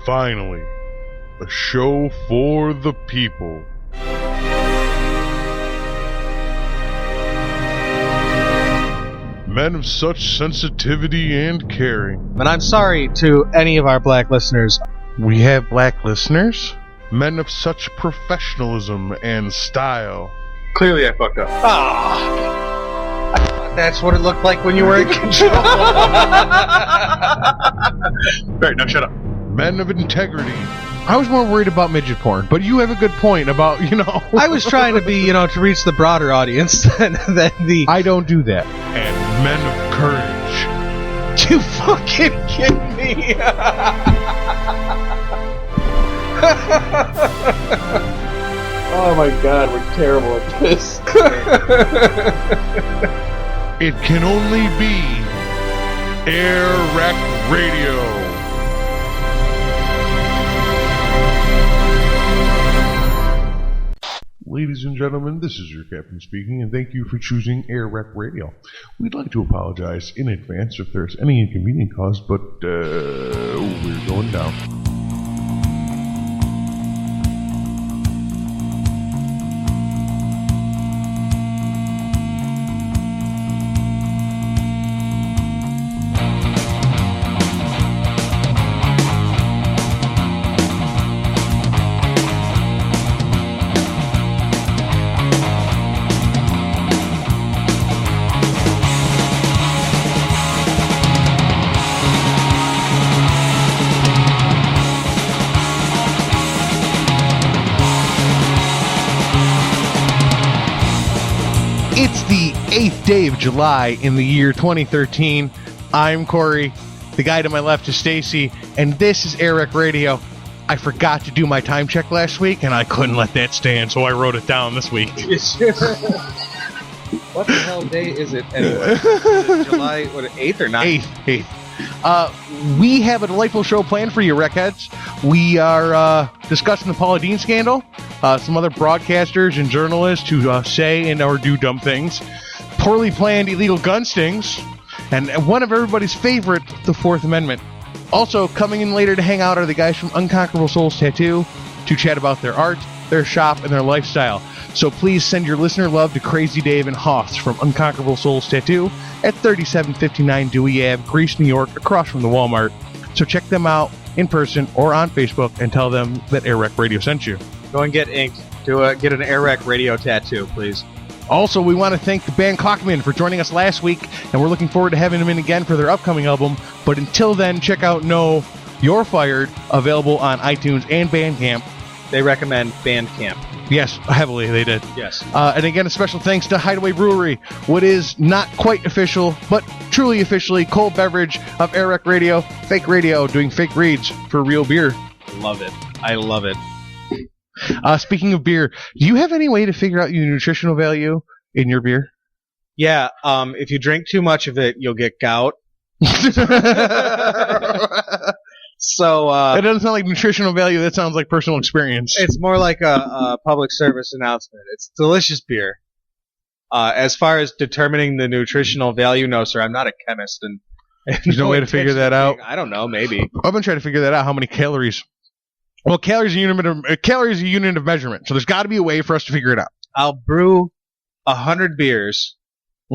Finally, a show for the people. Men of such sensitivity and caring. And I'm sorry to any of our black listeners. We have black listeners? Men of such professionalism and style. Clearly I fucked up. Ah, I thought that's what it looked like when you were in control. Right, now shut up. Men of integrity. I was more worried about midget porn, but you have a good point about, I was trying to be, to reach the broader audience than the... I don't do that. And men of courage. You fucking kidding me? Oh my god, we're terrible at this. It can only be AirWreckRadio. Ladies and gentlemen, this is your captain speaking, and thank you for choosing AirWreckRadio. We'd like to apologize in advance if there's any inconvenience caused, but we're going down. It's the 8th day of July in the year 2013. I'm Corey. The guy to my left is Stacy, and this is AirWreckRadio. I forgot to do my time check last week, and I couldn't let that stand, so I wrote it down this week. What the hell day is it anyway? Is it July 8th or 9th? 8th. We have a delightful show planned for you, Wreckheads. We are discussing the Paula Deen scandal, some other broadcasters and journalists who say and or do dumb things, poorly planned illegal gun stings, and one of everybody's favorite, the Fourth Amendment. Also, coming in later to hang out are the guys from Unconquerable Souls Tattoo to chat about their art, their shop, and their lifestyle. So please send your listener love to Crazy Dave and Hauss from Unconquerable Souls Tattoo at 3759 Dewey Ave, Greece, New York, across from the Walmart. So check them out in person or on Facebook and tell them that AirWreckRadio sent you. Go and get ink. Get an AirWreckRadio tattoo, please. Also, we want to thank the band Cockman for joining us last week, and we're looking forward to having them in again for their upcoming album. But until then, check out No, You're Fired, available on iTunes and Bandcamp. They recommend Bandcamp. Yes, heavily they did. Yes. And again, a special thanks to Hideaway Brewery, what is not quite official, but truly officially cold beverage of AirWreckRadio, fake radio, doing fake reads for real beer. Love it. I love it. Speaking of beer, do you have any way to figure out your nutritional value in your beer? Yeah, if you drink too much of it, you'll get gout. So it doesn't sound like nutritional value. That sounds like personal experience. It's more like a public service announcement. It's delicious beer. As far as determining the nutritional value, no, sir, I'm not a chemist, and there's no way to figure that out. I don't know. Maybe I've been trying to figure that out. How many calories? Well, calories is a unit of measurement, so there's got to be a way for us to figure it out. I'll brew 100 beers,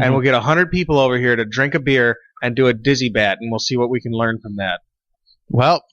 and we'll get 100 people over here to drink a beer and do a dizzy bat, and we'll see what we can learn from that. Well,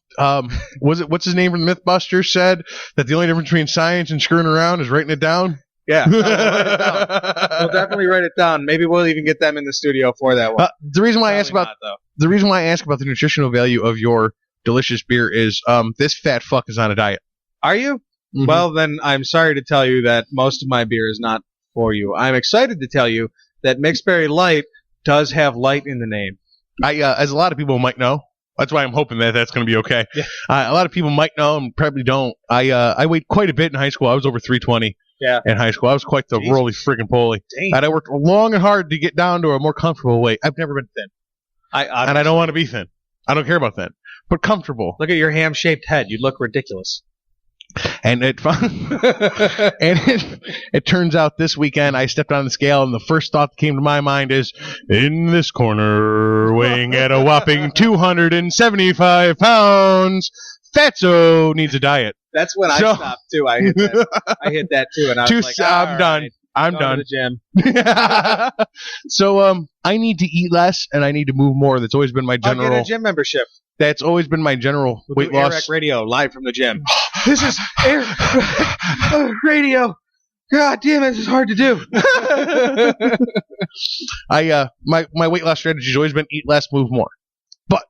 what's his name from Mythbusters said that the only difference between science and screwing around is writing it down? Yeah, we'll write it down. We'll definitely write it down. Maybe we'll even get them in the studio for that one. The reason why I ask about the nutritional value of your delicious beer is this fat fuck is on a diet. Are you? Mm-hmm. Well, then I'm sorry to tell you that most of my beer is not for you. I'm excited to tell you that Mixed Berry Light does have light in the name. As a lot of people might know. That's why I'm hoping that that's going to be okay. Yeah. A lot of people might know and probably don't. I weighed quite a bit in high school. I was over 320 in high school. I was quite the roly friggin' poly. And I worked long and hard to get down to a more comfortable weight. I've never been thin. And I don't want to be thin. I don't care about thin. But comfortable. Look at your ham-shaped head. You'd look ridiculous. And it turns out this weekend I stepped on the scale, and the first thought that came to my mind is, in this corner, weighing at a whopping 275 pounds, Fatso needs a diet. That's when I stopped too. I hit that too, and I was like, I'm done. Right, I'm done. To the gym. So I need to eat less, and I need to move more. That's always been my general. I'll get a gym membership. That's always been my general weight loss. AirWreckRadio live from the gym. This is AirWreckRadio. God damn it, this is hard to do. My weight loss strategy has always been eat less, move more. But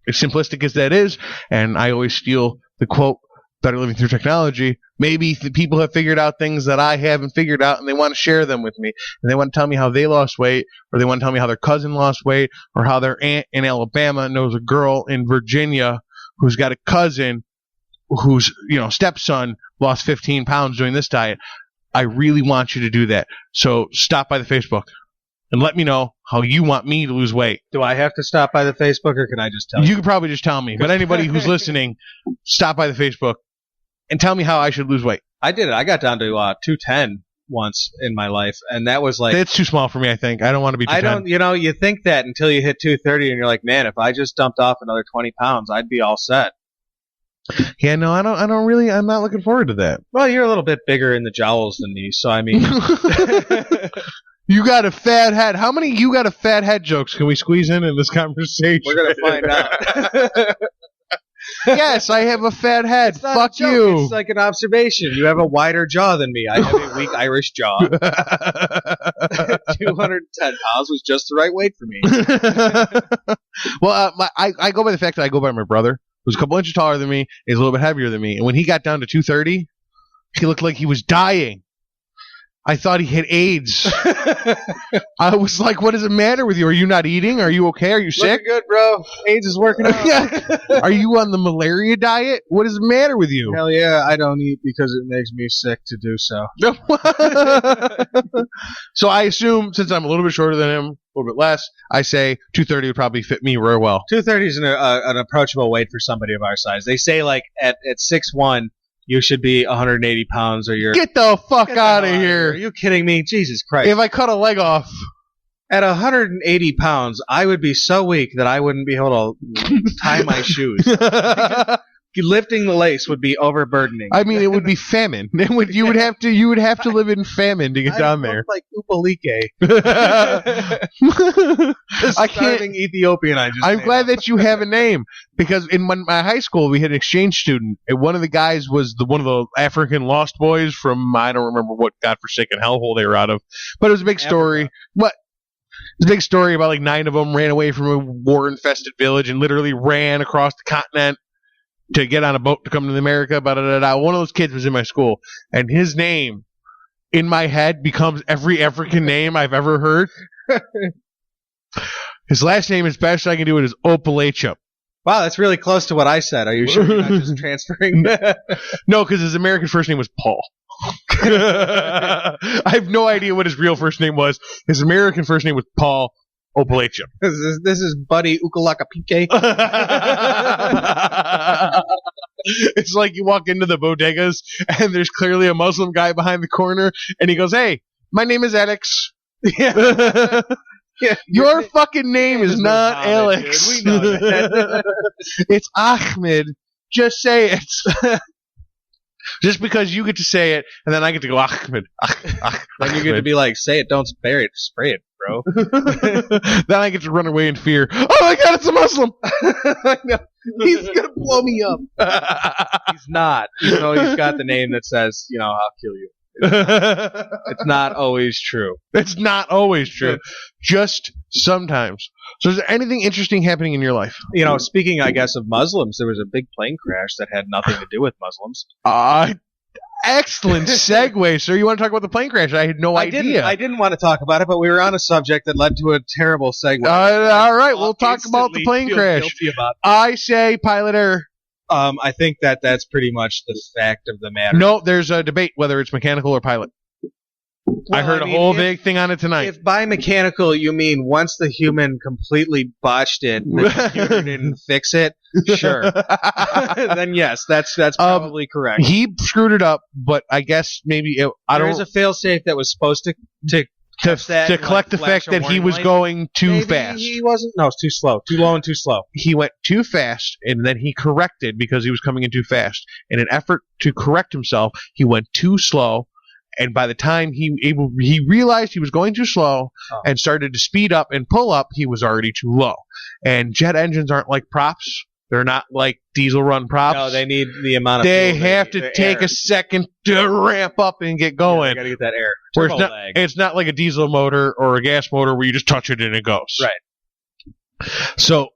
as simplistic as that is, and I always steal the quote, better living through technology, maybe people have figured out things that I haven't figured out, and they want to share them with me, and they want to tell me how they lost weight, or they want to tell me how their cousin lost weight, or how their aunt in Alabama knows a girl in Virginia who's got a cousin whose stepson lost 15 pounds doing this diet. I really want you to do that. So stop by the Facebook and let me know how you want me to lose weight. Do I have to stop by the Facebook, or can I just tell you? You could probably just tell me. But anybody who's listening, stop by the Facebook and tell me how I should lose weight. I did it. I got down to 210 once in my life, and that was like... It's too small for me, I think. I don't want to be 210. You think that until you hit 230, and you're like, man, if I just dumped off another 20 pounds, I'd be all set. Yeah, no, I don't really, I'm not looking forward to that. Well, you're a little bit bigger in the jowls than me, so I mean... You got a fat head. How many you got a fat head jokes can we squeeze in this conversation? We're going to find out. Yes, I have a fat head. It's not Fuck a joke. you. It's like an observation. You have a wider jaw than me. I have a weak Irish jaw. 210 pounds was just the right weight for me. Well, I go by the fact that I go by my brother, who's a couple inches taller than me, is a little bit heavier than me. And when he got down to 230, he looked like he was dying. I thought he had AIDS. I was like, what does it matter with you? Are you not eating? Are you okay? Are you sick? Looking good, bro. AIDS is working out. Yeah. Are you on the malaria diet? What does it matter with you? Hell yeah, I don't eat because it makes me sick to do so. So I assume, since I'm a little bit shorter than him, a little bit less, I say 230 would probably fit me real well. 230 is an approachable weight for somebody of our size. They say like at 6'1", you should be 180 pounds, or you're... Get the fuck out of here. Are you kidding me? Jesus Christ. If I cut a leg off... At 180 pounds, I would be so weak that I wouldn't be able to tie my shoes. Lifting the lace would be overburdening. I mean, it would be famine. You would have to live in famine to get down there. Like Upalike. I can't. Ethiopian. I'm glad that you have a name, because in my high school we had an exchange student, and one of the guys was one of the African lost boys from, I don't remember what godforsaken hellhole they were out of, but it was a big story. What? It was a big story about like 9 of them ran away from a war-infested village and literally ran across the continent to get on a boat to come to America. One of those kids was in my school, and his name in my head becomes every African name I've ever heard. His last name, as best I can do it, is Opalachup. Wow, that's really close to what I said. Are you sure you're not just transferring that? No, because his American first name was Paul. I have no idea what his real first name was. His American first name was Paul Opalachup. This is Buddy Ukalakapike. It's like you walk into the bodegas and there's clearly a Muslim guy behind the corner, and he goes, "Hey, my name is Alex." Yeah. Yeah, your fucking name is not Muhammad, Alex. Dude. We know that. It's Ahmed. Just say it. Just because you get to say it, and then I get to go Ahmed. Then you get to be like, say it, don't spare it, spray it, bro. Then I get to run away in fear. Oh my God, it's a Muslim! I know. He's gonna blow me up. He's not. Even though he's got the name that says, I'll kill you. It's not always true. It's not always true. Just sometimes. So is there anything interesting happening in your life? Speaking, I guess, of Muslims, there was a big plane crash that had nothing to do with Muslims. Excellent segue, sir. You want to talk about the plane crash? I had no idea. I didn't want to talk about it, but we were on a subject that led to a terrible segue. All right, we'll talk about the plane crash. I say pilot error. I think that's pretty much the fact of the matter. No, there's a debate whether it's mechanical or pilot. I heard a whole big thing on it tonight. If by mechanical you mean once the human completely botched it, the computer didn't fix it, sure. Then yes, that's probably correct. He screwed it up, but I guess maybe there is a failsafe that was supposed to collect the fact that he was going too fast. He wasn't. No, it's too slow, too low, and too slow. He went too fast, and then he corrected because he was coming in too fast. In an effort to correct himself, he went too slow. And by the time he realized he was going too slow and started to speed up and pull up, he was already too low. And jet engines aren't like props. They're not like diesel run props. No, they need the amount of They fuel have to take a second to ramp up and get going. Yeah, got to get that air. Where it's not like a diesel motor or a gas motor where you just touch it and it goes. Right. So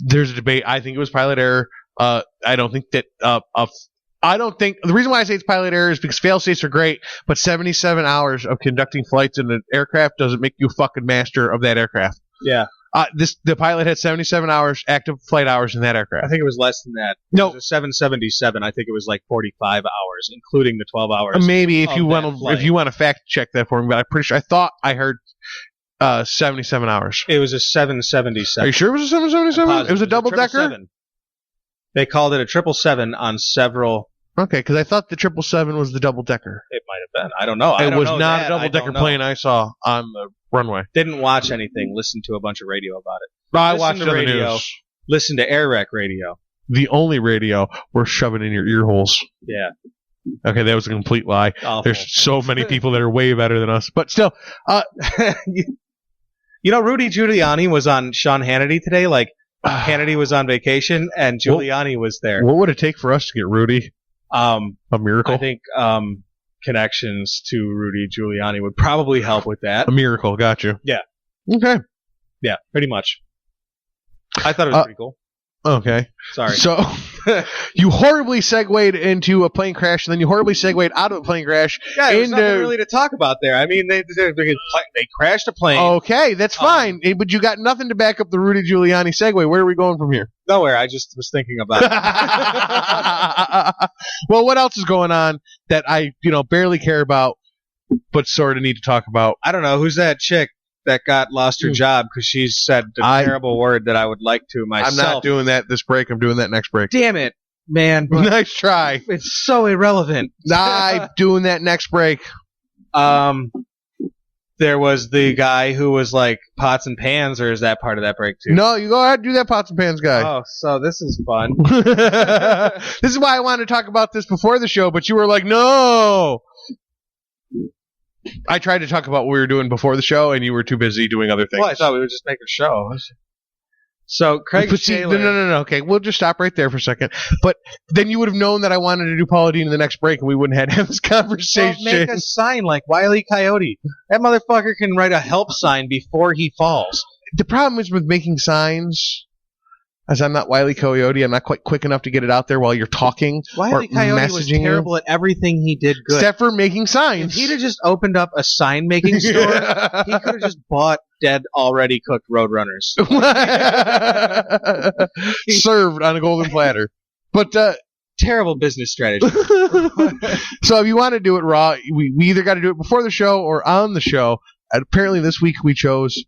there's a debate. I think it was pilot error. I don't think that the reason why I say it's pilot error is because fail-safes are great, but 77 hours of conducting flights in an aircraft doesn't make you a fucking master of that aircraft. Yeah. The pilot had 77 hours active flight hours in that aircraft. I think it was less than that. No. It was a 777. I think it was like 45 hours, including the 12 hours. Maybe if you want to fact check that for me, but I'm pretty sure I heard 77 hours. It was a 777. Are you sure it was a 777? It was a double decker. They called it a 777 on several. Okay, because I thought the 777 was the double-decker. It might have been. I don't know. It was not a double-decker plane I saw on the runway. Didn't watch anything. Listened to a bunch of radio about it. I watched the radio. Listen to AirWreckRadio. The only radio we're shoving in your ear holes. Yeah. Okay, that was a complete lie. Awful. There's so many people that are way better than us. But still. You know, Rudy Giuliani was on Sean Hannity today. Like, Hannity was on vacation, and Giuliani was there. What would it take for us to get Rudy? A miracle? I think connections to Rudy Giuliani would probably help with that. A miracle, gotcha. Yeah. Okay. Yeah, pretty much. I thought it was pretty cool. Okay. Sorry. So, you horribly segued into a plane crash, and then you horribly segued out of a plane crash. Yeah, there's nothing really to talk about there. I mean, they crashed a plane. Okay, that's fine. But you got nothing to back up the Rudy Giuliani segue. Where are we going from here? Nowhere. I just was thinking about it. Well, what else is going on that I, barely care about, but sort of need to talk about? I don't know. Who's that chick that lost her job because she said a terrible word that I would like to myself? I'm not doing that this break. I'm doing that next break. Damn it, man. Nice try. It's so irrelevant. I'm doing that next break. There was the guy who was like pots and pans, or is that part of that break too? No, you go ahead and do that pots and pans guy. Oh, so this is fun. This is why I wanted to talk about this before the show, but you were like, no. I tried to talk about what we were doing before the show, and you were too busy doing other things. Well, I thought we would just make a show. So, Craig Shaler... No. Okay, we'll just stop right there for a second. But then you would have known that I wanted to do Paula Deen in the next break, and we wouldn't have this conversation. Well, make a sign like Wile E. Coyote. That motherfucker can write a help sign before he falls. The problem is with making signs, as I'm not Wile E. Coyote, I'm not quite quick enough to get it out there while you're talking. Wile E. Coyote was terrible at everything he did good. Except for making signs. If he'd have just opened up a sign-making store, he could have just bought dead, already cooked Roadrunners. Served on a golden platter. But terrible business strategy. So if you want to do it raw, we either got to do it before the show or on the show. And apparently this week we chose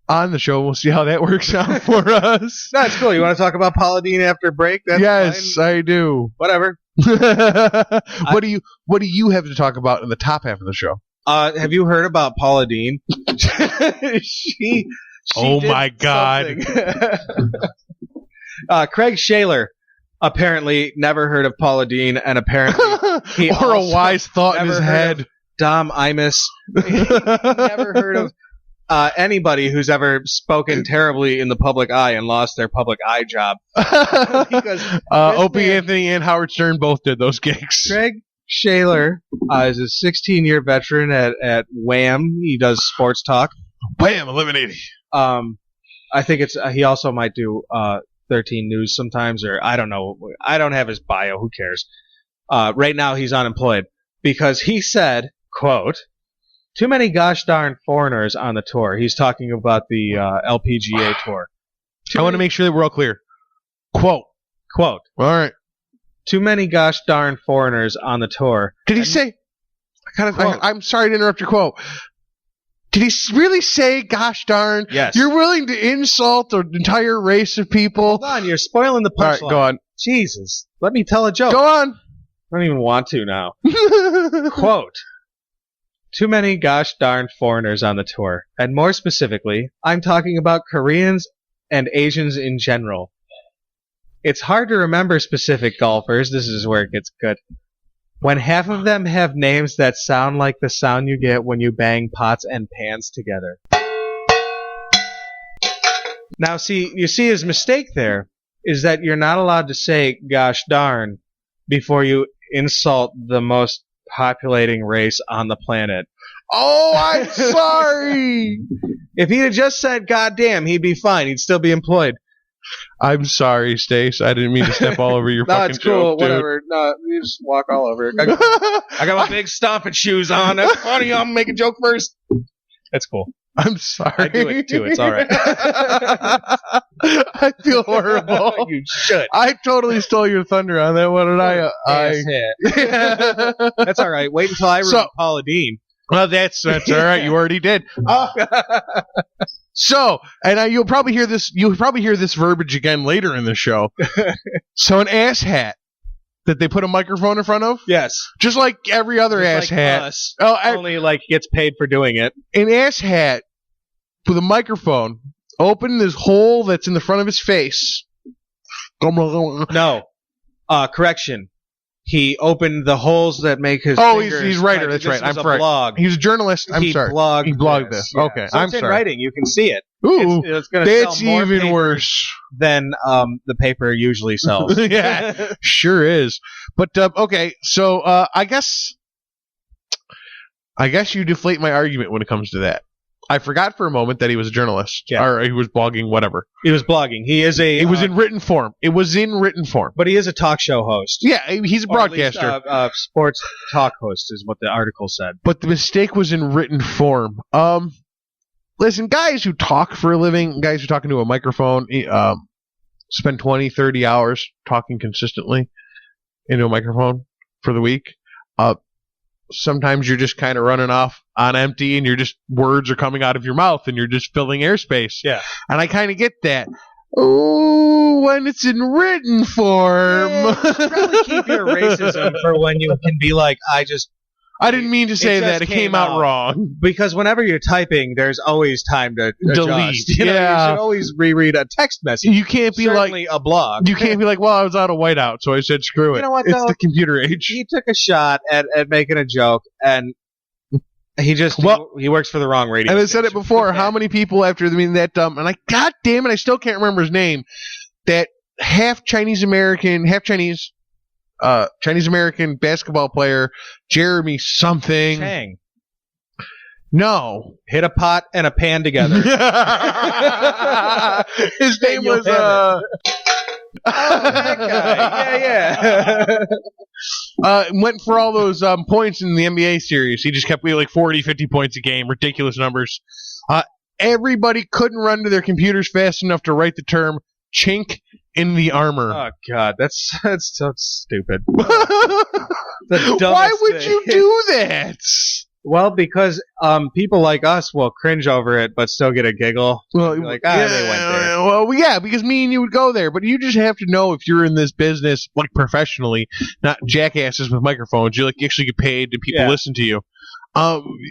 on the show. We'll see how that works out for us. That's cool. You want to talk about Paula Deen after break? That's yes, fine. I do. Whatever. What do you have to talk about in the top half of the show? Have you heard about Paula Deen? she oh my God. Craig Shaler apparently never heard of Paula Deen, and apparently he or a wise thought in his head. Don Imus. He never heard of anybody who's ever spoken terribly in the public eye and lost their public eye job. Because Opie Anthony and Howard Stern both did those gigs. Craig Shaler is a 16-year veteran at Wham. He does sports talk. Wham! Eliminating. I think he also might do 13 News sometimes, or I don't know. I don't have his bio. Who cares? Right now he's unemployed because he said, quote, "Too many gosh darn foreigners on the tour." He's talking about the LPGA tour. I want to make sure that we're all clear. Quote. All right. Too many gosh darn foreigners on the tour. Did he say? I'm sorry to interrupt your quote. Did he really say, gosh darn? Yes. You're willing to insult an entire race of people? Hold on, you're spoiling the punchline. All right, go on. Jesus. Let me tell a joke. Go on. I don't even want to now. Quote. Too many gosh darn foreigners on the tour. And more specifically, I'm talking about Koreans and Asians in general. It's hard to remember specific golfers. This is where it gets good. When half of them have names that sound like the sound you get when you bang pots and pans together. Now, you see his mistake there is that you're not allowed to say gosh darn before you insult the most populating race on the planet. Oh, I'm sorry. If he had just said goddamn, he'd be fine. He'd still be employed. I'm sorry, Stace. I didn't mean to step all over your fucking it's cool. joke, dude. Whatever. No, you just walk all over it. I got my big stomping shoes on. That's funny. I'm make a joke first. That's cool. I'm sorry. I do it too. It's all right. I feel horrible. You should. I totally stole your thunder on that one, and That's all right. Wait until I ruin Paula Dean. Well, that's all right. You already did. So, and you'll probably hear this. You'll probably hear this verbiage again later in the show. So, an ass hat that they put a microphone in front of. Yes, just like every other just ass like hat. Us, only like gets paid for doing it. An ass hat with a microphone. Open this hole that's in the front of his face. No, correction. He opened the holes that make his. Oh, fingers he's writer. That's right. I'm sorry. Blog. He's a journalist. I'm sorry. He blogged this. Yeah. Okay, so I'm it's in sorry. writing. You can see it. Ooh, it's going to that's sell more even worse than the paper usually sells. Yeah, sure is. But okay, so I guess you deflate my argument when it comes to that. I forgot for a moment that he was a journalist, or he was blogging, whatever. He was blogging. He is a. It was in written form. It was in written form. But he is a talk show host. Yeah, he's a broadcaster. Or at least, sports talk host is what the article said. But the mistake was in written form. Listen, guys who talk for a living, guys who are talking to a microphone, spend 20, 30 hours talking consistently into a microphone for the week. Sometimes you're just kind of running off on empty and words are coming out of your mouth and you're just filling airspace. Yeah. And I kind of get that. Oh, when it's in written form. Probably keep your racism for when you can be like, I didn't mean to say that. It came out wrong. Because whenever you're typing, there's always time to delete. Adjust. You should always reread a text message. You can't be Certainly a blog. You can't be like, well, I was out of whiteout, so I said screw it. You know what, it's the computer age. He took a shot at making a joke, and he works for the wrong radio And I station. said it before. How many people after that dumb, and God damn it, I still can't remember his name, that half Chinese American basketball player, Jeremy something. Chang. No. Hit a pot and a pan together. His name was, that guy. Yeah. Went for all those points in the NBA series. He just kept like 40, 50 points a game. Ridiculous numbers. Everybody couldn't run to their computers fast enough to write the term chink in the armor. Oh God, that's so stupid. Why would you do that? Well, because people like us will cringe over it, but still get a giggle. Well, they went there. Well, yeah, because me and you would go there, but you just have to know if you're in this business, like professionally, not jackasses with microphones. You actually get paid and people listen to you.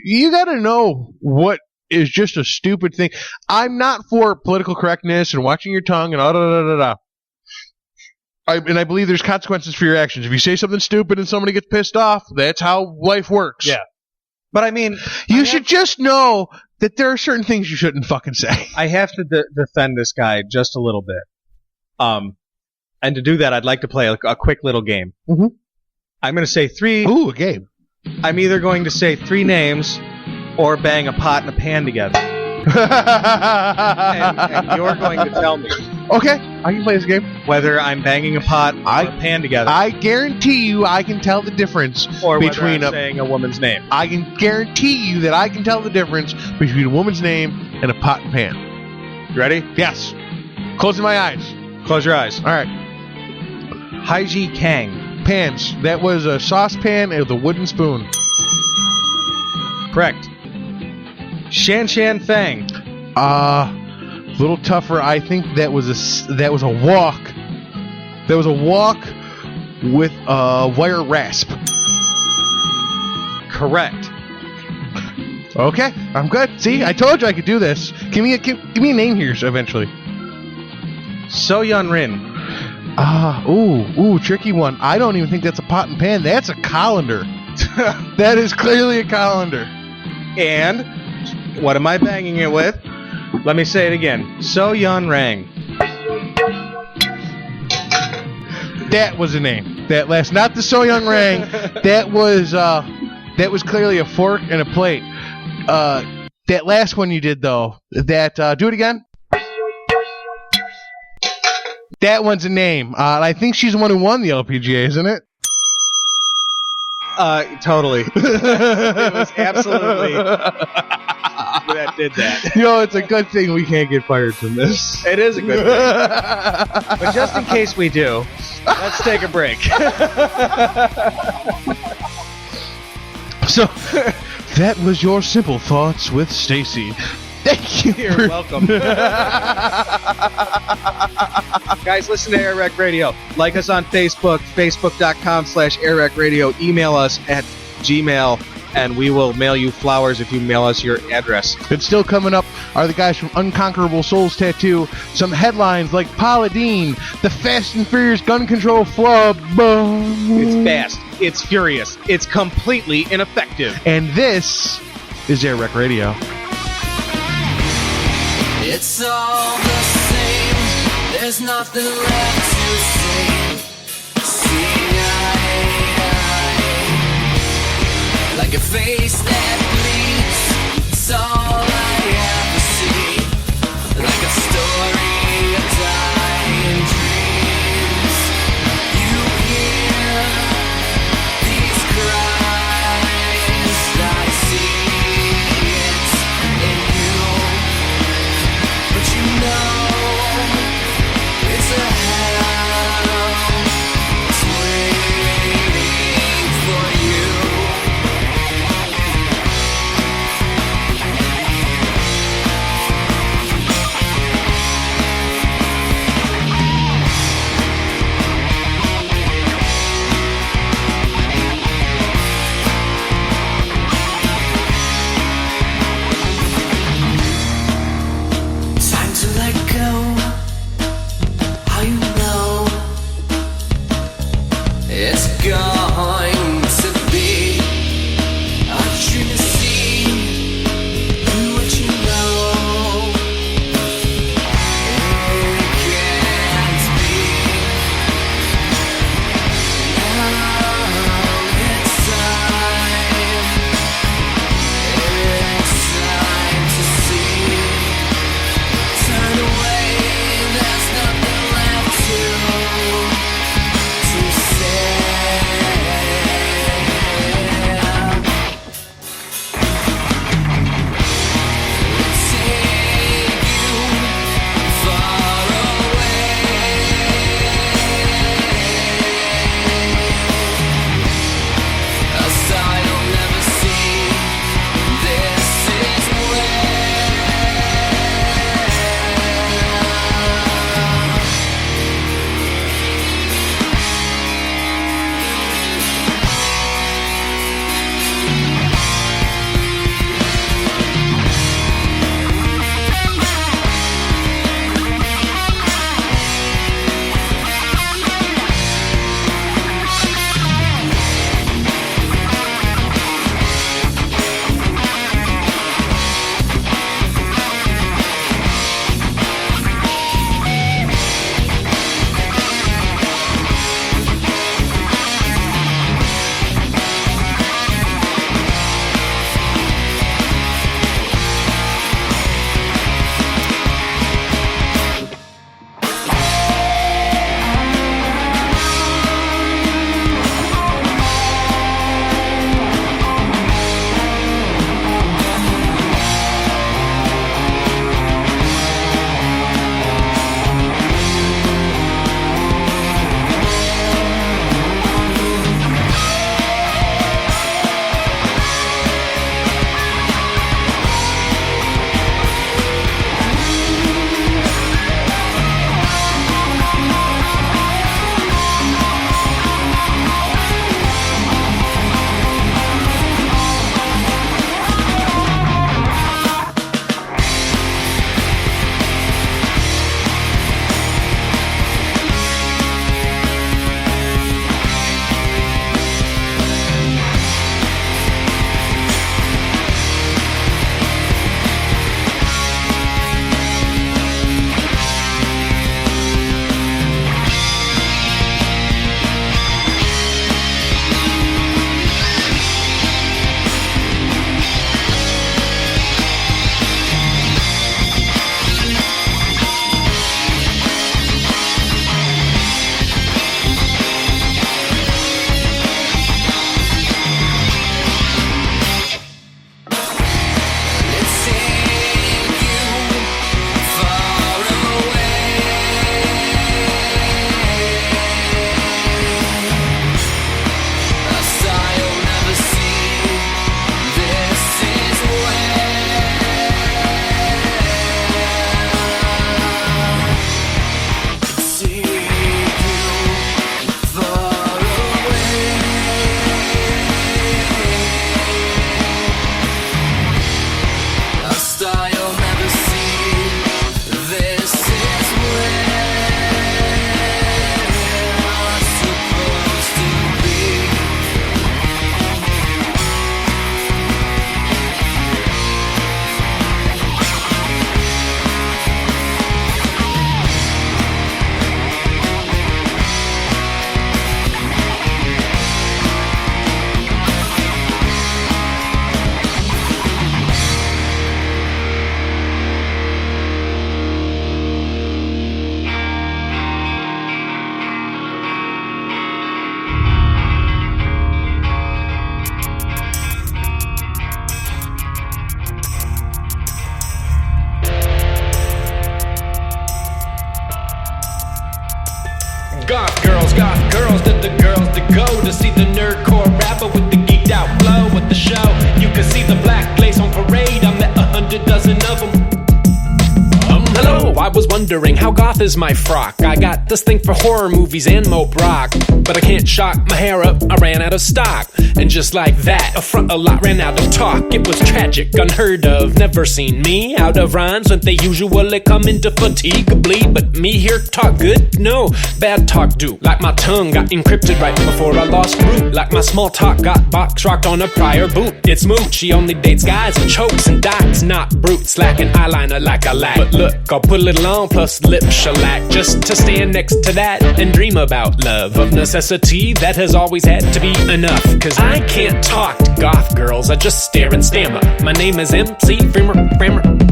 You got to know what is just a stupid thing. I'm not for political correctness and watching your tongue and and I believe there's consequences for your actions. If you say something stupid and somebody gets pissed off, that's how life works. Yeah. But I mean, you should just know that there are certain things you shouldn't fucking say. I have to defend this guy just a little bit. And to do that, I'd like to play a quick little game. Mm-hmm. I'm going to say three. Ooh, a game. I'm either going to say three names or bang a pot and a pan together. and you're going to tell me. Okay, I can play this game. Whether I'm banging a pot or a pan together. I guarantee you I can tell the difference between saying a woman's name. I can guarantee you that I can tell the difference between a woman's name and a pot and pan. You ready? Yes. Closing my eyes. Close your eyes. All right. Haiji Kang. Pans. That was a saucepan with a wooden spoon. Correct. Shan Shan Fang. Little tougher. I think that was a walk. That was a walk with a wire rasp. Correct. Okay, I'm good. See, I told you I could do this. Give me a name here eventually. So Yun Rin. Ooh, tricky one. I don't even think that's a pot and pan. That's a colander. That is clearly a colander. And what am I banging it with? Let me say it again. So Yun Rang. That was a name. That last, not the So Young Rang. That was clearly a fork and a plate. That last one you did though. That do it again. That one's a name. I think she's the one who won the LPGA, isn't it? Totally. It was absolutely that did that. It's a good thing we can't get fired from this. It is a good thing. But just in case we do, let's take a break. So, that was your Simple Thoughts with Stacy. Thank you. You're welcome. Guys, listen to AirWreckRadio. Like us on Facebook, facebook.com/AirWreckRadio. Email us at Gmail, and we will mail you flowers if you mail us your address. And still coming up are the guys from Unconquerable Souls Tattoo. Some headlines like Paula Deen, the Fast and Furious Gun Control Flub. It's fast. It's furious. It's completely ineffective. And this is AirWreck Radio. It's all the same. There's nothing left to say. Seeing eye, like a face that bleeds. It's all I ever see. Like a story of dying dreams. You hear these cries. I see it in you. But you know it's a hell. It's waiting for you. Time to let go. How you know it's going to be a dream to see what you know. It can't be. Now it's time to see. Turn away, there's nothing left to say. wondering how goth is my frock. I got this thing for horror movies and mope rock, but I can't shock my hair up, I ran out of stock. And just like that, a frontal lot ran out of talk. It was tragic, unheard of, never seen me out of rhymes when they usually come into fatigue bleed. But me here talk good? No, bad talk do. Like my tongue got encrypted right before I lost root. Like my small talk got box rocked on a prior boot. It's moot, she only dates guys and chokes and docs, not brutes. Lacking eyeliner like I lack. But look, I'll put a little on plus lip shellac, just to stand next to that and dream about love. Of necessity, that has always had to be enough. Cause I can't talk to goth girls, I just stare and stammer. My name is MC Frammer.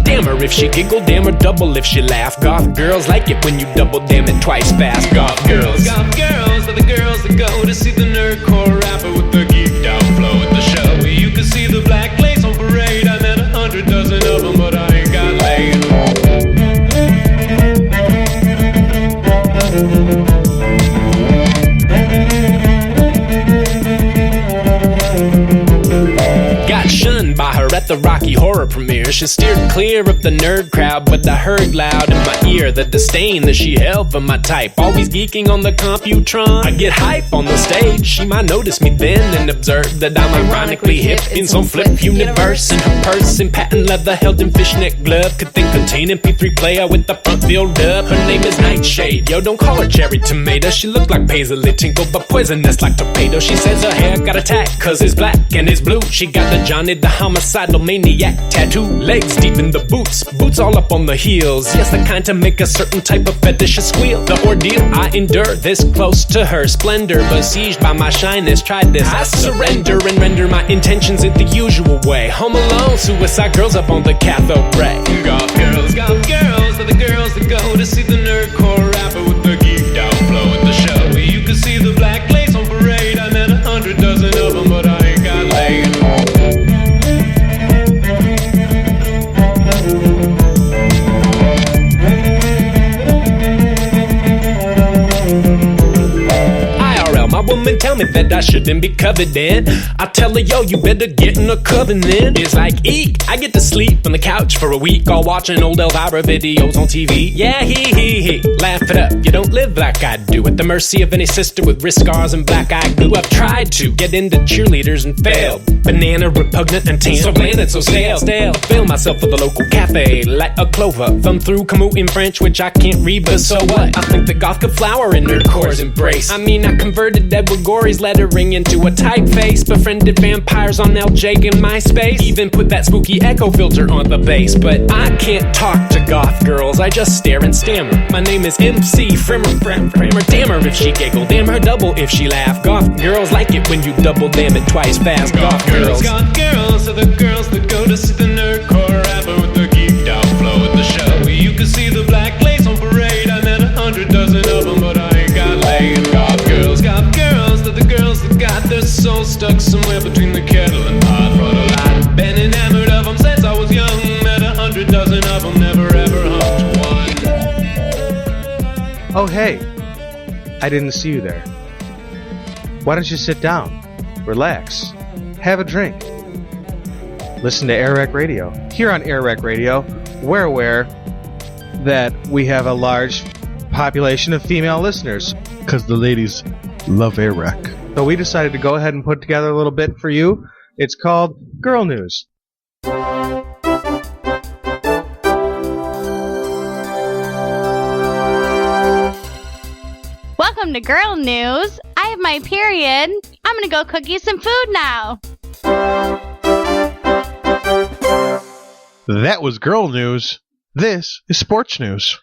Damn her if she giggle, damn her double if she laugh. Goth girls like it when you double damn it twice fast. Goth girls are the girls that go to see the nerdcore rapper with the geeked out flow at the show. You can see the black lace on parade. I met 100 dozen of them, but I ain't got laid. Got shunned by her at the Rocky Horror premiere. She steered clear of the nerd crowd, but I heard loud in my ear the disdain that she held for my type. Always geeking on the Computron. I get hype on the stage. She might notice me then and observe that I'm ironically hip in some flip universe. In her purse in patent leather held in fishnet glove could think contain MP3 player with the front filled up. Her name is Nightshade. Yo, don't call her cherry tomato. She look like Paisley Tinkle, but poisonous like torpedo. She says her hair got attacked cause it's black and it's blue. She got the Johnny the homicidal maniac tattoo. Legs deep in the boots all up on the heels. Yes, the kind to make a certain type of fetish squeal. The ordeal I endure this close to her splendor, besieged by my shyness, tried this. I surrender and render my intentions in the usual way. Home alone, suicide girls up on the cathode ray. Goth girls are the girls that go to see the nerdcore rapper with the geeked out flow at the show. You can see the black lace on parade. I met 100 dozen of them, but I ain't got laid. My woman tell me that I shouldn't be coveting. I tell her, yo, you better get in a covenant. It's like, eek, I get to sleep on the couch for a week, all watching old Elvira videos on TV. Yeah, he, laugh it up. You don't live like I do, at the mercy of any sister with wrist scars and black eye glue. I've tried to get into cheerleaders and failed. Banana repugnant and tan, so bland and so stale. Fail myself at the local cafe, like a clover. Thumb through Camus in French, which I can't read, but so what? I think the goth could flower in nerdcore's embrace. I mean, I converted Edward Gorey's lettering into a typeface. Befriended vampires on LJ and MySpace. Even put that spooky echo filter on the bass. But I can't talk to goth girls, I just stare and stammer. My name is MC Frammer. Damn her if she giggle, damn her double if she laugh. Goth girls like it when you double damn it twice fast. Goth girls are the girls that go to see the nerdcore rapper with the geeked out flow at the show. You can see the black lace on parade. I met 100 dozen of them, but I ain't got laid. Goth girls are the girls that got their soul stuck somewhere between the kettle and pot. I've been enamored of them since I was young. Met 100 dozen of them, never ever humped one. Oh, hey. I didn't see you there. Why don't you sit down, relax, have a drink, listen to AirWreckRadio. Here on AirWreckRadio, we're aware that we have a large population of female listeners. Because the ladies love AirWreck. So we decided to go ahead and put together a little bit for you. It's called Girl News. Welcome to Girl News. I have my period. I'm gonna go cook you some food now. That was Girl News. This is Sports News.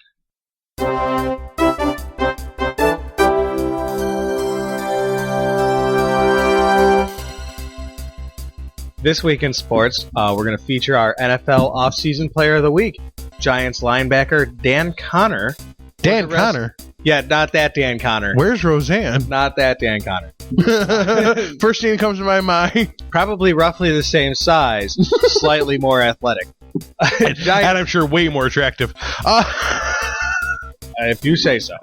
This week in sports, we're going to feature our NFL Offseason Player of the Week, Giants linebacker Dan Connor. Dan Connor? Yeah, not that Dan Connor. Where's Roseanne? Not that Dan Connor. First thing that comes to my mind. Probably roughly the same size, slightly more athletic. And I'm sure way more attractive. If you say so.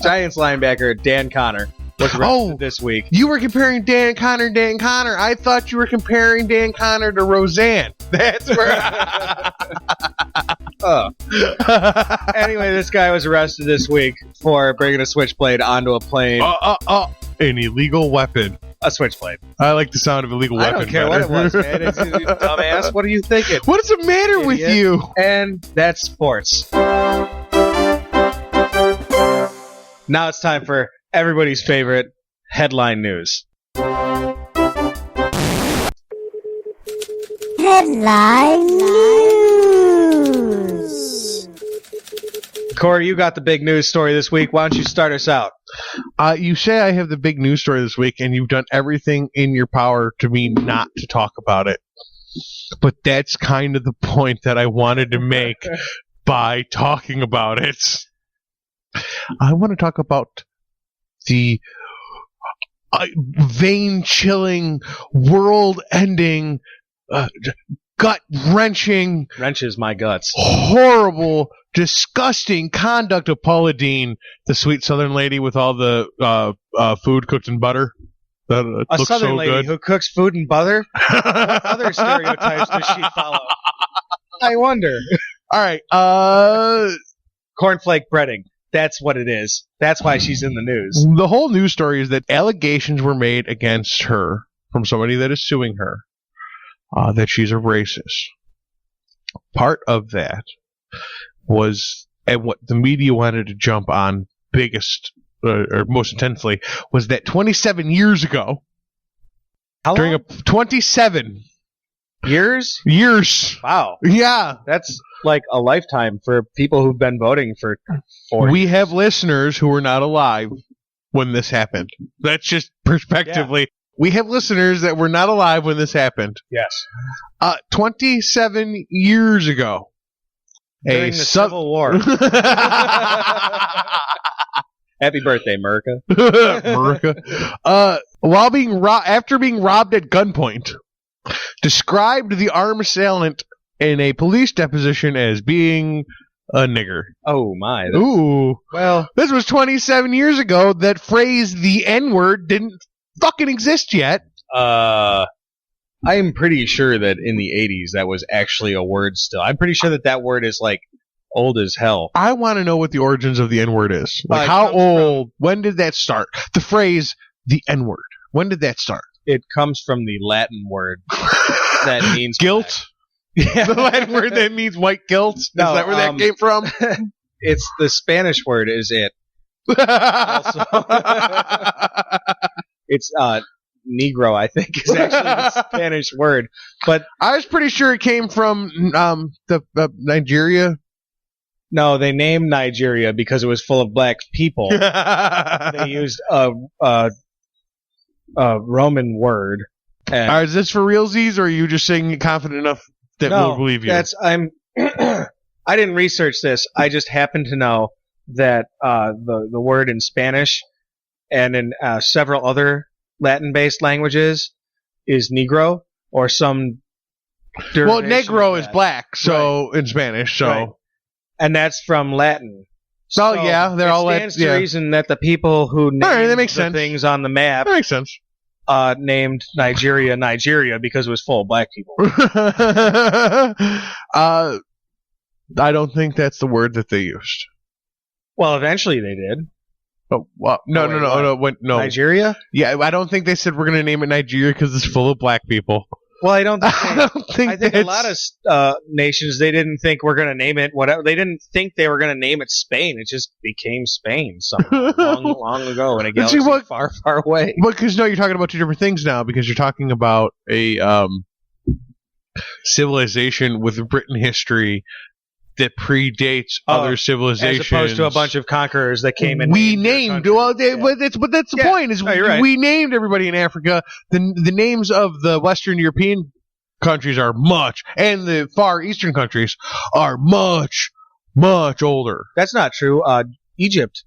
Giants linebacker Dan Connor was arrested this week. You were comparing Dan Connor and Dan Connor. I thought you were comparing Dan Connor to Roseanne. That's where. Anyway, this guy was arrested this week for bringing a switchblade onto a plane. An illegal weapon. A switchblade. I like the sound of illegal weapon. I don't care better. what it was, man. It's dumbass. What are you thinking? What is the matter with Idiot. you? And that's sports. Now it's time for everybody's favorite headline news. Headline news. Corey, you got the big news story this week. Why don't you start us out? You say I have the big news story this week, and you've done everything in your power to me not to talk about it. But that's kind of the point that I wanted to make by talking about it. I want to talk about the vein-chilling, world-ending, gut-wrenching, Wrenches my guts. horrible, disgusting conduct of Paula Deen, the sweet Southern lady with all the food cooked in butter. That A looks Southern so lady good. who cooks food and butter? What other stereotypes does she follow? I wonder. All right. Cornflake breading. That's what it is. That's why she's in the news. The whole news story is that allegations were made against her from somebody that is suing her that she's a racist. Part of that was, and what the media wanted to jump on biggest or most intensely, was that 27 years ago, How during long? 27 Years? years, Wow. yeah, That's like a lifetime for people who've been voting for 4 we years. have listeners who were not alive when this happened. That's just perspectively. We have listeners that were not alive when this happened. Yes. 27 years ago. During the Civil War. Happy birthday, America. America. While being after being robbed at gunpoint, described the armed assailant in a police deposition as being a nigger. Oh, my. Ooh. Well, This was 27 years ago. That phrase, the N-word, didn't fucking exist yet. I am pretty sure that in the 80s that was actually a word still. I'm pretty sure that word is like old as hell. I want to know what the origins of the N-word is. Like, It how comes old? When did that start? The phrase, the N-word. When did that start? It comes from the Latin word that means Guilt? Yeah. The Latin word that means white guilt? Is No, that where that came from? It's the Spanish word is it. It's Negro, I think, is actually the Spanish word. But I was pretty sure it came from the Nigeria. no, they named Nigeria because it was full of black people. They used a Roman word. And Is this for realsies, or are you just saying it confident enough that we'll believe you? I'm. I didn't research this. I just happen to know that the word in Spanish and in several other Latin-based languages is Negro or some. Well, derivation negro of is that. black, so in Spanish. So, Right. And that's from Latin. So, yeah, they're all stands Latin. to Yeah. reason that the people who named right, that makes the sense. things on the map that makes sense. named Nigeria because it was full of black people. I don't think that's the word that they used. Well, eventually they did. Oh, well, no. Nigeria? Yeah, I don't think they said we're going to name it Nigeria because it's full of black people. Well, I don't think. I don't think I think a that's- lot of nations, they didn't think we're going to name it whatever. They didn't think they were going to name it Spain. It just became Spain somehow long ago in a But see, galaxy what- far, far away. Because no, you're talking about two different things now. Because you're talking about a civilization with written history that predates other civilizations, As opposed to a bunch of conquerors that came in. we named. Well, but that's the Yeah. point. Is No, you're right. we named everybody in Africa. The names of the Western European countries are much, and the Far Eastern countries are much older. That's not true. Egypt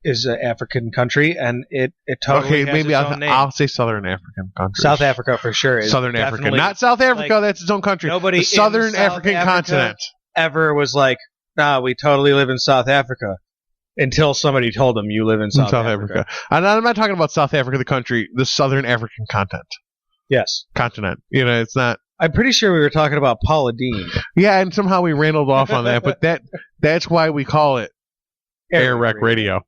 is an African country, and it totally has maybe its own name. I'll say Southern African countries. South Africa for sure. Is Southern Africa, definitely- not South Africa. like, That's its own country. nobody the in Southern South African Africa continent. ever was like, nah, we totally live in South Africa. Until somebody told him you live in South Africa. And I'm not talking about South Africa, the country, the Southern African continent. Yes. Continent. It's not. I'm pretty sure we were talking about Paula Dean. Yeah, and somehow we rambled off on that, but that's why we call it AirWreckRadio.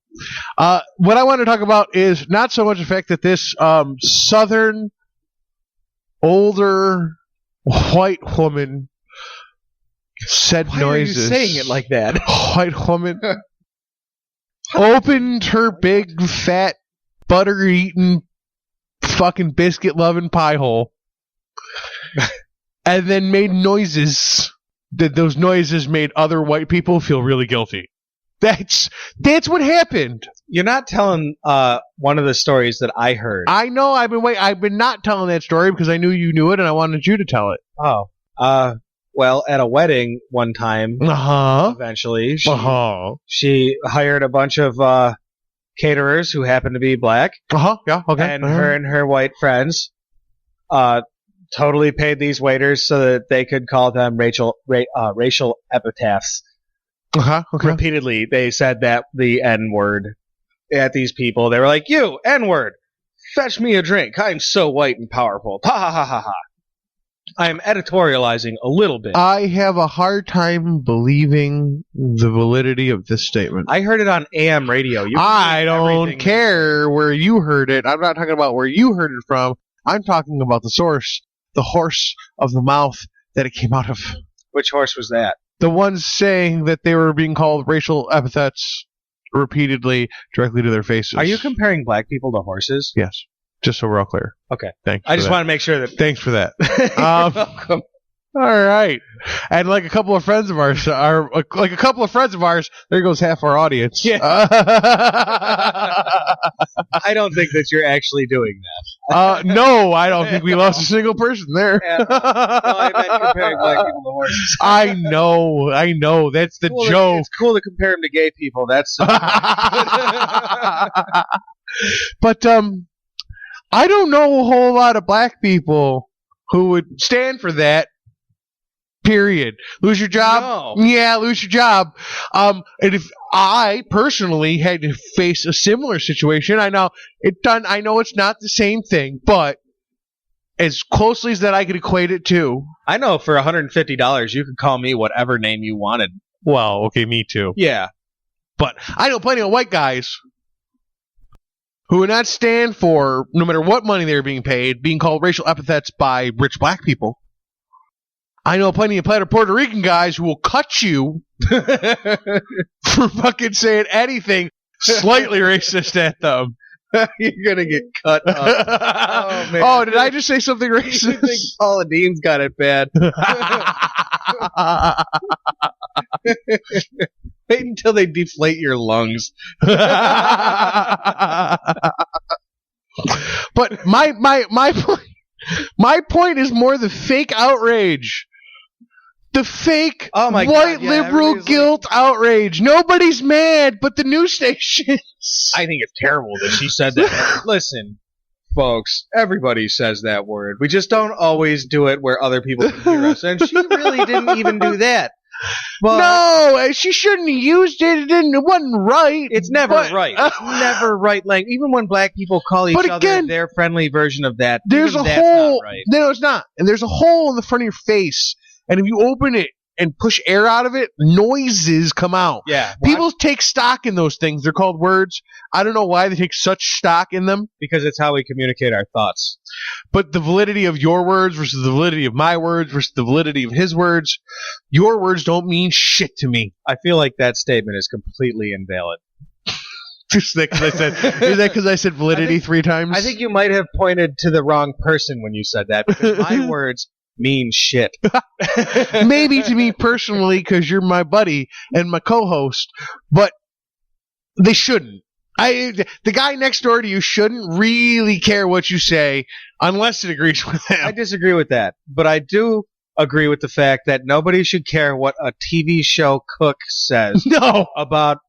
What I want to talk about is not so much the fact that this Southern, older, white woman said Why noises. Why are you saying it like that? White woman opened her big, fat, butter-eating, fucking biscuit-loving pie hole and then made noises. That those noises made other white people feel really guilty. That's what happened. You're not telling one of the stories that I heard. I know. I've been not telling that story because I knew you knew it and I wanted you to tell it. Oh. Well, at a wedding one time, eventually, she hired a bunch of caterers who happened to be black. Yeah, okay. And her and her white friends totally paid these waiters so that they could call them racial epitaphs. Okay. Repeatedly, they said that the N-word at these people. They were like, "You, N-word, fetch me a drink. I'm so white and powerful." Ha ha ha ha ha. I am editorializing a little bit. I have a hard time believing the validity of this statement. I heard it on AM radio. I don't care where you heard it. I'm not talking about where you heard it from. I'm talking about the source, the horse of the mouth that it came out of. Which horse was that? The ones saying that they were being called racial epithets repeatedly directly to their faces. Are you comparing black people to horses? Yes. Just so we're all clear. Okay. Thanks. I just want to make sure that. Thanks for that. You're welcome. All right. And like a couple of friends of ours, there goes half our audience. Yeah. I don't think that you're actually doing that. No, I don't think we lost a single person there. Yeah. No, I meant comparing black people to horses. I know. That's the joke. It's cool to compare them to gay people. That's. But I don't know a whole lot of black people who would stand for that. Period. Lose your job? No. Yeah, lose your job. And if I personally had to face a similar situation, I know it's not the same thing, but as closely as that I could equate it to. I know for $150 you could call me whatever name you wanted. Well, okay, me too. Yeah. But I know plenty of white guys who would not stand for, no matter what money they were being paid, being called racial epithets by rich black people. I know plenty of Puerto Rican guys who will cut you for fucking saying anything slightly racist at them. You're gonna get cut up. Oh, man. Oh, did I just say something racist? You think Paula Dean's got it bad. Wait until they deflate your lungs. But my point is more the fake outrage. The fake white liberal guilt outrage. Nobody's mad but the news stations. I think it's terrible that she said that. Listen, folks, everybody says that word. We just don't always do it where other people can hear us. And she really didn't even do that. But no, she shouldn't have used it. It wasn't right. It's never right. It's never right. Like, even when black people call each other their friendly version of that, there's a that's hole. Not right. No, it's not. And there's a hole in the front of your face. And if you open it and push air out of it, noises come out. Yeah. People take stock in those things. They're called words. I don't know why they take such stock in them. Because it's how we communicate our thoughts. But the validity of your words versus the validity of my words versus the validity of his words, your words don't mean shit to me. I feel like that statement is completely invalid. Is that because I said validity 3 times? I think you might have pointed to the wrong person when you said that, because my words mean shit. Maybe to me personally, because you're my buddy and my co-host, but they shouldn't. The guy next door to you shouldn't really care what you say unless it agrees with him. I disagree with that, but I do agree with the fact that nobody should care what a TV show cook says about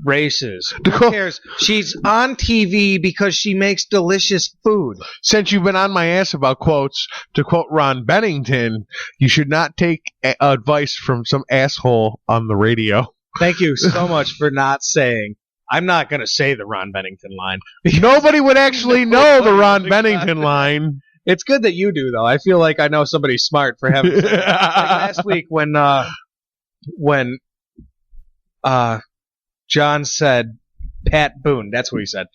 races. Who cares? She's on TV because she makes delicious food. Since you've been on my ass about quotes, to quote Ron Bennington, you should not take advice from some asshole on the radio. Thank you so much for not saying. I'm not going to say the Ron Bennington line. Nobody would actually know the Ron Bennington line. It's good that you do, though. I feel like I know somebody smart for having. Like last week when John said Pat Boone, that's what he said.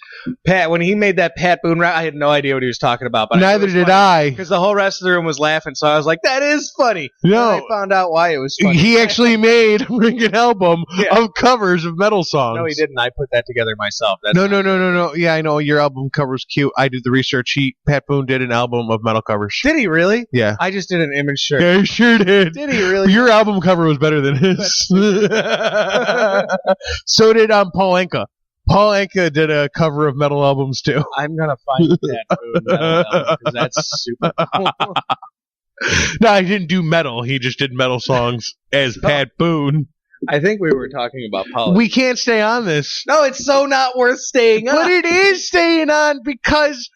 Pat, when he made that Pat Boone rap, I had no idea what he was talking about. But Neither did I. Because the whole rest of the room was laughing, so I was like, that is funny. No. And I found out why it was funny. He actually made a freaking album of covers of metal songs. No, he didn't. I put that together myself. That's No. Yeah, I know. Your album cover's cute. I did the research. Pat Boone did an album of metal covers. Did he really? Yeah. I just did an image shirt. Yeah, he sure did. Did he really? Your album cover was better than his. So did Paul Anka. Paul Anka did a cover of metal albums, too. I'm going to find that metal album because that's super cool. No, he didn't do metal. He just did metal songs as Pat Boone. I think we were talking about politics. We can't stay on this. No, it's so not worth staying on. But it is staying on because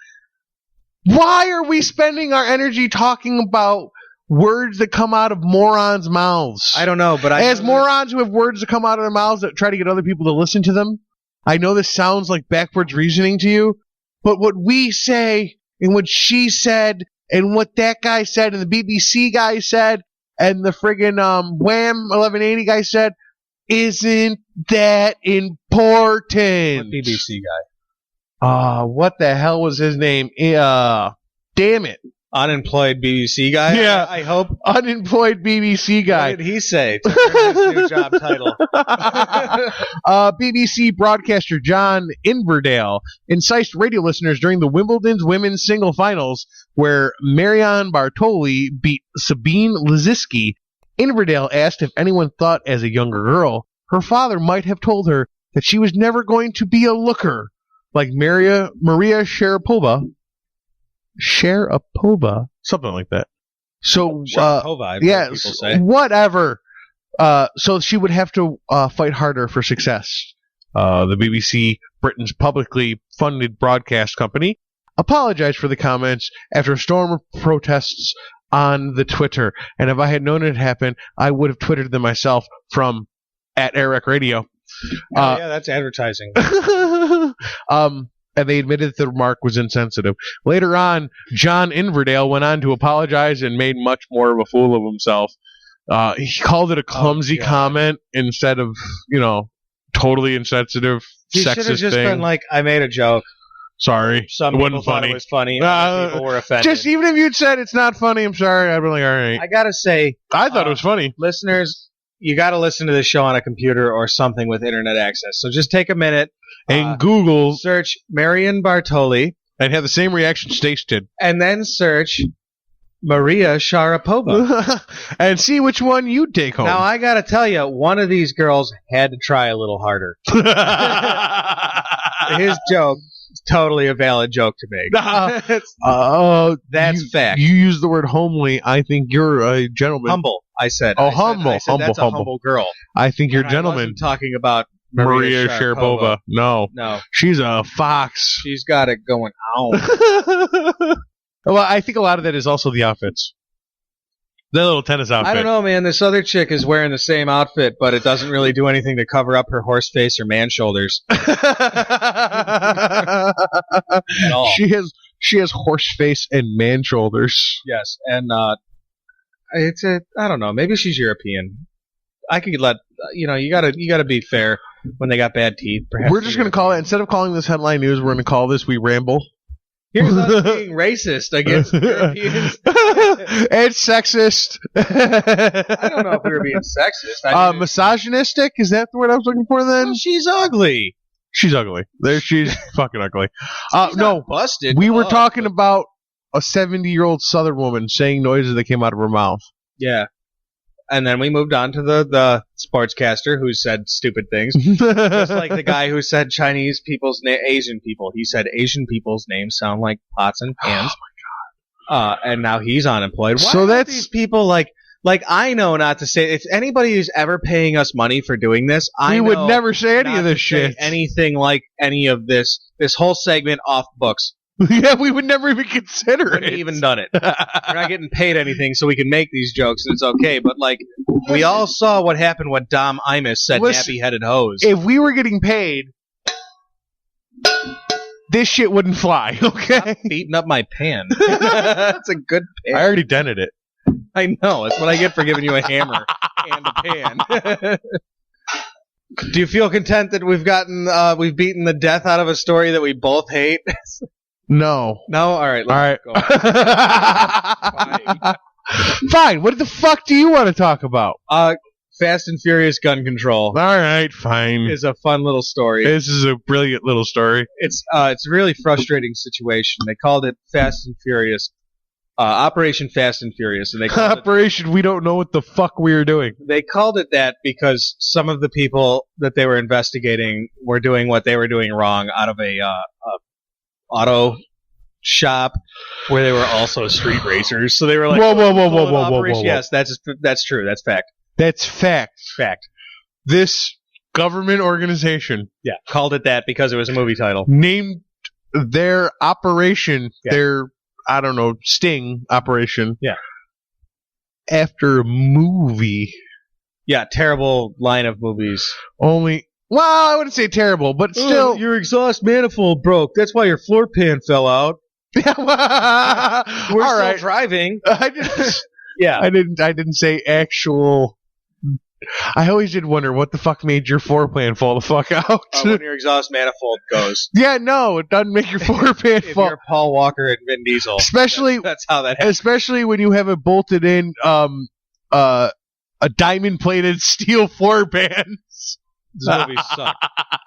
why are we spending our energy talking about words that come out of morons' mouths? I don't know, but as morons who have words that come out of their mouths that try to get other people to listen to them, I know this sounds like backwards reasoning to you, but what we say and what she said and what that guy said and the BBC guy said and the friggin' Wham 1180 guy said isn't that important. What BBC guy? What the hell was his name? Damn it. Unemployed BBC guy? Yeah. I hope. Unemployed BBC guy. What did he say to earn his new job title? BBC broadcaster John Inverdale incised radio listeners during the Wimbledon's women's single finals where Marion Bartoli beat Sabine Lisicki. Inverdale asked if anyone thought as a younger girl her father might have told her that she was never going to be a looker like Maria Sharapova, something like that. So, Sharapova, yes, people say. Whatever. So she would have to fight harder for success. The BBC, Britain's publicly funded broadcast company, apologized for the comments after a storm of protests on the Twitter. And if I had known it happened, I would have Twittered them myself from @AirWreckRadio. Yeah, that's advertising. And they admitted that the remark was insensitive. Later on, John Inverdale went on to apologize and made much more of a fool of himself. He called it a clumsy comment instead of, totally insensitive, he sexist should have just thing. been like, I made a joke. Sorry. Some it people wasn't thought funny. it was funny. Other people were offended. Just even if you'd said it's not funny, I'm sorry, I'd be like, all right. I gotta say, I thought it was funny. Listeners, you gotta listen to this show on a computer or something with internet access. So just take a minute And Google. search Marion Bartoli, And have the same reaction Stace did. and then search Maria Sharapova. And see which one you take home. Now I gotta tell you, one of these girls had to try a little harder. His joke is totally a valid joke to make. That's fact. You use the word homely. I think you're a gentleman. Humble, I said. Oh, I said- humble, I said humble, that's a humble. humble girl. I think you're a And I gentleman. wasn't talking about Maria Sharapova. No. She's a fox. She's got it going on. Well, I think a lot of that is also the outfits. The little tennis outfit. I don't know, man. This other chick is wearing the same outfit, but it doesn't really do anything to cover up her horse face or man shoulders at all. She has horse face and man shoulders. Yes, and I don't know. Maybe she's European. I could let you gotta be fair when they got bad teeth. Perhaps We're just going to call it, instead of calling this headline news, we're going to call this We Ramble. Here's us being racist against Europeans. And sexist. I don't know if we were being sexist. Misogynistic? Is that the word I was looking for then? Well, she's ugly. She's ugly. She's fucking ugly. She's No, not busted. we were up, talking but- about a 70-year-old Southern woman saying noises that came out of her mouth. Yeah. And then we moved on to the sportscaster who said stupid things. Just like the guy who said Chinese people's Asian people. He said Asian people's names sound like pots and pans. Oh, my God. And now he's unemployed. Why So are that's- these people like I know not to say, if anybody who's ever paying us money for doing this, We I would know never say any not of this to say shit. anything like any of this whole segment off books. Yeah, we would never even consider Wouldn't it. even done it. We're not getting paid anything, so we can make these jokes, and it's okay. But We all saw what happened when Don Imus said Listen, nappy-headed hose. If we were getting paid, this shit wouldn't fly, okay? Stop beating up my pan. That's a good pan. I already dented it. I know. That's what I get for giving you a hammer and a pan. Do you feel content that we've beaten the death out of a story that we both hate? No. No? All right. Let's go. Fine. What the fuck do you want to talk about? Fast and Furious gun control. All right, fine. Is a fun little story. This is a brilliant little story. It's a really frustrating situation. They called it Fast and Furious, Operation Fast and Furious, and they called Operation. We don't know what the fuck we are doing. They called it that because some of the people that they were investigating were doing what they were doing wrong out of a auto shop where they were also street racers. So they were like, whoa. Yes, that's true. That's fact. That's fact. Fact. This government organization, called it that because it was a movie title. Named their operation, their sting operation, after a movie. Yeah, terrible line of movies. I wouldn't say terrible, but still, your exhaust manifold broke. That's why your floor pan fell out. We're still driving. I didn't say actual. I always did wonder what the fuck made your floor pan fall the fuck out. When your exhaust manifold goes. Yeah, no, it doesn't make your floor pan If fall. you're Paul Walker and Vin Diesel. Especially that's how that happens. Especially when you have it bolted in a diamond plated steel floor pan. This movie sucked.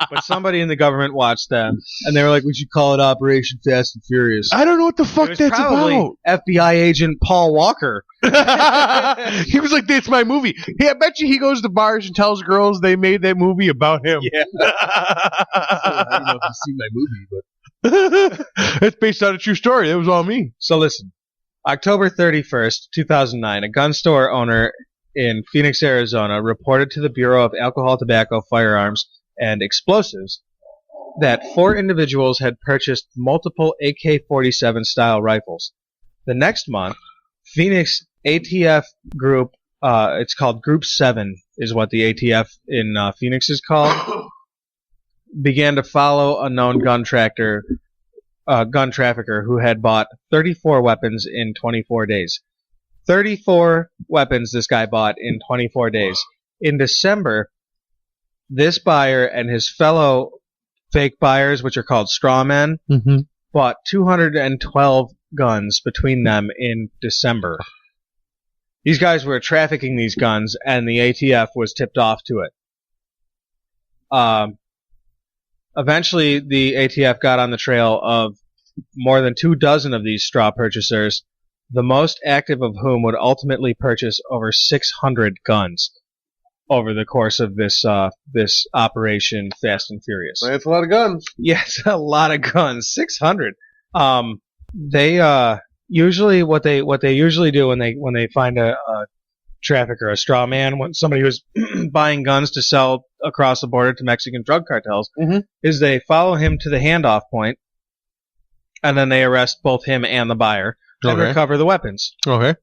But somebody in the government watched them, and they were like, we should call it Operation Fast and Furious. I don't know what the fuck that's about. FBI agent Paul Walker. He was like, that's my movie. Hey, I bet you he goes to bars and tells girls they made that movie about him. Yeah. I don't know if you've seen my movie, but it's based on a true story. That was all me. So listen, October 31st, 2009, a gun store owner in Phoenix, Arizona, reported to the Bureau of Alcohol, Tobacco, Firearms, and Explosives that 4 individuals had purchased multiple AK-47 style rifles. The next month, Phoenix ATF group, it's called Group 7 is what the ATF in Phoenix is called, began to follow a known gun trafficker who had bought 34 weapons in 24 days. 34 weapons this guy bought in 24 days. In December, this buyer and his fellow fake buyers, which are called straw men, bought 212 guns between them in December. These guys were trafficking these guns, and the ATF was tipped off to it. Eventually, the ATF got on the trail of more than 24 of these straw purchasers, the most active of whom would ultimately purchase over 600 guns over the course of this Operation Fast and Furious. That's a lot of guns. Yes, a lot of guns. 600. They usually what they usually do when they find a trafficker, a straw man, when somebody who's buying guns to sell across the border to Mexican drug cartels, is they follow him to the handoff point, and then they arrest both him and the buyer. And recover the weapons. Okay.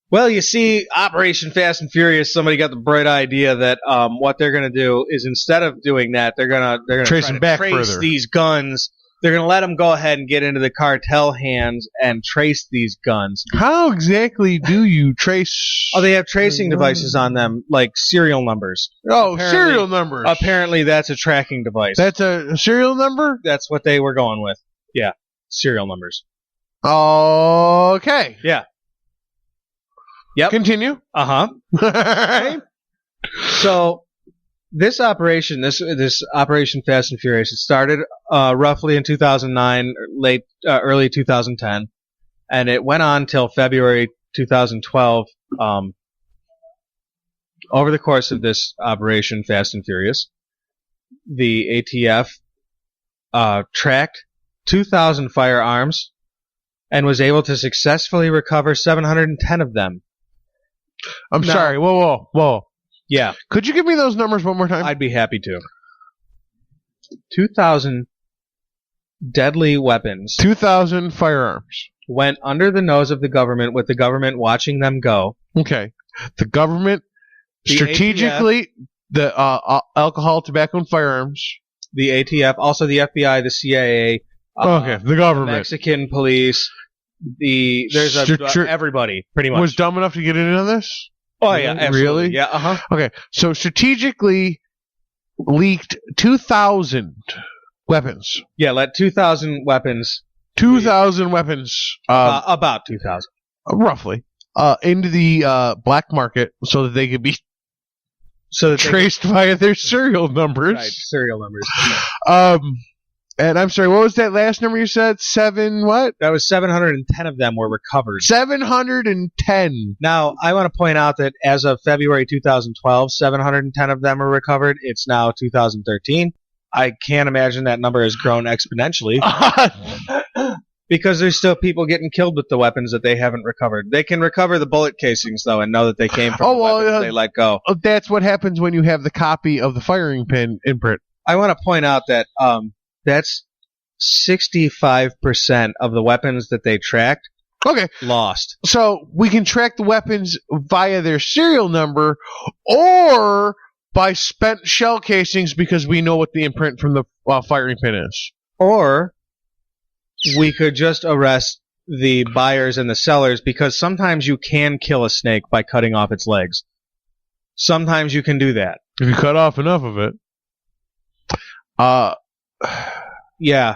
Well, you see, Operation Fast and Furious, somebody got the bright idea that what they're going to do is instead of doing that, they're going to trace them back trace further. These guns. They're going to let them go ahead and get into the cartel hands and trace these guns. How exactly do you trace? Oh, they have tracing devices on them, like serial numbers. Oh, serial numbers. Apparently, that's a tracking device. That's a serial number? That's what they were going with. Yeah, serial numbers. Okay. Yeah. Yep. Continue. Uh-huh. All right. So this operation, this Operation Fast and Furious, it started roughly in 2009, early 2010, and it went on till February 2012. Over the course of this Operation Fast and Furious, the ATF tracked 2,000 firearms and was able to successfully recover 710 of them. I'm sorry. Whoa. Yeah. Could you give me those numbers one more time? I'd be happy to. 2,000 deadly weapons. 2,000 firearms. Went under the nose of the government with the government watching them go. Okay. the government, The strategically, the alcohol, tobacco, and firearms. The ATF, also the FBI, the CIA, Okay, the government Mexican police. Everybody pretty much was dumb enough to get in on this. Oh yeah, absolutely. Really? Yeah, uh-huh. Okay, so strategically leaked 2,000 weapons. Yeah, let 2,000 weapons. 2,000 weapons. About 2,000. Roughly. Into the black market so that they could be traced via their serial numbers. Right, serial numbers. And I'm sorry, what was that last number you said? What? That was 710 of them were recovered. 710. Now, I want to point out that as of February 2012, 710 of them are recovered. It's now 2013. I can't imagine that number has grown exponentially. Because there's still people getting killed with the weapons that they haven't recovered. They can recover the bullet casings, though, and know that they came from the weapons they let go. That's what happens when you have the copy of the firing pin imprint. I want to point out that that's 65% of the weapons that they tracked lost. So we can track the weapons via their serial number or by spent shell casings because we know what the imprint from the firing pin is. Or we could just arrest the buyers and the sellers because sometimes you can kill a snake by cutting off its legs. Sometimes you can do that. If you cut off enough of it. Yeah.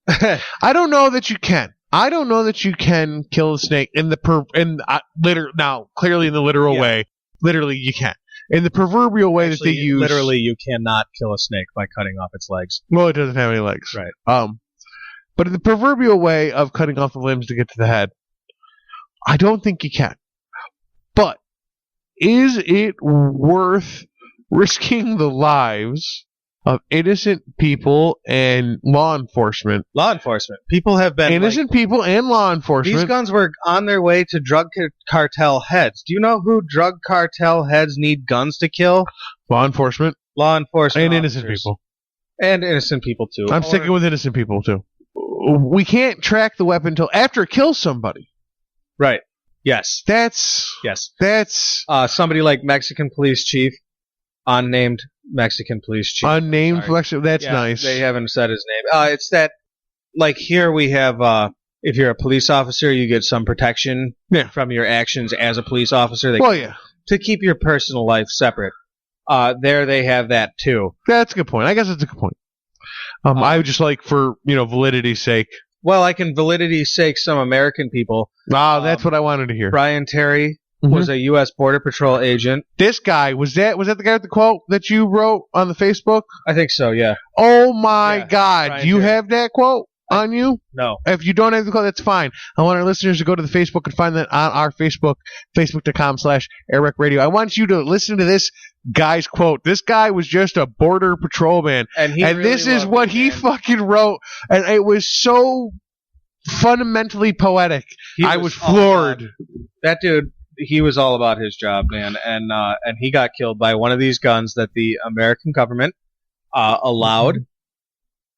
I don't know that you can. I don't know that you can kill a snake now clearly in the literal way. Literally, you can. In the proverbial way that they use. Literally, you cannot kill a snake by cutting off its legs. Well, it doesn't have any legs. Right. But in the proverbial way of cutting off the limbs to get to the head, I don't think you can. But is it worth risking the lives of innocent people and law enforcement? Law enforcement. People have been innocent people and law enforcement. These guns were on their way to drug cartel heads. Do you know who drug cartel heads need guns to kill? Law enforcement. Law enforcement. And officers. Innocent people. And innocent people, too. I'm sticking with innocent people, too. We can't track the weapon until after it kills somebody. Right. Yes. That's somebody like Mexican police chief, unnamed Mexican police chief. Unnamed Mexican. That's nice. They haven't said his name. It's that, like here we have, if you're a police officer, you get some protection from your actions as a police officer. To keep your personal life separate. There they have that too. That's a good point. I guess that's a good point. I would just like for, validity's sake. Well, I can validity's sake some American people. That's what I wanted to hear. Brian Terry was a U.S. Border Patrol agent. This guy, was that the guy with the quote that you wrote on the Facebook? I think so, yeah. Oh my God. Brian Do you Terry. have that quote on you? No. If you don't have the quote, that's fine. I want our listeners to go to the Facebook and find that on our Facebook, facebook.com/AirWreckRadio. I want you to listen to this guy's quote. This guy was just a border patrolman. And really this is what he fucking wrote. And it was so fundamentally poetic. I was floored. That dude, he was all about his job, man. And he got killed by one of these guns that the American government allowed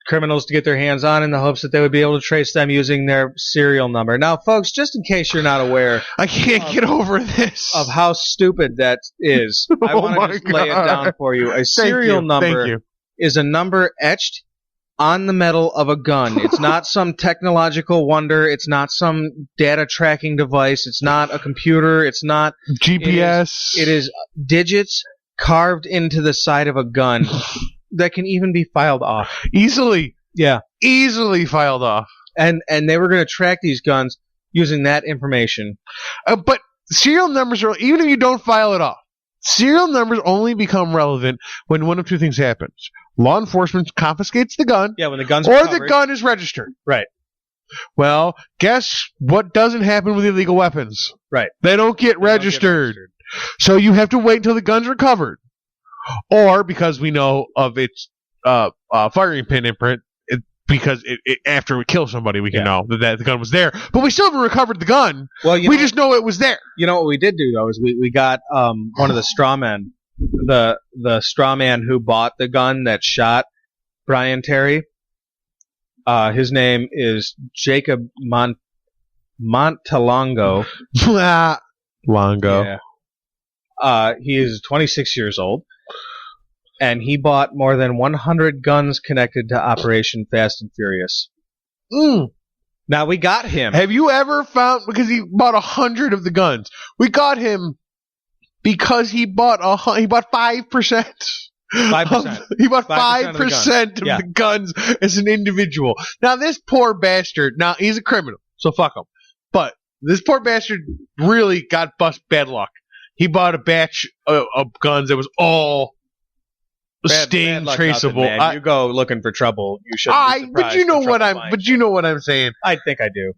criminals to get their hands on in the hopes that they would be able to trace them using their serial number. Now, folks, just in case you're not aware, I can't get over this of how stupid that is. I want to just lay it down for you. A serial number is a number etched on the metal of a gun. It's not some technological wonder. It's not some data tracking device. It's not a computer. It's not GPS. It is digits carved into the side of a gun. That can even be filed off. Easily. Yeah. Easily filed off. And they were going to track these guns using that information. But serial numbers are, even if you don't file it off, serial numbers only become relevant when one of two things happens. Law enforcement confiscates the gun. Yeah, when the gun's recovered. Or the gun is registered. Right. Well, guess what doesn't happen with illegal weapons? Right. They don't get registered. So you have to wait until the gun's recovered. Or because we know of its firing pin imprint, because after we kill somebody, we can know that the gun was there. But we still haven't recovered the gun. Well, we just know it was there. You know what we did do, though, is we got one of the straw men, the straw man who bought the gun that shot Brian Terry. His name is Jacob Montalongo. Longo. Yeah. He is 26 years old, and he bought more than 100 guns connected to Operation Fast and Furious. Now we got him. Have you ever found, because he bought 100 of the guns, we got him because he bought 5%. 5%. He bought 5% 5% of the guns as an individual. Now this poor bastard, now he's a criminal, so fuck him. But this poor bastard really got bad luck. He bought a batch of guns that was all sting traceable. You go looking for trouble. You should. But you know what I'm saying. I think I do.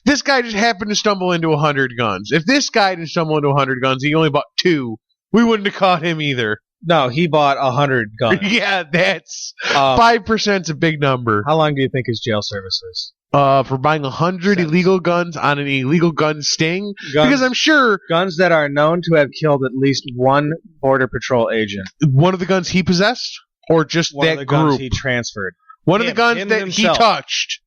This guy just happened to stumble into 100 guns. If this guy didn't stumble into 100 guns, he only bought 2. We wouldn't have caught him either. No, he bought 100 guns. Yeah, that's 5%'s a big number. How long do you think his jail service is? For buying 100 illegal guns on an illegal gun sting? Because I'm sure guns that are known to have killed at least one Border Patrol agent. One of the guns he possessed? Or just one that of the group? Guns he transferred. One of the guns that himself. He touched.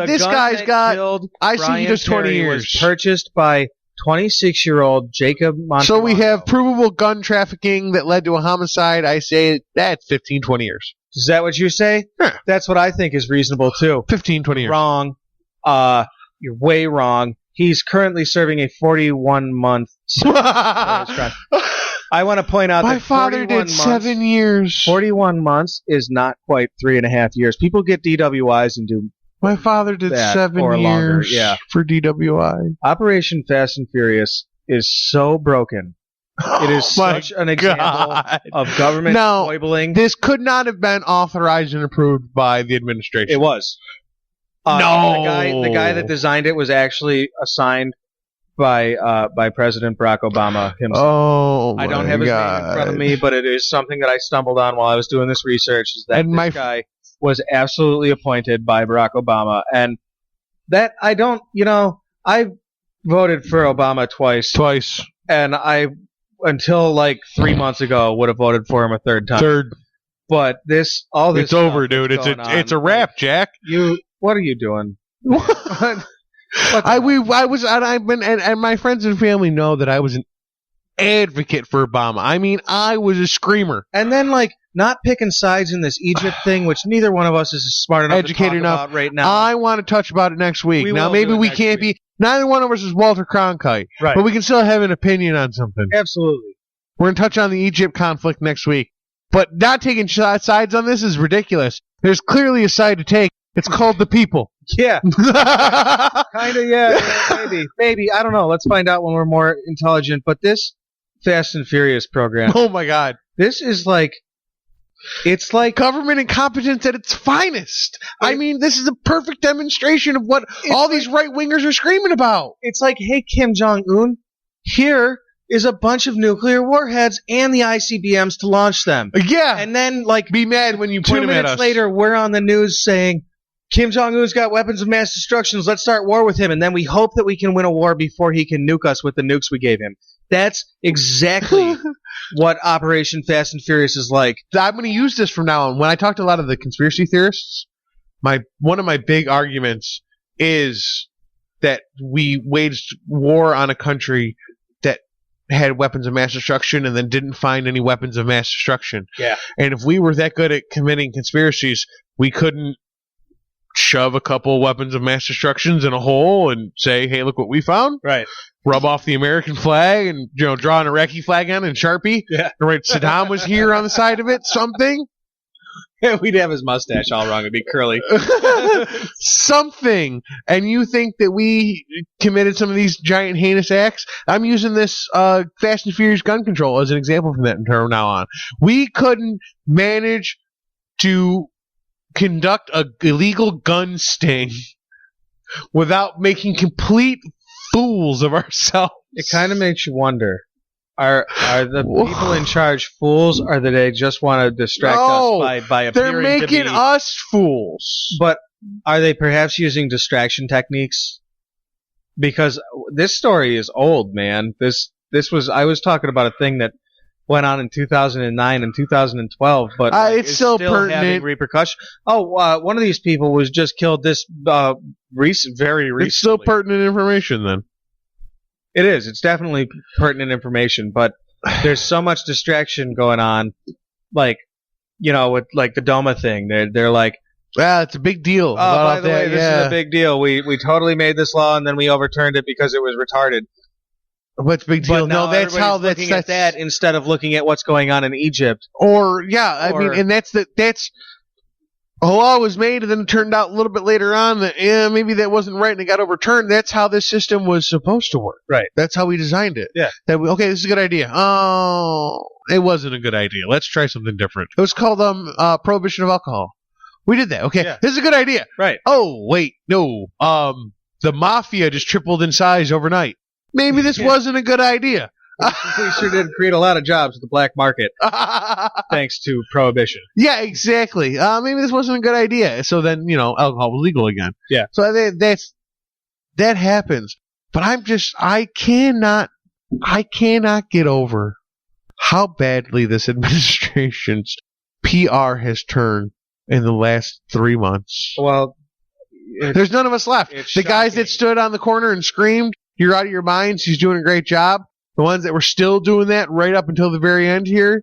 This guy's got... I see he does 20 years. Was purchased by 26-year-old Jacob Montalbano. So we have provable gun trafficking that led to a homicide. I say that's 15, 20 years. Is that what you say? Yeah. That's what I think is reasonable, too. 15, 20 years. Wrong. You're way wrong. He's currently serving a 41-month sentence. I want to point out my that father did 7 years. 41 months is not quite 3.5 years. People get DWIs and do my father did 7 years longer. for DWI. Operation Fast and Furious is so broken. It is such an example of government foiling. This could not have been authorized and approved by the administration. It was. The guy that designed it was actually assigned by President Barack Obama himself. Oh, I don't have his name in front of me, but it is something that I stumbled on while I was doing this research. Is that this guy was absolutely appointed by Barack Obama, and that I voted for Obama twice, and I until like 3 months ago would have voted for him a third time. But it's over, dude. It's a wrap, Jack. What are you doing? And my friends and family know that I was an advocate for Obama. I mean, I was a screamer. And then, not picking sides in this Egypt thing, which neither one of us is smart enough to talk about right now. I want to touch about it next week. Now, maybe we can't be. Neither one of us is Walter Cronkite, right? But we can still have an opinion on something. Absolutely. We're going to touch on the Egypt conflict next week. But not taking sides on this is ridiculous. There's clearly a side to take. It's called the people. Yeah. Kind of, yeah. Maybe. I don't know. Let's find out when we're more intelligent. But this Fast and Furious program. Oh, my God. This is it's like government incompetence at its finest. I mean, this is a perfect demonstration of what all these right-wingers are screaming about. It's like, hey, Kim Jong-un, here is a bunch of nuclear warheads and the ICBMs to launch them. Yeah. And then, be mad when you point them at us. 2 minutes later, we're on the news saying, Kim Jong-un's got weapons of mass destruction. Let's start war with him. And then we hope that we can win a war before he can nuke us with the nukes we gave him. That's exactly what Operation Fast and Furious is like. I'm going to use this from now on. When I talk to a lot of the conspiracy theorists, one of my big arguments is that we waged war on a country that had weapons of mass destruction and then didn't find any weapons of mass destruction. Yeah. And if we were that good at committing conspiracies, we couldn't shove a couple weapons of mass destructions in a hole and say, hey, look what we found. Right. Rub off the American flag and draw an Iraqi flag on in Sharpie. Yeah. And write Saddam was here on the side of it, something. Yeah, we'd have his mustache all wrong. It'd be curly. Something. And you think that we committed some of these giant heinous acts? I'm using this Fast and Furious gun control as an example from that from now on. We couldn't manage to conduct a illegal gun sting without making complete fools of ourselves. It kind of makes you wonder, are the people in charge fools, or do they just want to distract us by appearing they're making us fools. But are they perhaps using distraction techniques? Because this story is old, man. This was, I was talking about a thing that went on in 2009 and 2012, but it's still pertinent. Having repercussions. One of these people was just killed very recently. It's still pertinent information then. It is. It's definitely pertinent information, but there's so much distraction going on, like, with like the DOMA thing. They're like, it's a big deal. oh, by the way, this is a big deal. We totally made this law and then we overturned it because it was retarded. What's big deal? But now No, that's how everybody's looking at that instead of looking at what's going on in Egypt. I mean, and that's a law was made, and then it turned out a little bit later on that maybe that wasn't right, and it got overturned. That's how this system was supposed to work. Right. That's how we designed it. Yeah. Okay, this is a good idea. Oh, it wasn't a good idea. Let's try something different. It was called prohibition of alcohol. We did that. Okay, Yeah. This is a good idea. Right. Oh wait, no. The mafia just tripled in size overnight. Maybe this wasn't a good idea. We sure did create a lot of jobs at the black market, thanks to prohibition. Yeah, exactly. Maybe this wasn't a good idea. So then, alcohol was legal again. Yeah. So that happens. But I cannot get over how badly this administration's PR has turned in the last 3 months. Well, there's none of us left. The guys that stood on the corner and screamed, "You're out of your minds. He's doing a great job." The ones that were still doing that right up until the very end here,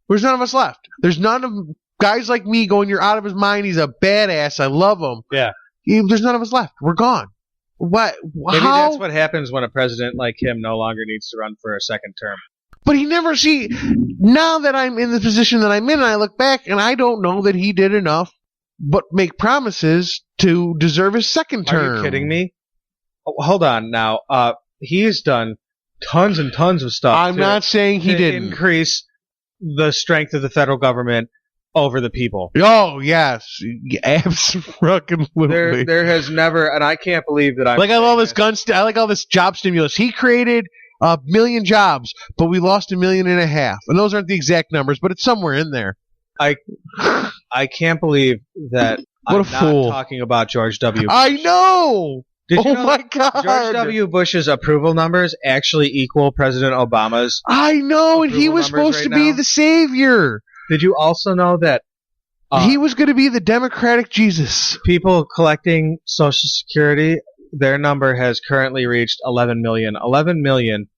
there's none of us left. There's none of guys like me going, "You're out of his mind. He's a badass. I love him." Yeah. There's none of us left. We're gone. What? Maybe that's what happens when a president like him no longer needs to run for a second term. But now that I'm in the position that I'm in, I look back and I don't know that he did enough but make promises to deserve his second term. Are you kidding me? Oh, hold on now. He's done tons and tons of stuff. I'm not saying he didn't. Increase the strength of the federal government over the people. Oh, yes. Absolutely. There has never, and I can't believe that I like all this I like all this job stimulus. He created 1 million jobs, but we lost 1.5 million. And those aren't the exact numbers, but it's somewhere in there. I can't believe that What I'm a fool. not talking about George W. Bush. I know. Did you know my God. George W. Bush's approval numbers actually equal President Obama's? I know, and he approval was numbers supposed to right be now? the savior. Did you also know that He was going to be the Democratic Jesus. people collecting Social Security, their number has currently reached 11 million. 11 million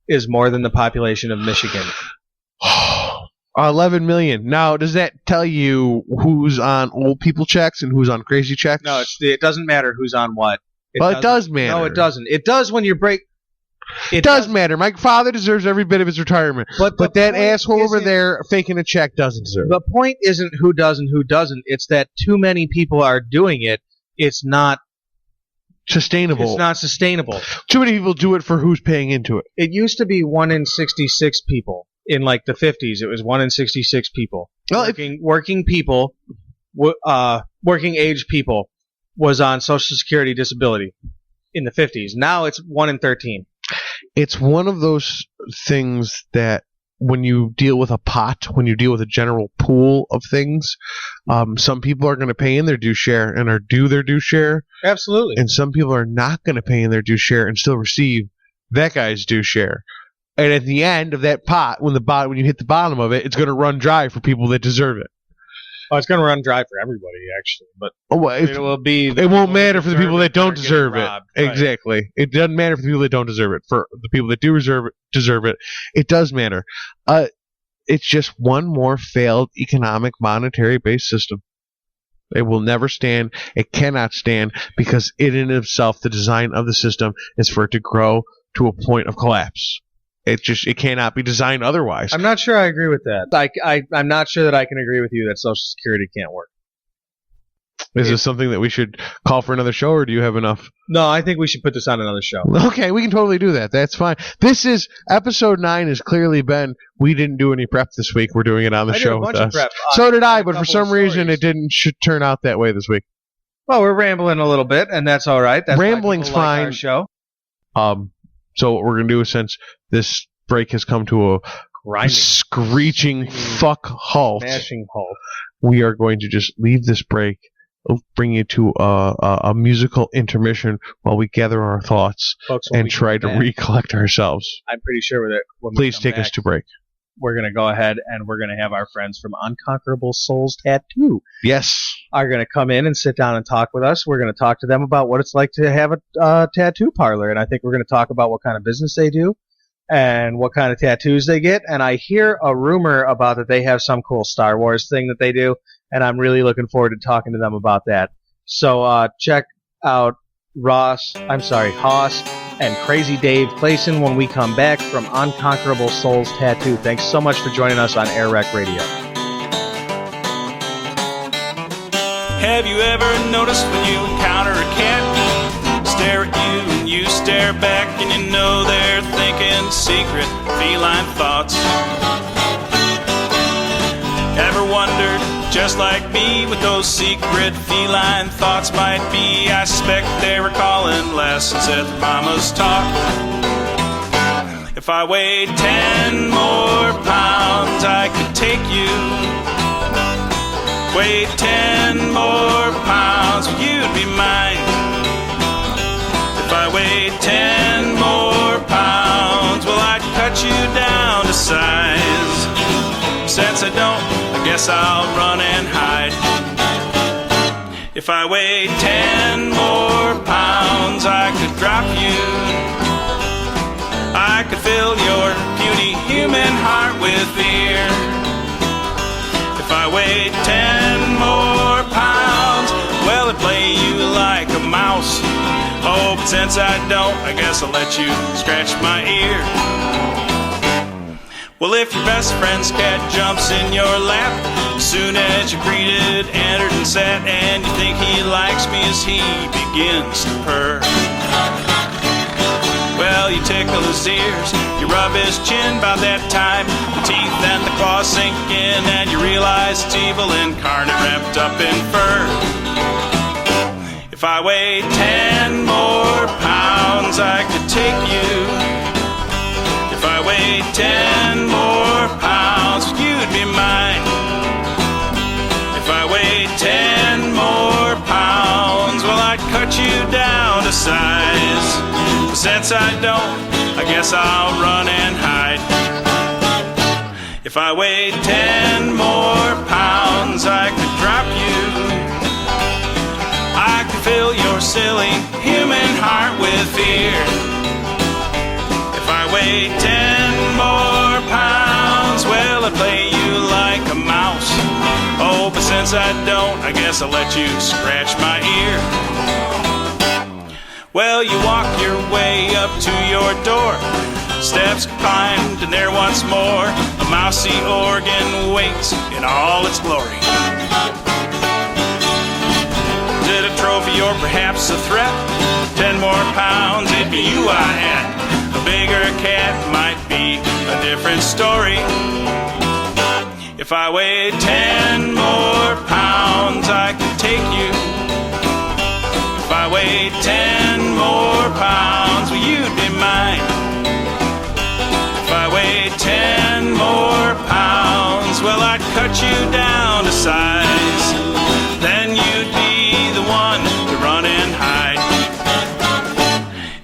is more than the population of Michigan. 11 million. Now, does that tell you who's on old people checks and who's on crazy checks? No, it doesn't matter who's on what. It does matter. No, it doesn't. It does when you break. It does matter. My father deserves every bit of his retirement. But that asshole over there faking a check doesn't deserve it. The point isn't who does and who doesn't. It's that too many people are doing it. It's not Sustainable. It's not sustainable. Too many people do it for who's paying into it. It used to be 1 in 66 people. In like the 50s, it was 1 in 66 people. Well, working people, working age people was on Social Security disability in the 50s. Now it's 1 in 13. It's one of those things that when you deal with a pot, when you deal with a general pool of things, some people are going to pay in their due share and are due their due share. Absolutely. And some people are not going to pay in their due share and still receive that guy's due share. And at the end of that pot, when you hit the bottom of it, it's going to run dry for people that deserve it. Oh, it's going to run dry for everybody, actually. But it won't matter for the people that don't deserve it. Right. Exactly. It doesn't matter for the people that don't deserve it. For the people that do deserve it, it does matter. It's just one more failed economic monetary-based system. It will never stand. It cannot stand because it in itself, the design of the system is for it to grow to a point of collapse. It cannot be designed otherwise. I'm not sure I agree with that. I'm not sure that I can agree with you that Social Security can't work. Is this something that we should call for another show, or do you have enough? No, I think we should put this on another show. Okay, we can totally do that. That's fine. This is episode 9 has clearly been, we didn't do any prep this week. We're doing it on the show with us. So did I, but for some reason it didn't turn out that way this week. Well, we're rambling a little bit, and that's all right. Rambling's fine. Like our show. So what we're going to do is, since this break has come to a screeching fuck halt, smashing halt, we are going to just leave this break, bring you to a musical intermission while we gather our thoughts and try to recollect ourselves. I'm pretty sure that. Please take us to break. we're going to go ahead and we're going to have our friends from Unconquerable Souls Tattoo Yes. are going to come in and sit down and talk with us. We're going to talk to them about what it's like to have a tattoo parlor, and I think we're going to talk about what kind of business they do and what kind of tattoos they get. And I hear a rumor about that they have some cool Star Wars thing that they do, and I'm really looking forward to talking to them about that. So check out Hauss and Crazy Dave Clayson when we come back from Unconquerable Souls Tattoo. Thanks so much for joining us on AirWreckRadio. Have you ever noticed when you encounter a cat stare at you and you stare back and you know they're thinking secret feline thoughts? Ever wondered, just like me, what those secret feline thoughts might be? I suspect they were calling lessons that their mamas taught. If I weighed 10 more pounds, I could take you. Weighed 10 more pounds, you'd be mine. If I weighed 10 more pounds, well, I'd cut you down to size. Since I don't, I guess I'll run and hide. If I weighed 10 more pounds, I could drop you. I could fill your puny human heart with fear. If I weighed 10 more pounds, well, I'd play you like a mouse. Oh, but since I don't, I guess I'll let you scratch my ear. Well, if your best friend's cat jumps in your lap as soon as you greeted, entered, and sat, and you think he likes me as he begins to purr, well, you tickle his ears, you rub his chin. By that time, the teeth and the claws sink in, and you realize it's evil incarnate wrapped up in fur. If I weighed 10 more pounds, I could take you. If I weighed 10 more pounds, you'd be mine. If I weighed 10 more pounds, well, I'd cut you down to size. But since I don't, I guess I'll run and hide. If I weighed 10 more pounds, I could drop you. I could fill your silly human heart with fear. If I weighed 10 more pounds, well, I'd play you like a mouse. Oh, but since I don't, I guess I'll let you scratch my ear. Well, you walk your way up to your door, steps climbed, and there once more a mousy organ waits in all its glory. Is it a trophy or perhaps a threat? 10 more pounds, it'd be you I had. A bigger cat might be a different story. If I weighed 10 more pounds, I could take you. If I weighed 10 more pounds, well, you'd be mine. If I weighed 10 more pounds, well, I'd cut you down to size. Then you'd be the one to run and hide.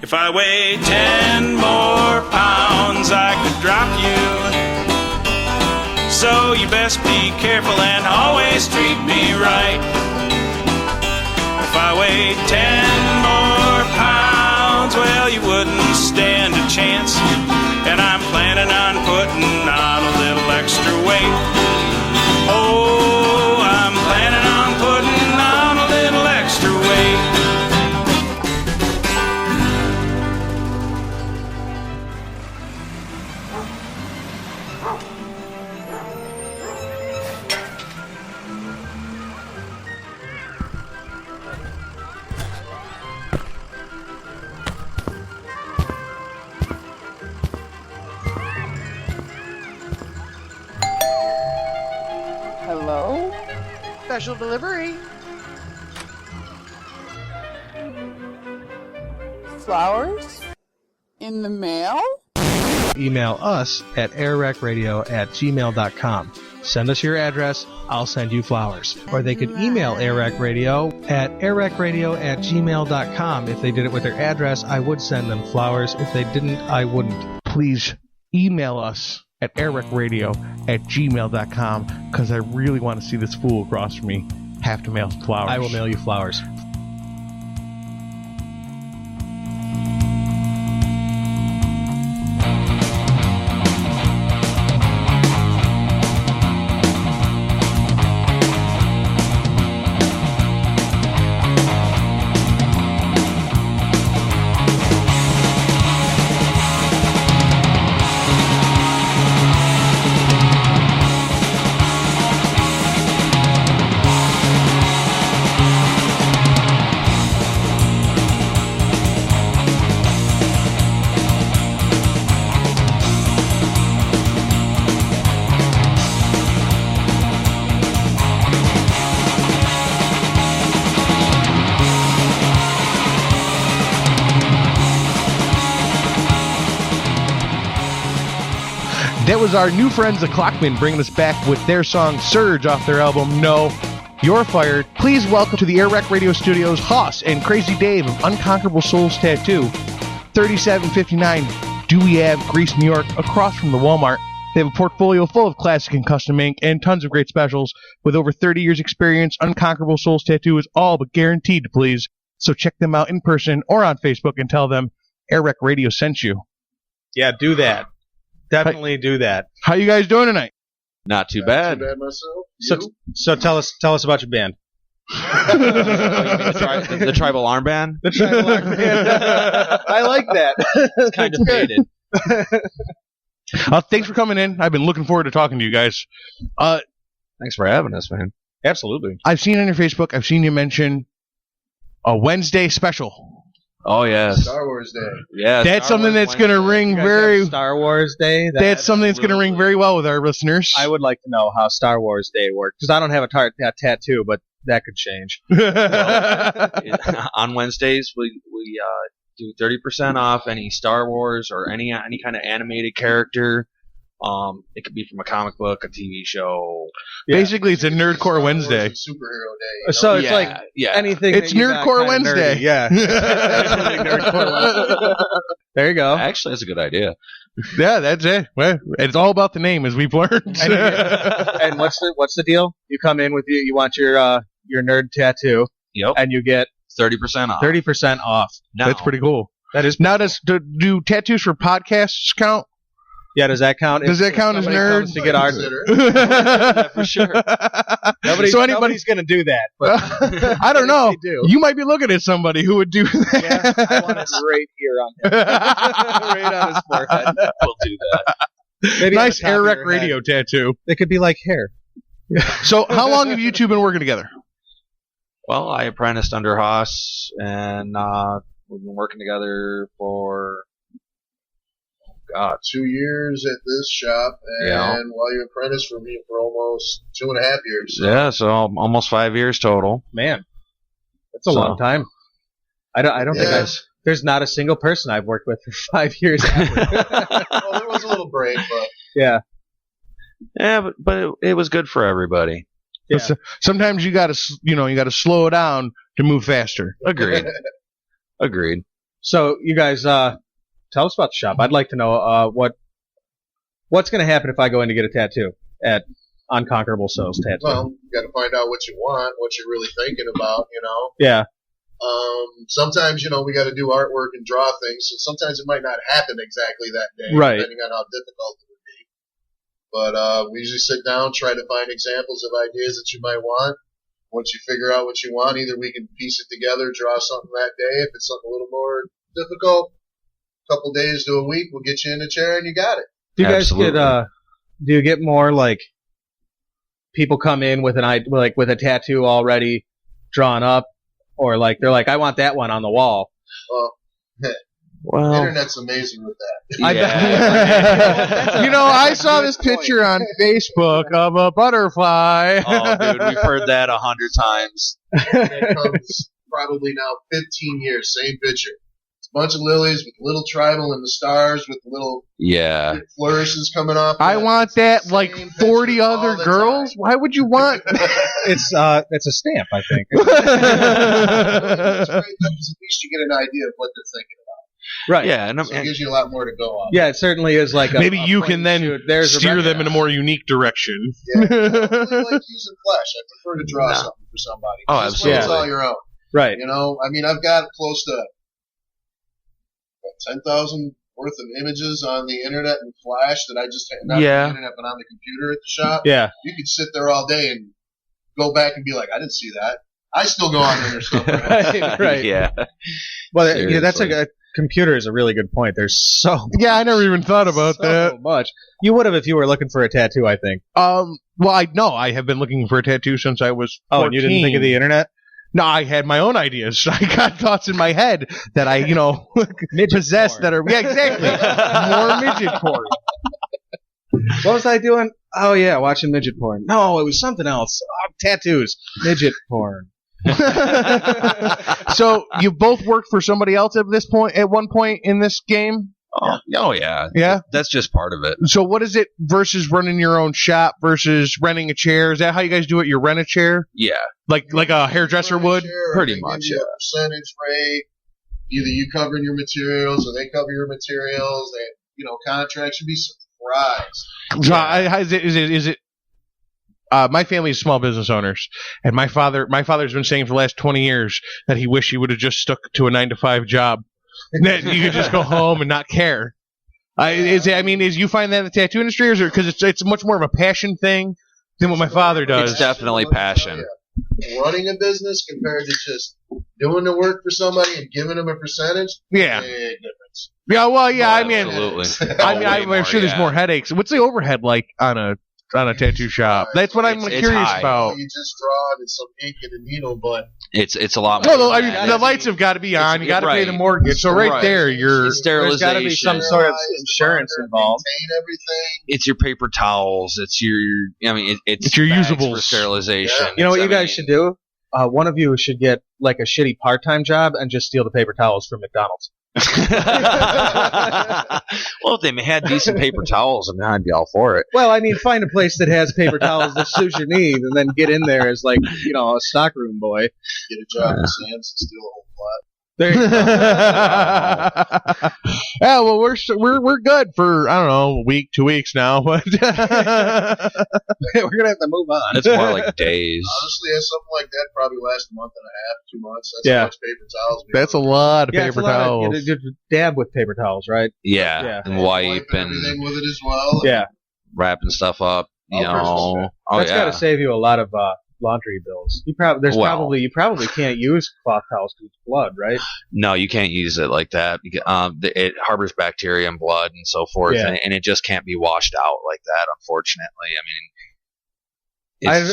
If I weighed 10 more pounds, I could drop you. So you best be careful and always treat me right. If I weighed 10 more pounds, well, you wouldn't stand a chance. And I'm planning on putting on a little extra weight. Oh, I'm planning on putting on a little extra weight. Hello? Special delivery. Flowers? In the mail? Email us at airwreckradio@gmail.com. Send us your address, I'll send you flowers. Or they could email AirWreckRadio at airwreckradio@gmail.com. If they did it with their address, I would send them flowers. If they didn't, I wouldn't. Please email us at AirWreckRadio@gmail.com because I really want to see this fool across from me have to mail flowers. I will mail you flowers. That was our new friends, the Clockmen, bringing us back with their song Surge off their album No, You're Fired. Please welcome to the AirWreck Radio Studios, Hauss and Crazy Dave of Unconquerable Souls Tattoo, 3759 Dewey Ave, Greece, New York, across from the Walmart. They have a portfolio full of classic and custom ink and tons of great specials. With over 30 years experience, Unconquerable Souls Tattoo is all but guaranteed to please. So check them out in person or on Facebook and tell them AirWreck Radio sent you. Yeah, do that. Definitely do that. How you guys doing tonight? Not too bad. Too bad myself. So tell us about your band. The tribal armband? The tribal armband. I like that. It's kind of faded. Thanks for coming in. I've been looking forward to talking to you guys. Thanks for having us, man. Absolutely. I've seen on your Facebook, I've seen you mention a Wednesday special. Oh, yes. Star Wars Day. Yeah, that's Star something Wars that's going to Wednesday. ring You guys very... have Star Wars Day. That's something that's going to ring very well with our listeners. I would like to know how Star Wars Day works, because I don't have a tattoo, but that could change. On Wednesdays, we do 30% off any Star Wars or any kind of animated character. It could be from a comic book, a TV show. Basically, it's a Nerdcore Wednesday. Superhero Day. So it's like anything. It's that you got Nerdcore kinda Wednesday. nerdy. Yeah. Nerdcore Wednesday. There you go. Actually, that's a good idea. Yeah, that's it. Well, it's all about the name, as we've learned. And what's the deal? You come in with you want your nerd tattoo. Yep. And you get 30% off. 30% off. Now, That's pretty cool. That is. Now, do tattoos for podcasts count? Yeah, does that count? Does that count as Somebody nerd? comes to get our yeah, for sure. Nobody's going to do that. But I don't know. if they do. You might be looking at somebody who would do that. Yeah, I want it right here on him. Right on his forehead. We'll do that. Maybe on Nice the top of AirWreck your Radio head. tattoo. It could be like hair. So, how long have you two been working together? Well, I apprenticed under Hauss, and we've been working together for 2 years at this shop, and while you apprenticed for me for almost 2.5 years. So. Yeah, so almost 5 years total. Man, that's a long time. I don't think there's not a single person I've worked with for 5 years. Well, there was a little break, but Yeah. Yeah, but it was good for everybody. Yeah. So, sometimes you got to slow down to move faster. Agreed. Agreed. So you guys, tell us about the shop. I'd like to know what's going to happen if I go in to get a tattoo at Unconquerable Souls Tattoo. Well, you got to find out what you want, what you're really thinking about, Yeah. Sometimes, we got to do artwork and draw things, so sometimes it might not happen exactly that day, Right. depending on how difficult it would be. But we usually sit down, try to find examples of ideas that you might want. Once you figure out what you want, either we can piece it together, draw something that day. If it's something a little more difficult, a couple days to a week, we'll get you in a chair and you got it. Do you guys Absolutely. get do you get more like people come in with with a tattoo already drawn up, or like they're like, I want that one on the wall? Well, The internet's amazing with that. I saw this picture on Facebook of a butterfly. Oh, dude, we've heard that 100 times. It comes probably now 15 years, same picture. It's a bunch of lilies with little tribal and the stars with little Yeah. flourishes coming off. I want that like Same 40 picture all other the girls. time. Why would you want? It's a stamp, I think. It's great though, 'cause at least you get an idea of what they're thinking about. Right. Yeah, and, So it gives you a lot more to go off. Yeah, it certainly is like Maybe you can then steer them in a more unique direction. Yeah, I don't really like using flash. I prefer to draw something for somebody. Oh, This way it's absolutely. all your own. Right. You know, I mean, I've got close to 10,000 worth of images on the internet and flash that I just not on the internet but on the computer at the shop. Yeah. You could sit there all day and go back and be like, I didn't see that. I still go on there somewhere. Right. Yeah. Well, yeah, that's a computer is a really good point. There's so Yeah, I never even thought about that. much. You would have if you were looking for a tattoo, I think. Well, I have been looking for a tattoo since I was 14. Oh, and you didn't think of the internet? No, I had my own ideas. I got thoughts in my head that I, possess porn. that are exactly more midget porn. What was I doing? Oh yeah, watching midget porn. No, it was something else. Oh, tattoos, midget porn. So you both worked for somebody else at one point in this game? Oh yeah. Yeah? That's just part of it. So what is it versus running your own shop versus renting a chair? Is that how you guys do it? You rent a chair? Yeah. Like a hairdresser would? Pretty much, Give you a percentage rate. Either you covering your materials or they cover your materials. And, contracts, you'd be surprised. So is it my family is small business owners, and my father's been saying for the last 20 years that he wished he would have just stuck to a 9-to-5 job. That you could just go home and not care. Is you find that in the tattoo industry, or is it because it's much more of a passion thing than what my father does? It's definitely passion. Running a business compared to just doing the work for somebody and giving them a percentage. Yeah. Big difference. Yeah, well, yeah, Absolutely. I'm sure there's more headaches. What's the overhead like on a tattoo shop? That's what I'm curious high. about. You just draw it and some ink and a needle, but It's a lot more. No, than that. the lights have got to be on. You got to pay the right. mortgage. So right there, you're Sterilization. There's got to be some sort of insurance involved. maintain everything. It's your paper towels. It's your. It's your bags usables for sterilization. Yeah. You know what you guys should do? One of you should get like a shitty part-time job and just steal the paper towels from McDonald's. Well, if they had decent paper towels, I'd be all for it. Well, I mean, find a place that has paper towels that suits your needs, and then get in there as like a stockroom boy. Get a job in Sam's and steal a whole lot. There you go. Yeah, well, we're good for I don't know, a week, 2 weeks now, but We're gonna have to move on. It's more like days. Honestly, something like that probably lasts a month and a half, 2 months. That's Yeah. how much paper towels. that's a lot of Yeah, paper it's a lot towels. of, you dab with paper towels, right? Yeah, Yeah. and wipe and everything with it as well. Yeah, wrapping stuff up. All Christmas stuff. that's got to save you a lot of laundry bills. You probably can't use cloth towels because it's blood, right? No, you can't use it like that. It harbors bacteria and blood and so forth, Yeah. and it just can't be washed out like that. Unfortunately,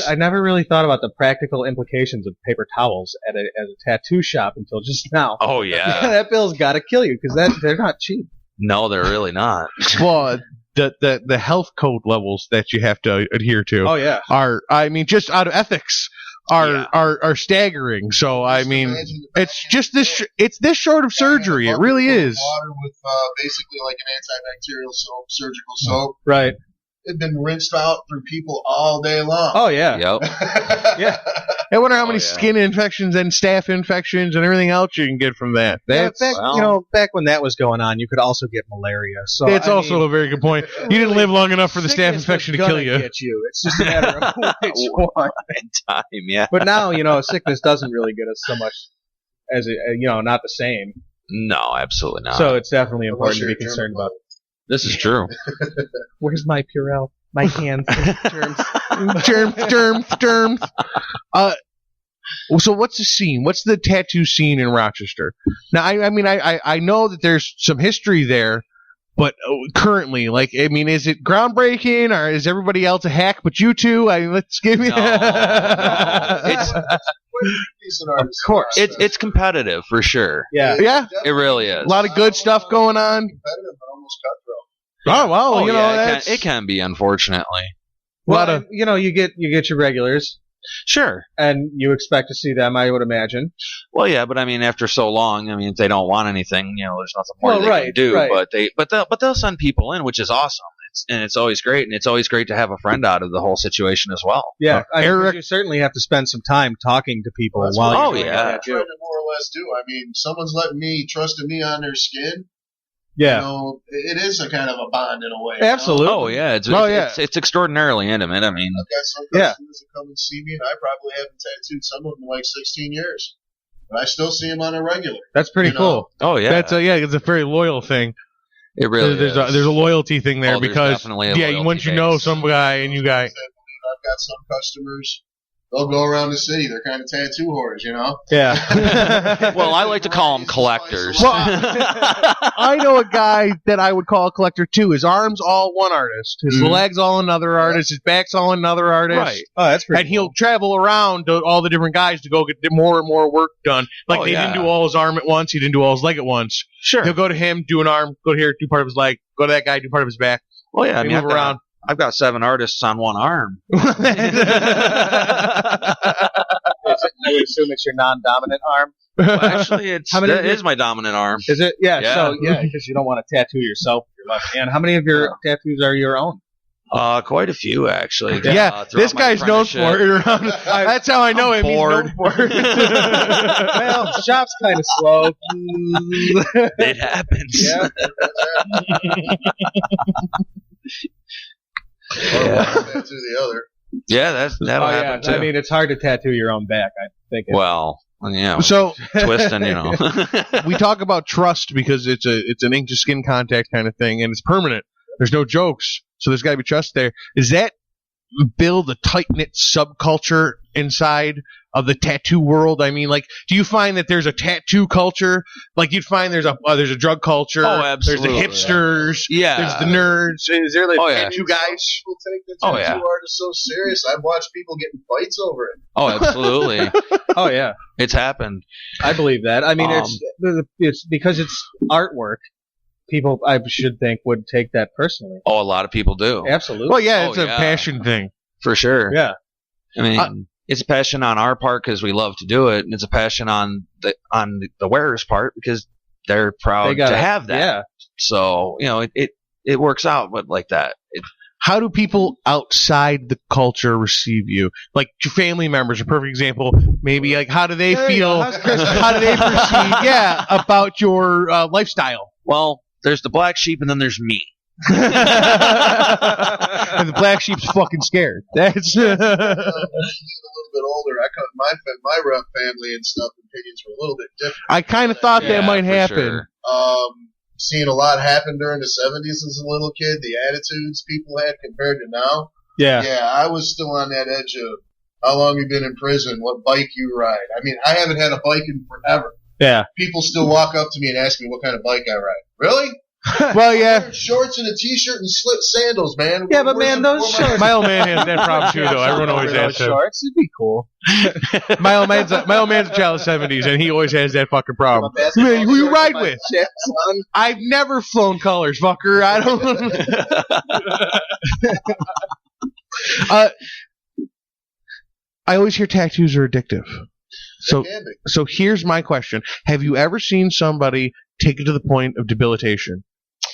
I never really thought about the practical implications of paper towels at a tattoo shop until just now. Oh yeah, That bill's got to kill you because they're not cheap. no, they're really not. Well, the health code levels that you have to adhere to Oh yeah. are, just out of ethics, are staggering. So I mean, it's just it's this short of surgery. It really is. Water with basically like an antibacterial soap, surgical soap. Right. It's been rinsed out through people all day long. Oh yeah. Yep. Yeah. I wonder how many yeah. skin infections and staph infections and everything else you can get from that. That's Back when that was going on, you could also get malaria. So it's also a very good point. You didn't live long enough for the staph infection to kill you. Get you. It's just a matter of which one. In time, yeah. But now, sickness doesn't really get us so much as not the same. No, absolutely not. So it's definitely important to Unless be you're a concerned about. this is true. Where's my Purell? My hands, germs. germs. So what's the scene? What's the tattoo scene in Rochester? Now, I know that there's some history there, but currently, is it groundbreaking, or is everybody else a hack but you two? Let's give me. No. It's Of course. It's competitive for sure. Yeah. Yeah, It really is. a lot of good stuff going on. Competitive, but almost cutthroat. Oh well, Oh, yeah, that's it can be, unfortunately. Well, you get your regulars, Sure. and you expect to see them, I would imagine. Well, yeah, but after so long, if they don't want anything, there's nothing more Well, they right, can do. right. But they'll send people in, which is awesome. it's always great, and it's always great to have a friend out of the whole situation as well. Yeah, you certainly have to spend some time talking to people That's while what you're doing I'm that. trying to more or less do. I mean, someone's trusting me on their skin. Yeah. You know, it is a kind of a bond in a way. Absolutely. Oh yeah, it's extraordinarily intimate. I mean, I've got some customers that come and see me, and I probably haven't tattooed some of them in like 16 years. But I still see them on a regular. That's pretty cool. Oh yeah, That's it's a very loyal thing. It really there's is. There's a loyalty thing there there's because definitely a loyalty once you know some guy and you guys. I've got some customers. They'll go around the city. They're kind of tattoo whores, you know? Yeah. Well, I like to call them collectors. Well, I know a guy that I would call a collector too. His arm's all one artist. His legs all another artist. His back's all another artist. Right. Oh, that's pretty And he'll travel around to all the different guys to go get more and more work done. Like they didn't do all his arm at once. He didn't do all his leg at once. Sure. He'll go to him, do an arm, go to here, do part of his leg, go to that guy, do part of his back. Well, yeah, I mean, move around. I've got 7 artists on one arm. I would assume it's your non-dominant arm. Well, actually, it is my dominant arm. Is it? Yeah. Yeah. So because you don't want to tattoo yourself with your left hand. How many of your tattoos are your own? Quite a few actually. Yeah, this guy's known for it. That's how I know him. Bored. He's known for it. Well, shop's kind of slow. It happens. Yeah. Tattoo the other. Yeah, that'll happen too. I mean, it's hard to tattoo your own back. I think. Well, yeah. So twisting, we talk about trust because it's an ink to skin contact kind of thing, and it's permanent. There's no jokes, so there's got to be trust there. Does that build a tight knit subculture inside of the tattoo world? I mean, like, do you find that there's a tattoo culture? Like, you'd find there's a drug culture. Oh, absolutely. There's the hipsters. Yeah. There's the nerds. Is there like tattoo guys? People take the tattoo artist so serious. I've watched people get in fights over it. Oh, absolutely. Oh yeah, it's happened. I believe that. I mean, it's because it's artwork. People, I should think, would take that personally. Oh, a lot of people do. Absolutely. Well, yeah, it's a passion thing. For sure. Yeah. I mean, it's a passion on our part because we love to do it, and it's a passion on the wearer's part because they're proud to have that. Yeah. So, it works out like that. How do people outside the culture receive you? Like your family members, a perfect example. Maybe like how do they feel? How do they perceive? About your lifestyle? Well, there's the black sheep, and then there's me. And the black sheep's fucking scared. That's a little bit older. My rough family and stuff. Opinions were a little bit different. I kind of thought that might happen. Sure. Seeing a lot happen during the 70s as a little kid, the attitudes people had compared to now. Yeah, I was still on that edge of how long you've been in prison, what bike you ride. I mean, I haven't had a bike in forever. Yeah. People still walk up to me and ask me what kind of bike I ride. Really? Well, yeah. Shorts and a t-shirt and slip sandals, man. Yeah, but man, those shorts. My old man has that problem too, though. Everyone always asks him. Shorts, it'd be cool. My old man's a child of the 70s, and he always has that fucking problem. Man, who you ride with? I've never flown colors, fucker. I don't. I always hear tattoos are addictive. So here's my question: have you ever seen somebody take it to the point of debilitation,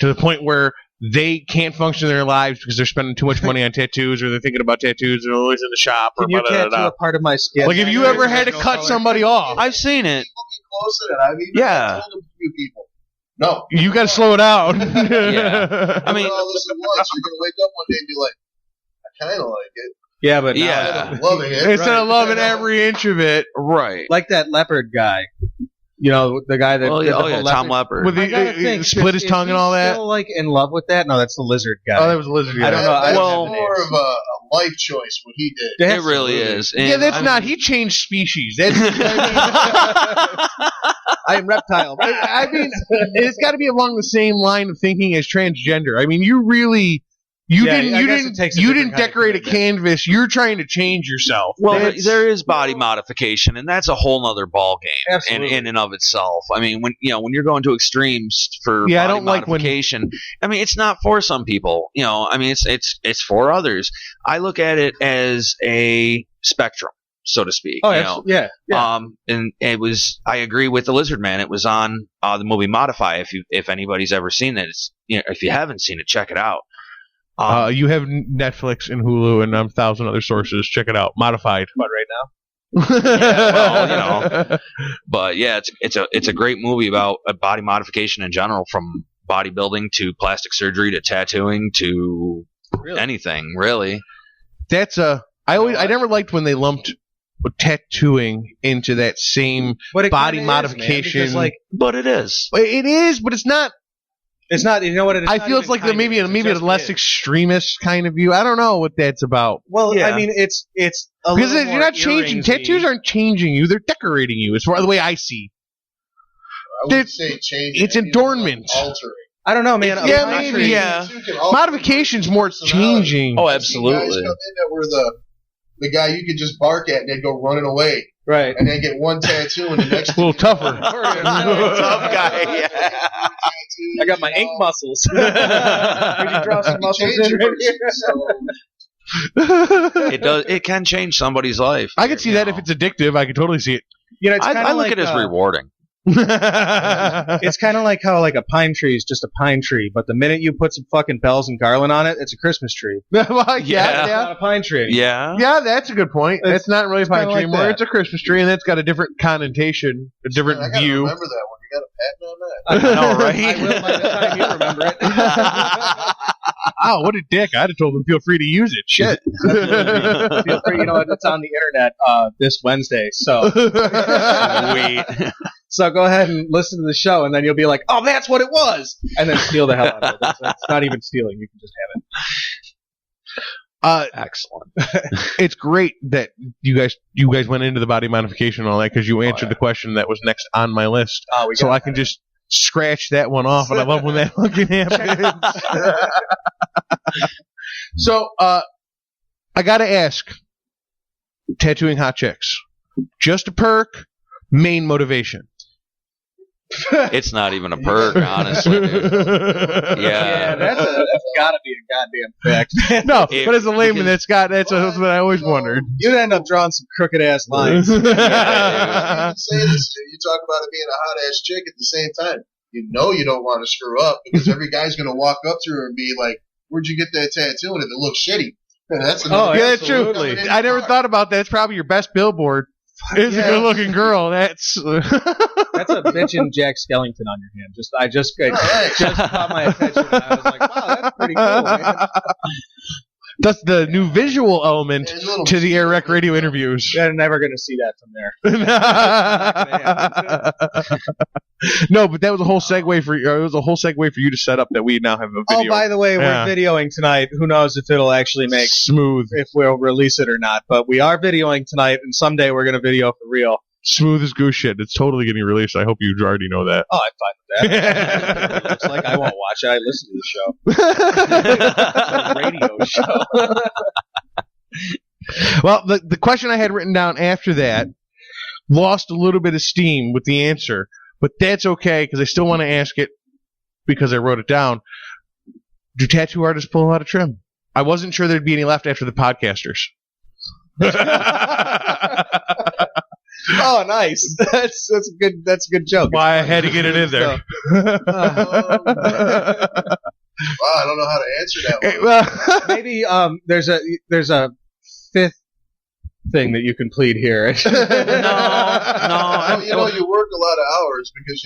to the point where they can't function in their lives because they're spending too much money on tattoos, or they're thinking about tattoos, and they're always in the shop? Or Can you tattoo a part of my skin? Like, have you ever had to cut somebody off? I've seen it. People get close to that. I've even told a few people. No. You got to slow it down. Yeah. I mean, all this at once. You're going to wake up one day and be like, I kind of like it. Yeah, but I'm loving it. Instead of loving every inch of it. Right. Like that leopard guy. You know, the guy that Tom Leopard. With the split his tongue and all that. Still like in love with that? No, that's the lizard guy. Oh, that was a lizard guy. I don't know. That's Well, more of a life choice what he did. It really is. And yeah, that's not. He changed species. That's, I am reptile. I mean, it's got to be along the same line of thinking as transgender. I mean, you really. You didn't decorate a canvas. You're trying to change yourself. Well, there is body modification, and that's a whole nother ball game in and of itself. I mean, when you're going to extremes for body modification, I mean, it's not for some people. I mean, it's for others. I look at it as a spectrum, so to speak. Oh, yeah. And it was. I agree with the Lizard Man. It was on the movie Modify. If anybody's ever seen it, if you haven't seen it, check it out. You have Netflix and Hulu and 1,000 other sources. Check it out. Modified. But right now. But yeah, it's a great movie about body modification in general, from bodybuilding to plastic surgery to tattooing to anything, really. That's I never liked when they lumped tattooing into that same body modification. But it is. It is, but it's not. It's not. You know what? I feel it's like maybe a less extremist kind of view. I don't know what that's about. Well, I mean, it's a because little you're not changing. Tattoos aren't changing you; they're decorating you. It's the way I see. I wouldn't say changing. It's adornment. Altering. I don't know, man. Maybe. Modification's more changing. Oh, absolutely. Guys come in that were the guy you could just bark at and they'd go running away. Right. And then get one tattoo and the next a little tougher. Tough guy. Yeah. I got my ink muscles. Would you draw some muscles in right here? It does. It can change somebody's life. I could see that if it's addictive. I could totally see it. You know, it's I look at it as rewarding. It's kind of like how a pine tree is just a pine tree, but the minute you put some fucking bells and garland on it, it's a Christmas tree. Well, It's not a pine tree. Yeah. Yeah, that's a good point. It's not really a pine tree anymore. that. It's a Christmas tree, and that's got a different connotation, a different I gotta view. remember that one. You got a patent on that? I know, right? I will by the time you remember it. Oh, what a dick. I'd have told him feel free to use it. Shit. Feel free, it's on the internet this Wednesday, so Wait. So go ahead and listen to the show, and then you'll be like, oh, that's what it was, and then steal the hell out of it. It's not even stealing. You can just have it. Excellent. It's great that you guys went into the body modification and all that because you answered the question that was next on my list. So I can just scratch that one off, and I love when that fucking happens. So I got to ask, tattooing hot chicks, just a perk, main motivation? It's not even a perk, honestly. Dude. Yeah, that's got to be a goddamn fact. No, but as a layman, that's what I always wondered. You'd end up drawing some crooked ass lines. You say this, you talk about it being a hot ass chick at the same time. You know you don't want to screw up because every guy's going to walk up to her and be like, "Where'd you get that tattoo?" And if it looks shitty, that's that's true. I never thought about that. It's probably your best billboard. It's a good-looking girl. That's a bitchin' Jack Skellington on your hand. I just caught my attention. And I was like, wow, that's pretty cool, man. That's the new visual element to the AirWreckRadio interviews. You're never going to see that from there. No, but that was a whole segue for you. It was a whole segue for you to set up that we now have a video. Oh, by the way, we're videoing tonight. Who knows if it'll actually make smooth, if we'll release it or not. But we are videoing tonight, and someday we're going to video for real. Smooth as goose shit. It's totally getting released. I hope you already know that. Oh, I'm fine with that. Looks like I won't watch it. I listen to the show. Radio show. Well, the question I had written down after that lost a little bit of steam with the answer, but that's okay because I still want to ask it because I wrote it down. Do tattoo artists pull a lot of trim? I wasn't sure there'd be any left after the podcasters. Oh, nice. That's a good joke. Why I had to get it in there. Wow, I don't know how to answer that one. Well, maybe there's a fifth thing that you can plead here. No. You work a lot of hours because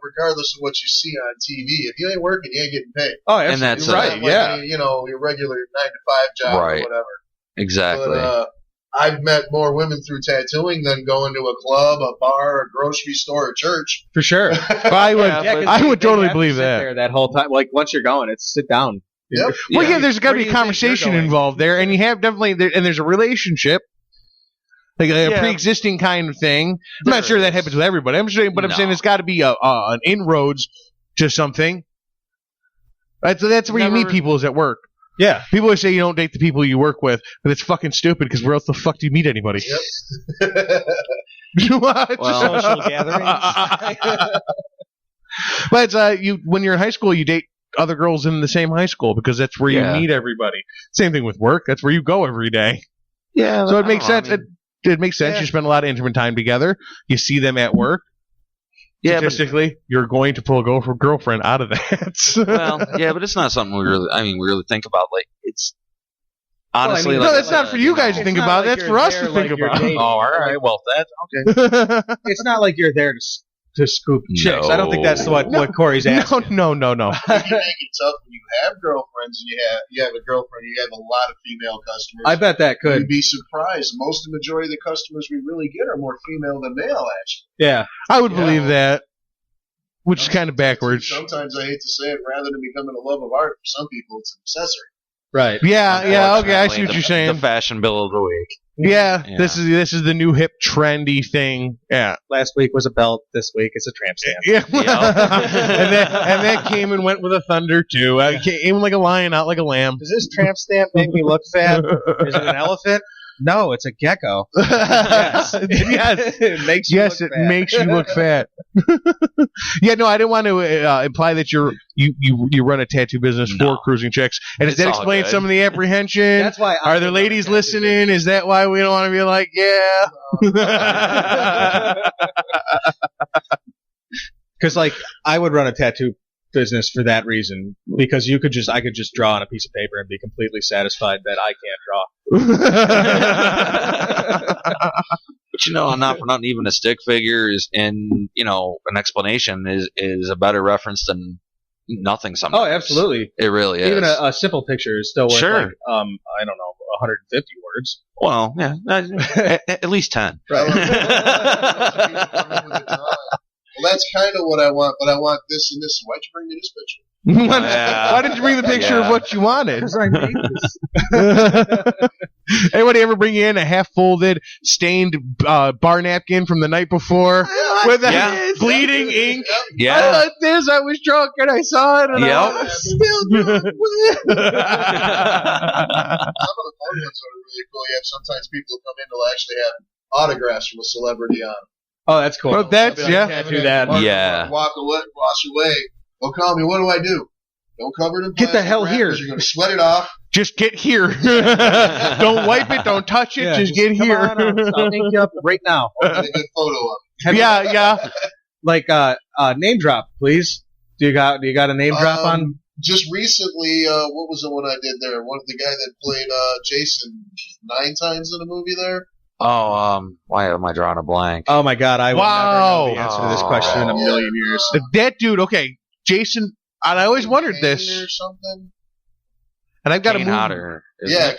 regardless of what you see on TV, if you ain't working, you ain't getting paid. Oh, and that's right. Yeah, your regular 9-to-5 job or whatever. Exactly. But, I've met more women through tattooing than going to a club, a bar, a grocery store, a church. For sure. I would totally believe that. There that whole time, like once you're going, it's sit down. Yep. Well, yeah, there's got to be a conversation involved there, and you have definitely, and there's a relationship, like a pre-existing kind of thing. I'm not sure that happens with everybody. I'm saying there's got to be an inroads to something. That's where you meet people is at work. Yeah. People always say you don't date the people you work with, but it's fucking stupid because where else the fuck do you meet anybody? Yep. What? Well, social gatherings. But when you're in high school, you date other girls in the same high school because that's where you meet everybody. Same thing with work. That's where you go every day. Yeah. So it makes sense. It makes sense. You spend a lot of intimate time together. You see them at work. Yeah, statistically, you're going to pull a girlfriend out of that. Well, yeah, but it's not something we really think about. Like, it's honestly, no, that's not for you guys to think about. That's for us to think about. Oh, all right. Well, that's okay. It's not like you're there to scoop chicks. I don't think that's what Corey's asking. No. You make it tough when you have girlfriends and you have a girlfriend. You have a lot of female customers. I bet that could. You'd be surprised. Most of the majority of the customers we really get are more female than male, actually. Yeah, I would believe that, which is kind of backwards. Sometimes I hate to say it, rather than becoming a love of art, for some people it's an accessory. Right. Yeah. Okay, I see what you're saying. The fashion bill of the week. Yeah, this is the new hip trendy thing. Yeah. Last week was a belt. This week it's a tramp stamp. Yeah. and that came and went with a thunder too. Came like a lion, out like a lamb. Does this tramp stamp make me look fat? Is it an elephant? No, it's a gecko. Yes. It makes you look fat. It makes you look fat. Yeah, no, I didn't want to imply that you run a tattoo business for cruising chicks. And does that explain some of the apprehension? That's why. Are there ladies listening? Is that why we don't want to be like, yeah? Because like I would run a tattoo business for that reason, because I could just draw on a piece of paper and be completely satisfied that I can't draw. But not for nothing, even a stick figure is, and an explanation is a better reference than nothing sometimes. Oh, absolutely. It really is. Even a simple picture is still worth sure. like, I don't know, 150 words. Well, yeah, at least 10. Right. Well, that's kind of what I want, but I want this and this. Why'd you bring me this picture? Why did you bring the picture of what you wanted? Because I made this. Anybody ever bring in a half-folded, stained bar napkin from the night before with bleeding ink? Yeah. I like this. I was drunk and I saw it, and I'm still doing it. Some of the fun ones are really cool. You have sometimes people come in to actually have autographs from a celebrity on. Oh, that's cool. Well, that's tattoo that. Yeah. Wash away. Don't call me. What do I do? Don't cover it in Get the hell here. You're going to sweat it off. Just get here. Don't wipe it. Don't touch it. Yeah, just get here. I'll ink you up right now. Get a good photo of it. Yeah. Like name drop, please. Do you got a name drop on? Just recently, what was the one I did there? One of the guy that played Jason 9 times in the movie there. Oh, why am I drawing a blank? Oh my God, I will never know the answer to this question in a million years. That dude, okay, Jason. And I always wondered this. Or something. And I've got Kane a movie. Hodder.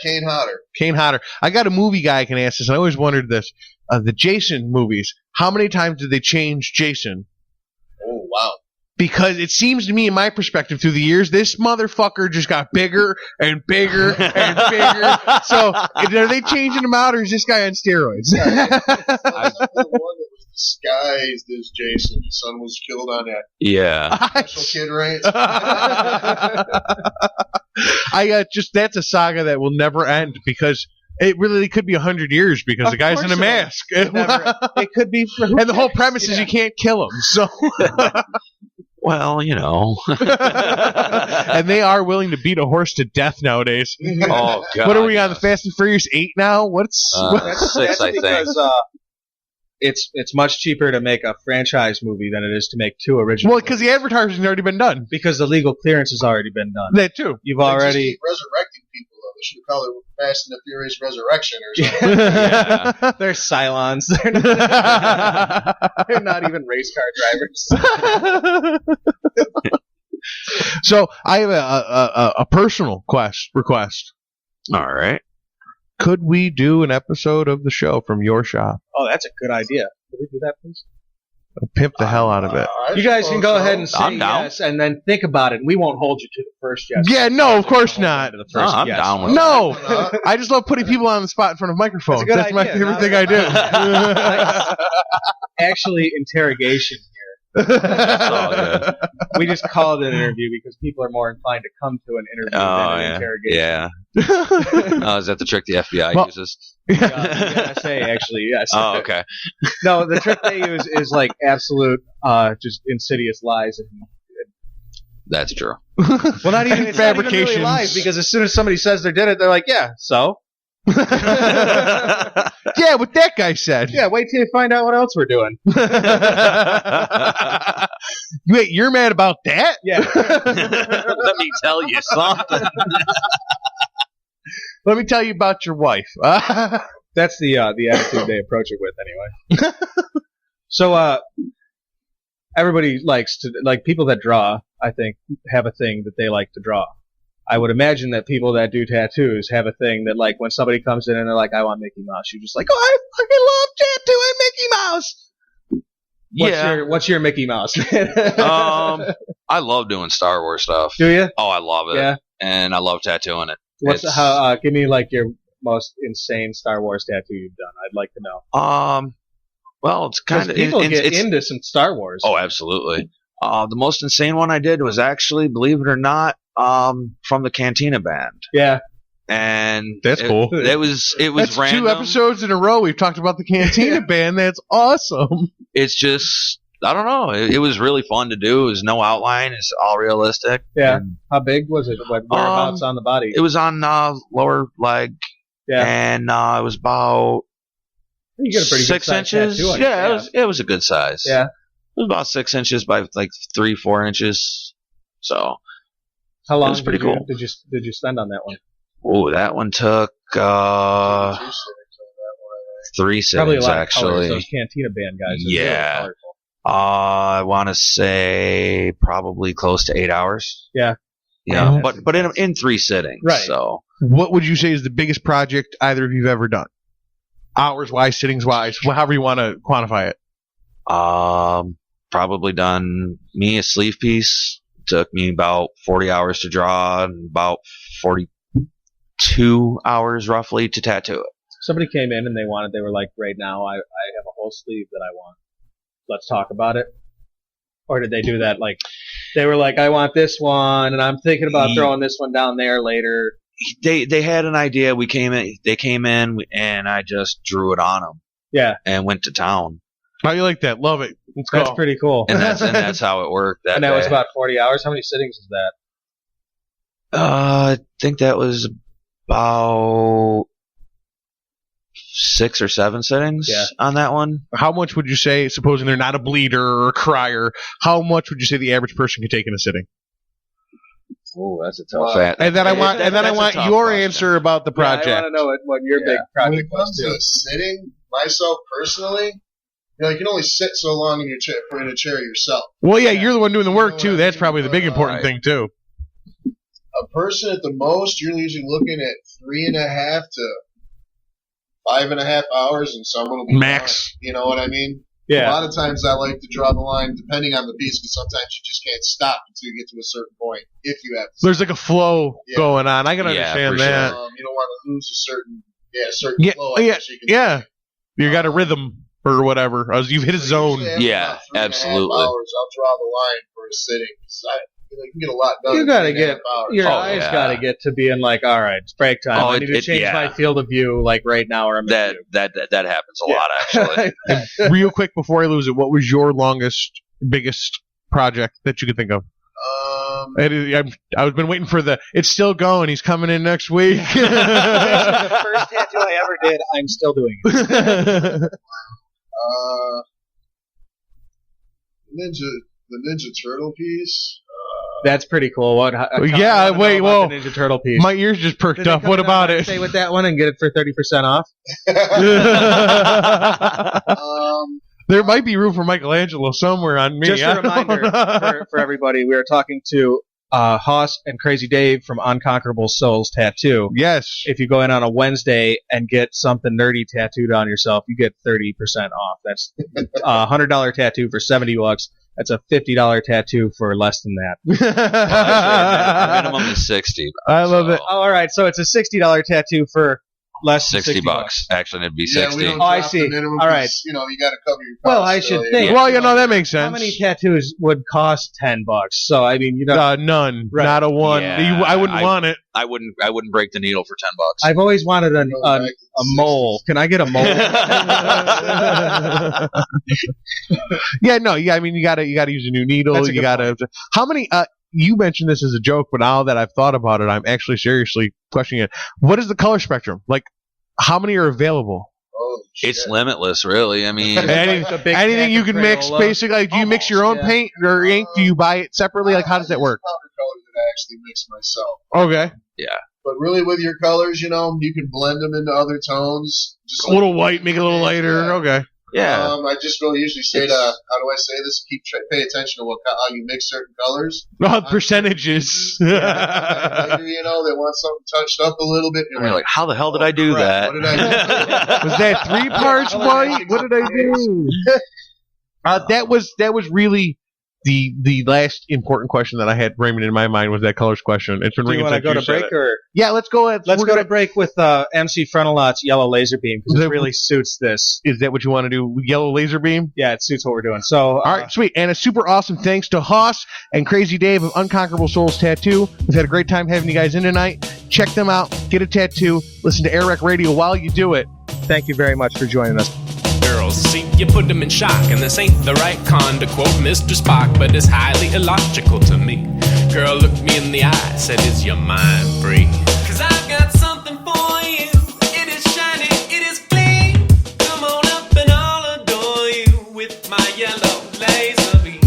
Kane Hodder. Kane Hodder. I got a movie guy I can ask this, and I always wondered this. The Jason movies, how many times did they change Jason? Oh, wow. Because it seems to me, in my perspective, through the years, this motherfucker just got bigger and bigger and bigger. So, are they changing him out, or is this guy on steroids? I was the one that was disguised as Jason. His son was killed on that special kid ranch. That's a saga that will never end, because it really could be 100 years, because the guy's in a mask. It could be. And the whole premise is you can't kill him. So. Well, And they are willing to beat a horse to death nowadays. Oh, God. What are we on, the Fast and Furious 8 now? What's 6, I think. Because it's much cheaper to make a franchise movie than it is to make 2 original. Well, because the advertising's already been done. Because the legal clearance has already been done. That too. You've They already just keep resurrecting people, though. They should call it Fast and the Furious Resurrection or something. They're Cylons. They're not even race car drivers. So I have a personal request. All right. Could we do an episode of the show from your shop? Oh, that's a good idea. Could we do that, please? Pimp the hell out of it. You guys can go ahead and say I'm down. yes, and then think about it. We won't hold you to the first yes. Yeah, no, of course not. I'm down with No, I just love putting people on the spot in front of microphones. That's my favorite thing I do. Actually, interrogation here. We just call it an interview because people are more inclined to come to an interview than an interrogation. Yeah. Is that the trick the FBI uses? The NSA, actually, yes. Oh, okay. No, the trick they use is like absolute, just insidious lies. That's true. Well, not even fabrications. Not even really lies, because as soon as somebody says they did it, they're like, yeah, so? Yeah, what that guy said. Yeah, wait till you find out what else we're doing. Wait, you're mad about that? Yeah. Let me tell you something. Let me tell you about your wife. That's the attitude they approach it with, anyway. So, everybody likes to, like, people that draw, I think, have a thing that they like to draw. I would imagine that people that do tattoos have a thing that, like, when somebody comes in and they're like, I want Mickey Mouse, you're just like, oh, I fucking love tattooing Mickey Mouse. What's your Mickey Mouse? I love doing Star Wars stuff. Do you? Oh, I love it. Yeah. And I love tattooing it. Give me, like, your most insane Star Wars tattoo you've done. I'd like to know. Well, it's kind of people get into some Star Wars. Oh, absolutely. The most insane one I did was actually, believe it or not, from the Cantina band. Yeah. And that's cool. It was That's random. 2 episodes in a row we've talked about the Cantina band. That's awesome. It's just, I don't know. It was really fun to do. It was no outline. It's all realistic. Yeah. And, how big was it? Whereabouts on the body? It was on lower leg. Yeah. And it was about you get a pretty 6 inches. It was a good size. Yeah. It was about 6 inches by like 3-4 inches. So how long it was pretty cool. Did you spend on that one? Oh, that one took 3 sittings actually. Those Cantina band guys. Yeah. Really I want to say probably close to 8 hours. Yeah. Yeah, but in 3 sittings. Right. So what would you say is the biggest project either of you've ever done? Hours wise, sittings wise, however you want to quantify it. Probably done me a sleeve piece. Took me about 40 hours to draw and about 42 hours roughly to tattoo it. Somebody came in and they were like, right now I have a whole sleeve that I want. Let's talk about it. Or did they do that like they were like, I want this one and I'm thinking about throwing this one down there later. They had an idea. They came in and I just drew it on them. Yeah. And went to town. How you like that? Love it. That's pretty cool. And that's how it worked. That was about 40 hours. How many sittings is that? I think that was about 6 or 7 sittings on that one. How much would you say, supposing they're not a bleeder or a crier, how much would you say the average person could take in a sitting? Oh, that's a tough fact. And then I want your question. Answer about the project. Yeah, I want to know what your big project was too. When it comes to sitting, myself personally, you can only sit so long in a chair yourself. Well, yeah, you're the one doing the work too. That's probably the big important thing too. A person at the most, you're usually looking at 3.5 to 5.5 hours, and someone will be max. Gone. You know what I mean? Yeah. A lot of times I like to draw the line depending on the piece, because sometimes you just can't stop until you get to a certain point. If you have to there's like a flow going on. I can understand that. Sure. You don't want to lose a certain flow. You got a rhythm or whatever. You've hit a zone. Yeah, absolutely. Hours, I'll draw the line for a sitting. You can get a lot done. You gotta get your eyes gotta get to being like, all right, it's break time. I need to change my field of view like right now, or I'm that happens a lot actually. Real quick before I lose it, what was your biggest project that you could think of? I've been waiting for it's still going. He's coming in next week. The first tattoo I ever did, I'm still doing it. The Ninja Turtle piece. That's pretty cool. Wait, the Ninja Turtle piece. My ears just perked up. What about it? Stay with that one and get it for 30% off. There might be room for Michelangelo somewhere on me. Just a reminder for everybody, we are talking to Hauss and Crazy Dave from Unconquerable Souls Tattoo. Yes. If you go in on a Wednesday and get something nerdy tattooed on yourself, you get 30% off. That's a $100 tattoo for $70. That's a $50 tattoo for less than that. Minimum is 60. I love it. Oh, all right, so it's a $60 tattoo for less than $60. Actually, it'd be 60. We don't I see. All right. You got to cover your costs. Well, I should think. Well, that makes sense. How many tattoos would cost $10? So I mean, none. Right. Not a one. Yeah, I wouldn't want it. I wouldn't break the needle for $10. I've always wanted a mole. Can I get a mole? I mean, you gotta use a new needle. You gotta. Point. How many? You mentioned this as a joke, but now that I've thought about it, I'm actually seriously questioning it. What is the color spectrum? Like, How many are available? Oh, shit. It's limitless, really. I mean, anything you can mix, basically. Like, do you mix your own paint or ink? Do you buy it separately? Like, how does that work? Powder colors that I actually mix myself. Okay. yeah. But really, with your colors, you can blend them into other tones. Just A little white, make it a little lighter. Yeah. Okay. Yeah. I just really usually say how do I say this? Pay attention to how you mix certain colors. Percentages. Later, they want something touched up a little bit. And you're like, how the hell did I do that? What did I do? Was that 3 parts white? What did I do? That was really the last important question that I had framing in my mind was that colors question. It's been Do you want to go to break or? Yeah, let's go. Let's go to break with MC Frontalot's Yellow Laser Beam because it really suits this. Is that what you want to do? Yellow Laser Beam? Yeah, it suits what we're doing. So, all right, sweet. And a super awesome thanks to Hauss and Crazy Dave of Unconquerable Souls Tattoo. We've had a great time having you guys in tonight. Check them out. Get a tattoo. Listen to AirWreckRadio while you do it. Thank you very much for joining us. Girls, see, you put them in shock, and this ain't the right con to quote Mr. Spock, but it's highly illogical to me. Girl looked me in the eye, said, is your mind free? 'Cause I've got something for you. It is shiny, it is clean. Come on up and I'll adore you with my yellow laser beam.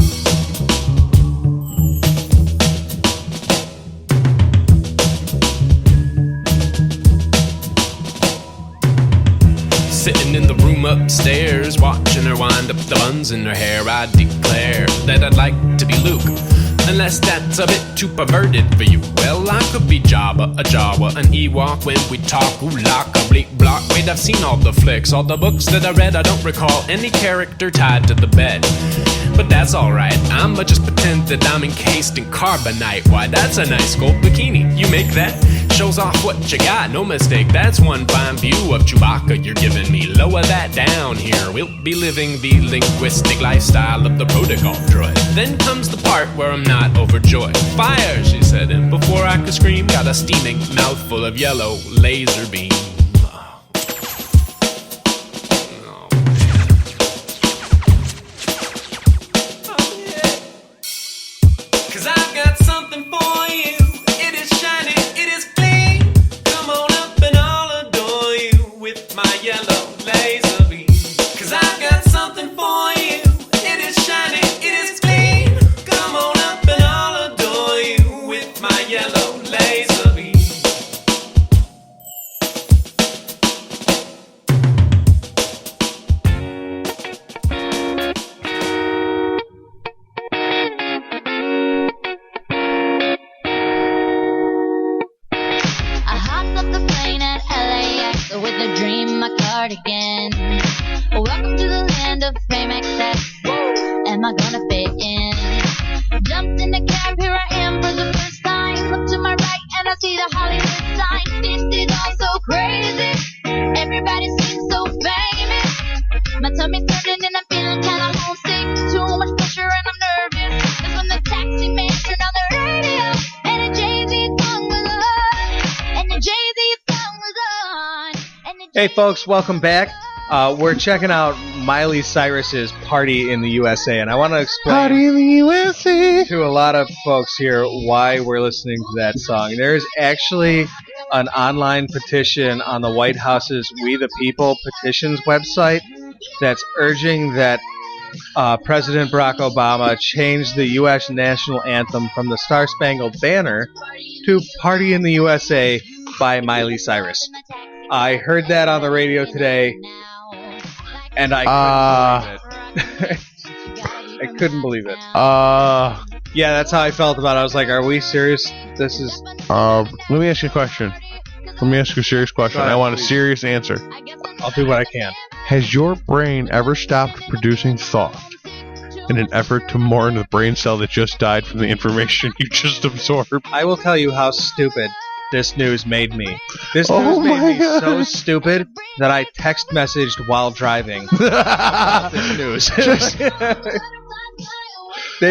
Sitting in the room upstairs, watching her wind up the buns in her hair, I declare that I'd like to be Luke, unless that's a bit too perverted for you. Well, I could be Jabba, a Jawa, an Ewok when we talk, ooh, like a bleak block. Wait, I've seen all the flicks, all the books that I read, I don't recall any character tied to the bed. But that's alright, I'ma just pretend that I'm encased in carbonite. Why, that's a nice gold bikini, you make that? Shows off what you got, no mistake, that's one fine view of Chewbacca you're giving me. Lower that down here, we'll be living the linguistic lifestyle of the protocol droid. Then comes the part where I'm not overjoyed. Fire, she said, and before I could scream, got a steaming mouthful of yellow laser beam. Hey folks, welcome back. We're checking out Miley Cyrus's Party in the USA, and I want to explain Party in the USA to a lot of folks here why we're listening to that song. There's actually an online petition on the White House's We the People petitions website that's urging that President Barack Obama change the U.S. national anthem from the Star Spangled Banner to Party in the USA by Miley Cyrus. I heard that on the radio today, and I couldn't believe it. Yeah, that's how I felt about it. I was like, are we serious? This is... Let me ask you a question. Let me ask you a serious question. I want a serious answer. I'll do what I can. Has your brain ever stopped producing thought in an effort to mourn the brain cell that just died from the information you just absorbed? I will tell you how stupid this news made me. This news made me so stupid that I text messaged while driving about this news.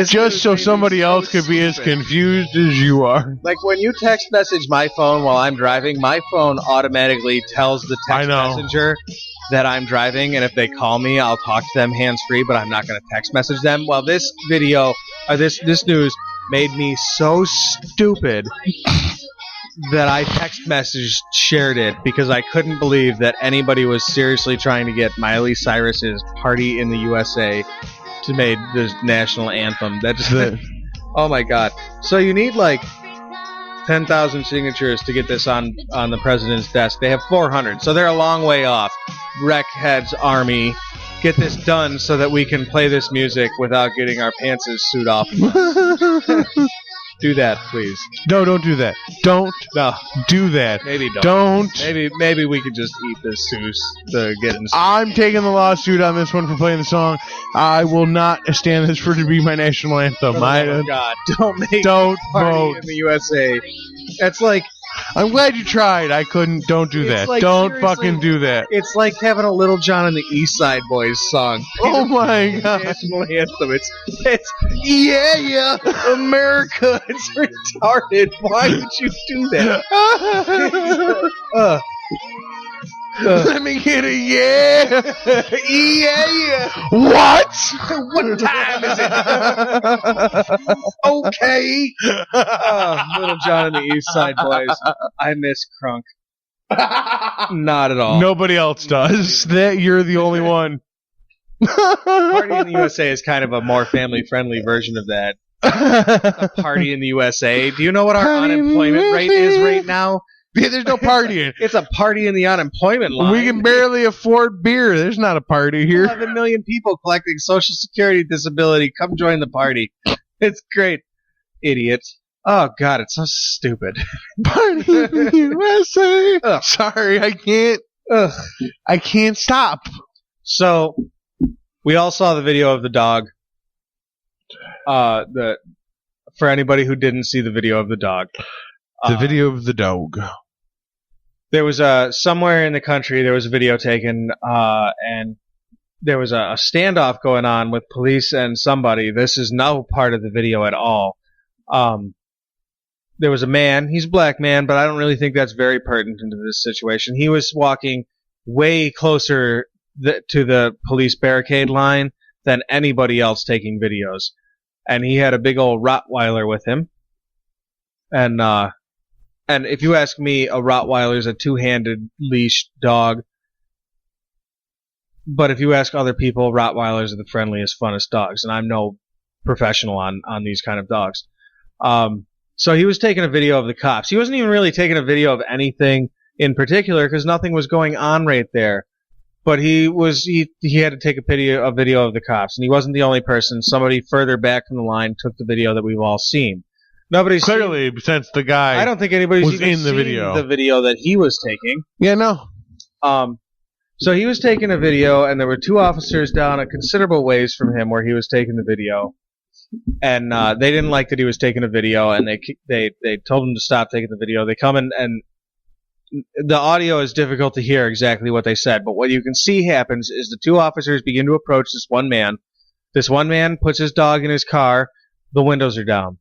Just so somebody else could be as confused as you are. Like when you text message my phone while I'm driving, my phone automatically tells the text messenger that I'm driving, and if they call me, I'll talk to them hands-free, but I'm not going to text message them. Well, this video, or this news made me so stupid that I text message shared it because I couldn't believe that anybody was seriously trying to get Miley Cyrus's Party in the USA to make the national anthem. That's oh my god. So you need like 10,000 signatures to get this on the president's desk. They have 400, so they're a long way off. Wreckhead's army, get this done so that we can play this music without getting our pants' suit off. Do that, please. No, don't do that. Don't do that. Maybe don't. Don't. Maybe we could just eat this Seuss to get in. I'm taking the lawsuit on this one for playing the song. I will not stand this for it to be my national anthem. Oh my God! Don't Party vote in the USA. That's like. I'm glad you tried. I couldn't. Don't do that. Like, don't fucking do that. It's like having a Little John and the East Side Boys song. Oh my god! National anthem. It's yeah, America. It's retarded. Why would you do that? Let me get a yeah. Yeah. What? What time is it? Okay. Little John and the East Side Boys. I miss Crunk. Not at all. Nobody else does. That you're the only one. Party in the USA is kind of a more family-friendly version of that. A Party in the USA. Do you know what our unemployment rate is right now? Yeah, there's no partying. It's a party in the unemployment line. We can barely afford beer. There's not a party here. 11 million people collecting Social Security disability. Come join the party. It's great. Idiots. Oh, God, it's so stupid. Party in the USA. Ugh. Sorry, I can't. Ugh. I can't stop. So, we all saw the video of the dog. For anybody who didn't see the video of the dog. The video of the dog. There was somewhere in the country there was a video taken, and there was a standoff going on with police and somebody. This is no part of the video at all. There was a man. He's a black man, but I don't really think that's very pertinent into this situation. He was walking way closer to the police barricade line than anybody else taking videos, and he had a big old Rottweiler with him, And if you ask me, a Rottweiler is a two-handed leashed dog. But if you ask other people, Rottweilers are the friendliest, funnest dogs. And I'm no professional on these kind of dogs. So he was taking a video of the cops. He wasn't even really taking a video of anything in particular because nothing was going on right there. But he had to take a video of the cops. And he wasn't the only person. Somebody further back from the line took the video that we've all seen. Nobody's clearly since the guy. I don't think anybody's was even in the seen video. The video that he was taking. Yeah, no. So he was taking a video, and there were two officers down a considerable ways from him where he was taking the video, and they didn't like that he was taking a video, and they told him to stop taking the video. They come in, and the audio is difficult to hear exactly what they said, but what you can see happens is the two officers begin to approach this one man. This one man puts his dog in his car. The windows are down.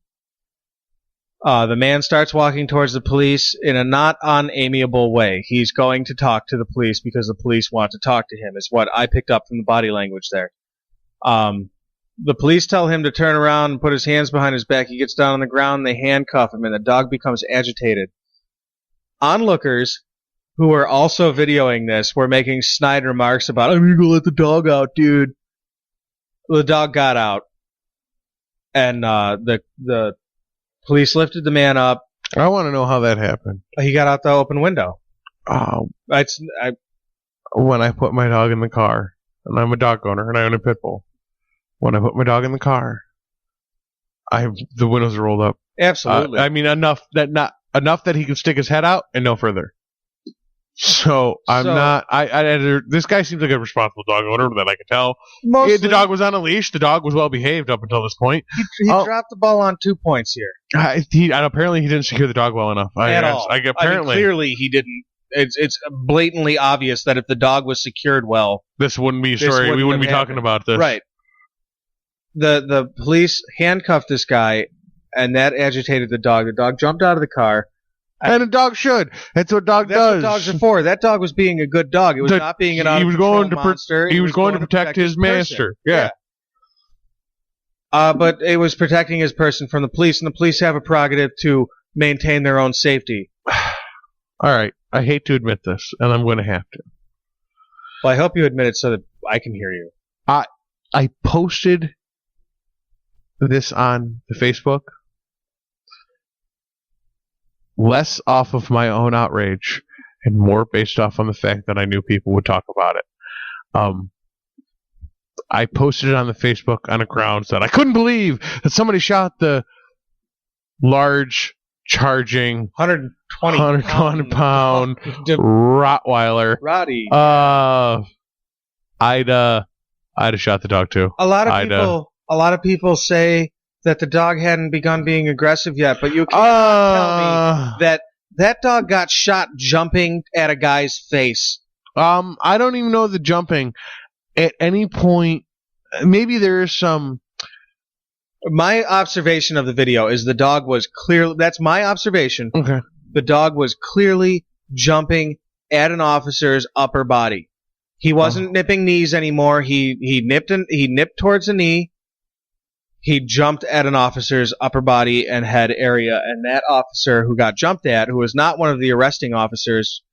The man starts walking towards the police in a not unamiable way. He's going to talk to the police because the police want to talk to him, is what I picked up from the body language there. The police tell him to turn around and put his hands behind his back. He gets down on the ground, they handcuff him, and the dog becomes agitated. Onlookers, who were also videoing this, were making snide remarks about, I'm going to go let the dog out, dude. The dog got out. And the police lifted the man up. I want to know how that happened. He got out the open window. When I put my dog in the car, and I'm a dog owner, and I own a pit bull. When I put my dog in the car, the windows are rolled up. Absolutely. I mean, enough that he can stick his head out and no further. So I'm not. This guy seems like a responsible dog owner that I can tell. Mostly, the dog was on a leash. The dog was well behaved up until this point. He dropped the ball on 2 points here. Apparently he didn't secure the dog well enough. At all. Clearly he didn't. It's blatantly obvious that if the dog was secured well, this wouldn't be a story. We wouldn't be talking about this. Right. The police handcuffed this guy, and that agitated the dog. The dog jumped out of the car. And a dog should. That's what does. That's what dogs are for. That dog was being a good dog. It was not being an out-of-control monster. He was going to protect his master. Yeah. But it was protecting his person from the police, and the police have a prerogative to maintain their own safety. All right. I hate to admit this, and I'm going to have to. Well, I hope you admit it so that I can hear you. I posted this on the Facebook less off of my own outrage and more based off on the fact that I knew people would talk about it. I posted it on the Facebook on a grounds that I couldn't believe that somebody shot the large charging 120 pound Rottweiler. Roddy. I'd have shot the dog too. A lot of people say that the dog hadn't begun being aggressive yet, but you can't tell me that dog got shot jumping at a guy's face. I don't even know the jumping. At any point, maybe there is some. My observation of the video is the dog was clearly. That's my observation. Okay. The dog was clearly jumping at an officer's upper body. He wasn't nipping knees anymore. He nipped towards the knee. He jumped at an officer's upper body and head area, and that officer who got jumped at, who was not one of the arresting officers.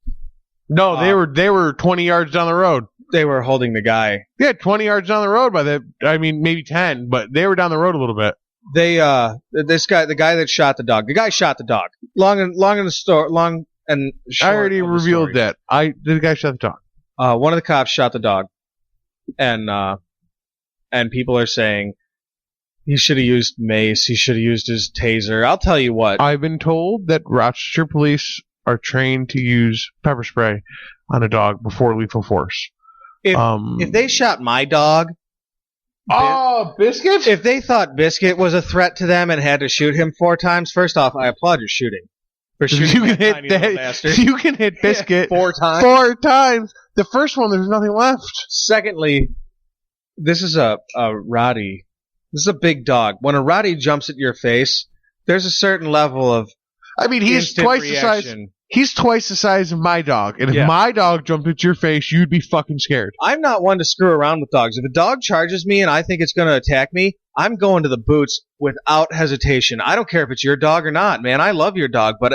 No, they were 20 yards down the road. They were holding the guy. Yeah, 20 yards down the road maybe 10, but they were down the road a little bit. The guy that shot the dog. The guy shot the dog. Long and short. I already revealed that. The guy shot the dog. One of the cops shot the dog, and people are saying he should have used mace. He should have used his taser. I'll tell you what. I've been told that Rochester police are trained to use pepper spray on a dog before lethal force. If they shot my dog, Biscuit? If they thought Biscuit was a threat to them and had to shoot him 4 times, first off, I applaud your shooting. For shooting you can hit Biscuit 4 times. 4 times. The first one, there's nothing left. Secondly, this is a Roddy. This is a big dog. When a Roddy jumps at your face, there's a certain level of. I mean, he's twice the size. He's twice the size of my dog, and if my dog jumped at your face, you'd be fucking scared. I'm not one to screw around with dogs. If a dog charges me and I think it's going to attack me, I'm going to the boots without hesitation. I don't care if it's your dog or not, man. I love your dog, but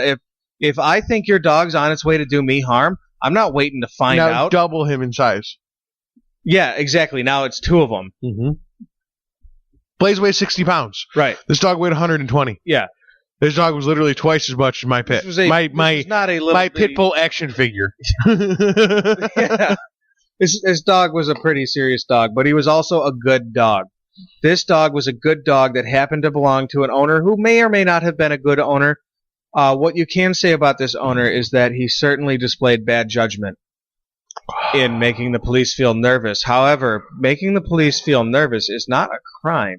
if I think your dog's on its way to do me harm, I'm not waiting to find out. Now double him in size. Yeah, exactly. Now it's 2 of them. Mm-hmm. Blaze weighs 60 pounds. Right. This dog weighed 120. Yeah. This dog was literally twice as much as my pit. My pit bull action figure. Yeah. This dog was a pretty serious dog, but he was also a good dog. This dog was a good dog that happened to belong to an owner who may or may not have been a good owner. What you can say about this owner is that he certainly displayed bad judgment in making the police feel nervous. However, making the police feel nervous is not a crime.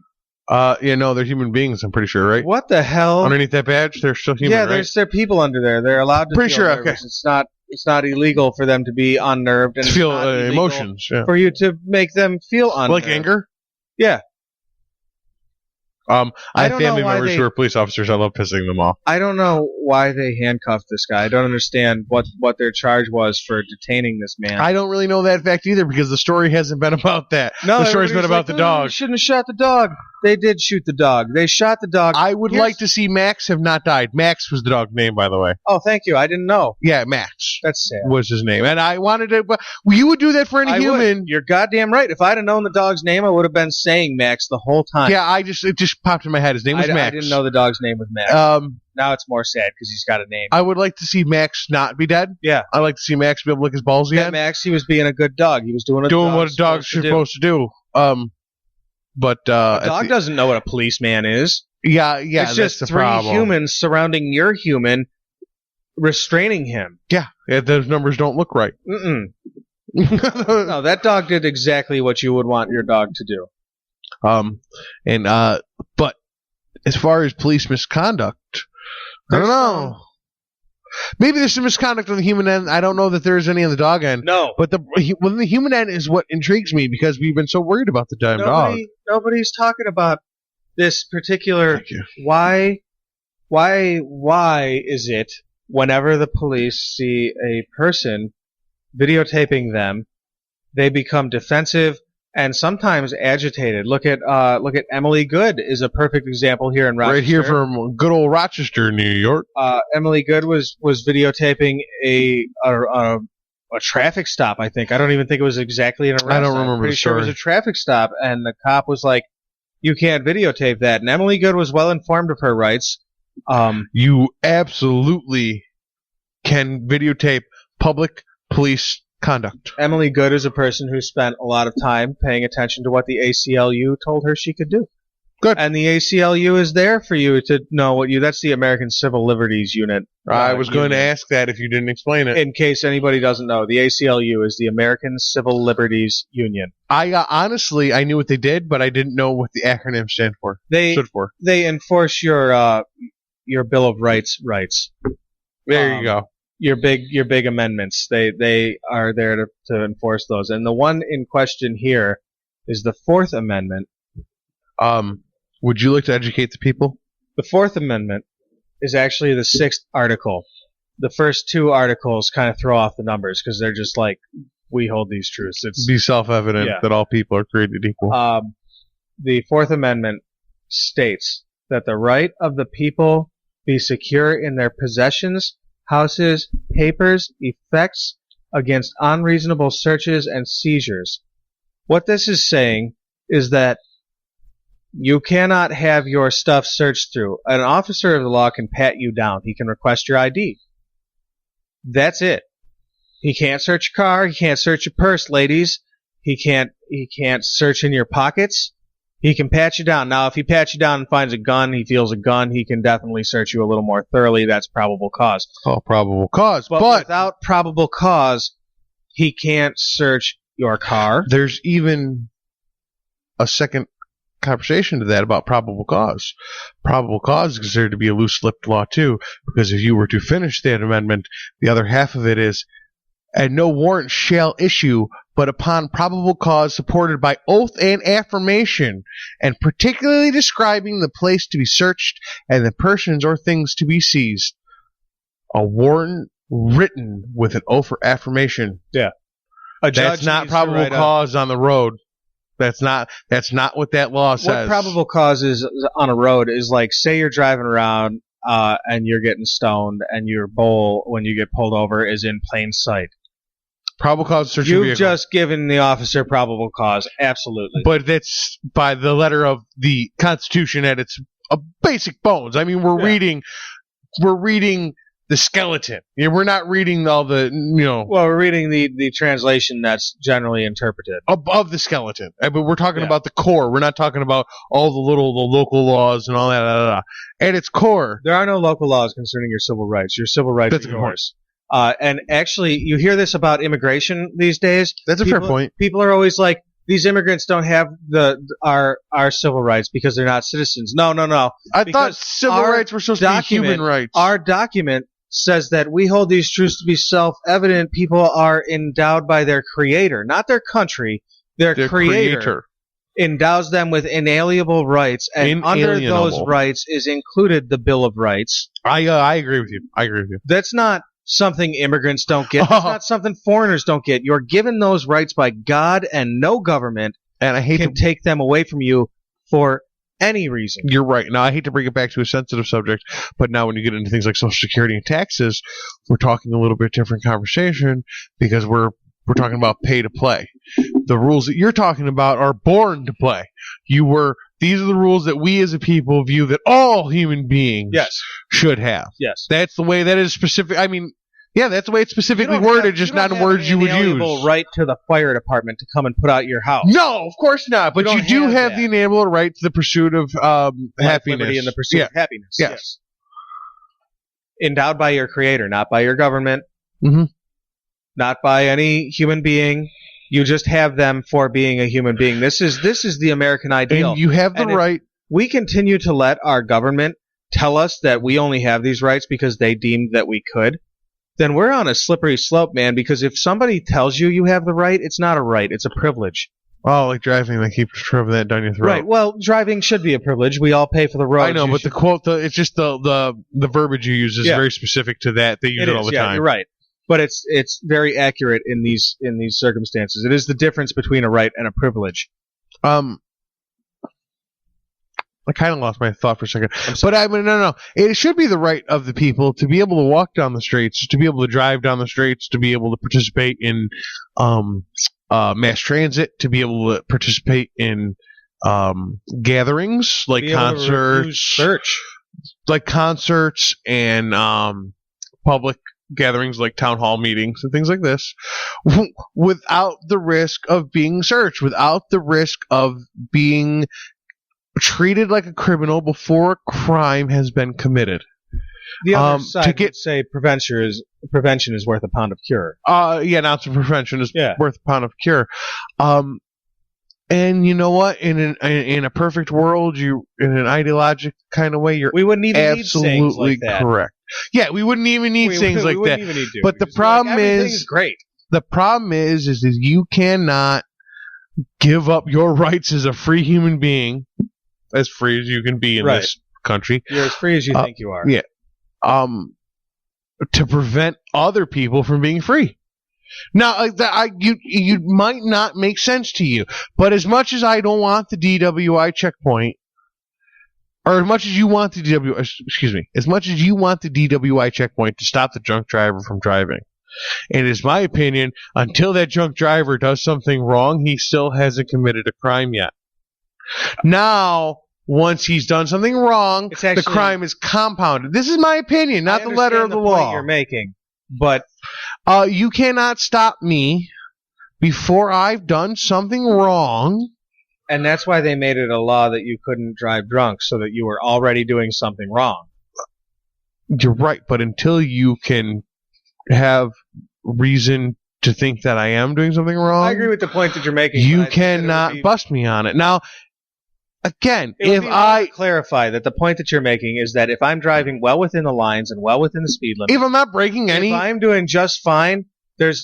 They're human beings, I'm pretty sure, right? What the hell? Underneath that badge, they're still human, right? There are people under there. They're allowed to feel nervous. Okay. It's not illegal for them to be unnerved and feel emotions. Yeah. For you to make them feel unnerved. Like anger? Yeah. I have family members who are police officers. I love pissing them off. I don't know why they handcuffed this guy. I don't understand what their charge was for detaining this man. I don't really know that fact either because the story hasn't been about that. No, the story's been about the dog. You shouldn't have shot the dog. They did shoot the dog. They shot the dog. I would like to see Max have not died. Max was the dog's name, by the way. Oh, thank you. I didn't know. Yeah, Max. That's sad. Was his name. And I wanted to... You would do that for any human. Would. You're goddamn right. If I'd have known the dog's name, I would have been saying Max the whole time. Yeah, it just popped in my head. His name was Max. I didn't know the dog's name was Max. Now it's more sad because he's got a name. I would like to see Max not be dead. Yeah. I'd like to see Max be able to lick his balls again. Max, he was being a good dog. He was doing what a dog's supposed to do. But a dog doesn't know what a policeman is. Yeah, it's just that's the 3 problem. Humans surrounding your human, restraining him. Yeah, those numbers don't look right. No, that dog did exactly what you would want your dog to do. But as far as police misconduct, I don't know. Maybe there's some misconduct on the human end. I don't know that there is any on the dog end. No. But the human end is what intrigues me because we've been so worried about the damn dog. Nobody's talking about this particular... Why is it whenever the police see a person videotaping them, they become defensive, and sometimes agitated. Look at Emily Good is a perfect example here in Rochester. Right here from good old Rochester, New York. Emily Good was videotaping a traffic stop. I think I don't even think it was exactly an arrest. I don't remember. I'm pretty sure it was a traffic stop, and the cop was like, "You can't videotape that." And Emily Good was well informed of her rights. You absolutely can videotape public police conduct. Emily Good is a person who spent a lot of time paying attention to what the ACLU told her she could do. Good. And the ACLU is there for you to know what that's the American Civil Liberties Unit. I was going to ask that if you didn't explain it. In case anybody doesn't know, the ACLU is the American Civil Liberties Union. Honestly, I knew what they did, but I didn't know what the acronym stood for. They enforce your Bill of Rights. There you go. Your big amendments. They are there to enforce those. And the one in question here is the Fourth Amendment. Would you like to educate the people? The Fourth Amendment is actually the 6th article. The first 2 articles kind of throw off the numbers because they're just like, we hold these truths. It's be self-evident that all people are created equal. The Fourth Amendment states that the right of the people be secure in their possessions, houses, papers, effects against unreasonable searches and seizures. What this is saying is that you cannot have your stuff searched through. An officer of the law can pat you down. He can request your ID. That's it. He can't search your car. He can't search your purse, ladies. He can't search in your pockets. He can pat you down. Now, if he pats you down and finds a gun, he feels a gun, he can definitely search you a little more thoroughly. That's probable cause. Oh, probable cause. But without probable cause, he can't search your car. There's even a second conversation to that about probable cause. Probable cause is considered to be a loose-lipped law, too, because if you were to finish that amendment, the other half of it is, and no warrant shall issue but upon probable cause supported by oath and affirmation, and particularly describing the place to be searched and the persons or things to be seized. A warrant written with an oath or affirmation. Yeah. That's not probable cause on the road. That's not what that law says. What probable cause is on a road is like, say you're driving around and you're getting stoned and your bowl, when you get pulled over, is in plain sight. Probable cause search your vehicle. You've just given the officer probable cause, absolutely. But that's by the letter of the Constitution at its basic bones. I mean, we're reading the skeleton. Yeah, we're not reading all the, Well, we're reading the translation that's generally interpreted of the skeleton. But we're talking about the core. We're not talking about all the local laws and all that. At its core, there are no local laws concerning your civil rights. Your civil rights are yours. And actually, you hear this about immigration these days. That's a fair point. People are always like, these immigrants don't have our civil rights because they're not citizens. No. I thought civil rights were supposed to be human rights. Our document says that we hold these truths to be self-evident. People are endowed by their creator, not their country. Their creator endows them with inalienable rights, and under those rights is included the Bill of Rights. I agree with you. That's not something immigrants don't get. That's not something foreigners don't get. You're given those rights by God, and no government can take them away from you for any reason. You're right. Now, I hate to bring it back to a sensitive subject, but now when you get into things like Social Security and taxes, we're talking a little bit different conversation because we're talking about pay to play. The rules that you're talking about are born to play. These are the rules that we as a people view that all human beings should have. Yes. That's the way that is specific. I mean, that's the way it's specifically worded, just not in words you would use. You don't have the inalienable right to the fire department to come and put out your house. No, of course not. But you do have the inalienable right to the pursuit of happiness. Liberty and the pursuit of happiness. Yes. Endowed by your creator, not by your government, not by any human being. You just have them for being a human being. This is the American ideal. And you have the right. We continue to let our government tell us that we only have these rights because they deemed that we could. Then we're on a slippery slope, man, because if somebody tells you have the right, it's not a right, it's a privilege. Oh, like driving, they keep shoving that down your throat. Right, well, driving should be a privilege. We all pay for the roads. I know, but the quote, it's just the verbiage you use is very specific to that. They use it all the time. You're right. but it's very accurate in these circumstances. It is the difference between a right and a privilege. I kind of lost my thought for a second. But I mean, no. It should be the right of the people to be able to walk down the streets, to be able to drive down the streets, to be able to participate in mass transit, to be able to participate in gatherings like concerts and public gatherings like town hall meetings and things like this, without the risk of being searched, without the risk of being treated like a criminal before a crime has been committed. The other side would say prevention is worth a pound of cure. Now prevention is worth a pound of cure. And you know what? In a perfect world, in an ideologic kind of way, we wouldn't even absolutely need things like that. Correct. Yeah, we wouldn't even need things like that. Even need to, but the problem is great. The problem is you cannot give up your rights as a free human being, as free as you can be in this country. You're as free as you think you are. Yeah. To prevent other people from being free. Now, you might not make sense to you, but as much as I don't want the DWI checkpoint, or as much as you want the DWI checkpoint to stop the drunk driver from driving, and it's my opinion, until that drunk driver does something wrong, he still hasn't committed a crime yet. Now, once he's done something wrong, the crime is compounded. This is my opinion, not the letter of the law. Point you're making, but you cannot stop me before I've done something wrong. And that's why they made it a law that you couldn't drive drunk, so that you were already doing something wrong. You're right, but until you can have reason to think that I am doing something wrong, I agree with the point that you're making. You cannot bust me on it. Now, again, if I clarify that the point that you're making is that if I'm driving well within the lines and well within the speed limit, if I'm not breaking if I'm doing just fine,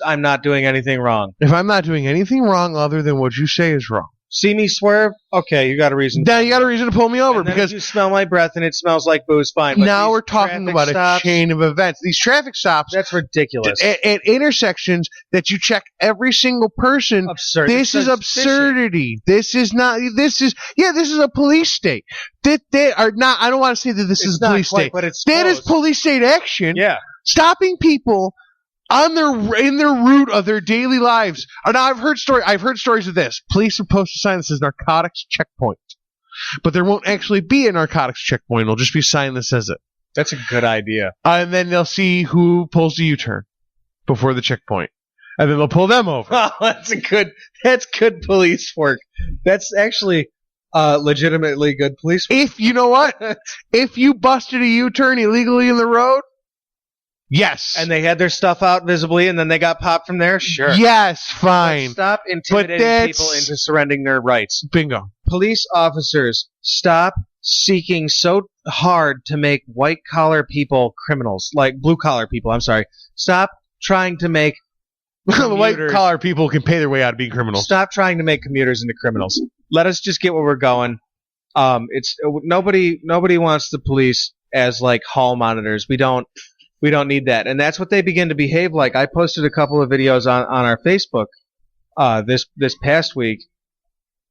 I'm not doing anything wrong. If I'm not doing anything wrong other than what you say is wrong. See me swerve? Okay, you got a reason. Now you got a reason to pull me over, because you smell my breath and it smells like booze. Fine. But now we're talking about a chain of events. These traffic stops. That's ridiculous. At intersections that you check every single person. Absurd. This is absurdity. This is not. This is a police state. They are not. I don't want to say that this is a police state, but it's that is police state action. Yeah, stopping people in their route of their daily lives. Now I've heard stories of this. Police will post a sign that says narcotics checkpoint, but there won't actually be a narcotics checkpoint. It'll just be a sign that says it. That's a good idea. And then they'll see who pulls the U-turn before the checkpoint, and then they'll pull them over. Oh, that's good police work. That's actually legitimately good police work. If you know what, if you busted a U-turn illegally in the road. Yes. And they had their stuff out visibly, and then they got popped from there? Sure. Yes, fine. But stop intimidating people into surrendering their rights. Bingo. Police officers, stop seeking so hard to make white-collar people criminals. Like blue-collar people, I'm sorry. Stop trying to make the white-collar people can pay their way out of being criminals. Stop trying to make commuters into criminals. Let us just get where we're going. Nobody wants the police as like hall monitors. We don't need that. And that's what they begin to behave like. I posted a couple of videos on our Facebook this past week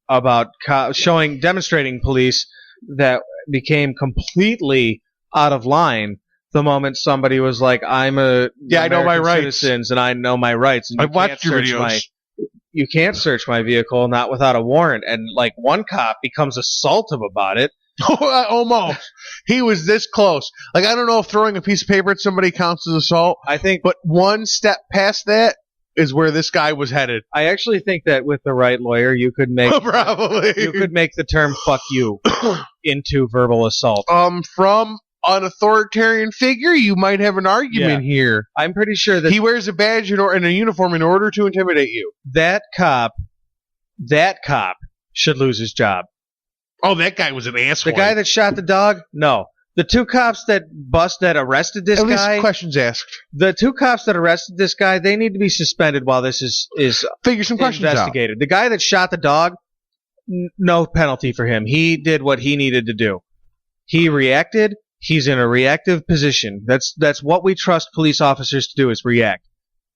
about demonstrating police that became completely out of line the moment somebody was like, I'm a I know my rights, citizens and I know my rights. And I've watched your videos. You can't search my vehicle not without a warrant. And like one cop becomes assaultive about it. Almost. He was this close. Like, I don't know if throwing a piece of paper at somebody counts as assault. I think, but one step past that is where this guy was headed. I actually think that with the right lawyer, you could make probably you could make the term "fuck you" into verbal assault. From an authoritarian figure, you might have an argument here. I'm pretty sure that he wears a badge and a uniform in order to intimidate you. That cop should lose his job. Oh, that guy was an asshole. The guy that shot the dog? No. The two cops that arrested this guy. At least questions asked. The two cops that arrested this guy, they need to be suspended while this is figure some questions investigated. Out. The guy that shot the dog, no penalty for him. He did what he needed to do. He reacted. He's in a reactive position. That's what we trust police officers to do, is react.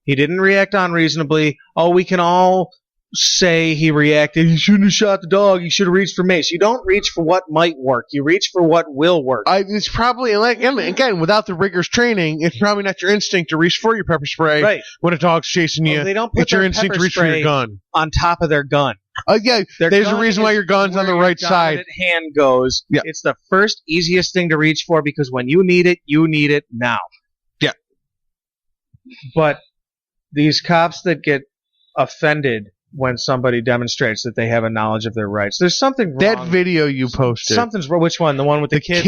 He didn't react unreasonably. Oh, we can all say he reacted. He shouldn't have shot the dog. He should have reached for mace. You don't reach for what might work. You reach for what will work. It's probably, again, without the rigorous training, it's probably not your instinct to reach for your pepper spray when a dog's chasing you. Well, they don't put it's your instinct to reach for your gun. On top of their gun. Yeah, there's a reason why your gun's on the right side. Hand goes. Yeah. It's the first easiest thing to reach for because when you need it now. Yeah. But these cops that get offended when somebody demonstrates that they have a knowledge of their rights, there's something wrong. That video you posted. Something's wrong. Which one? The one with the kid?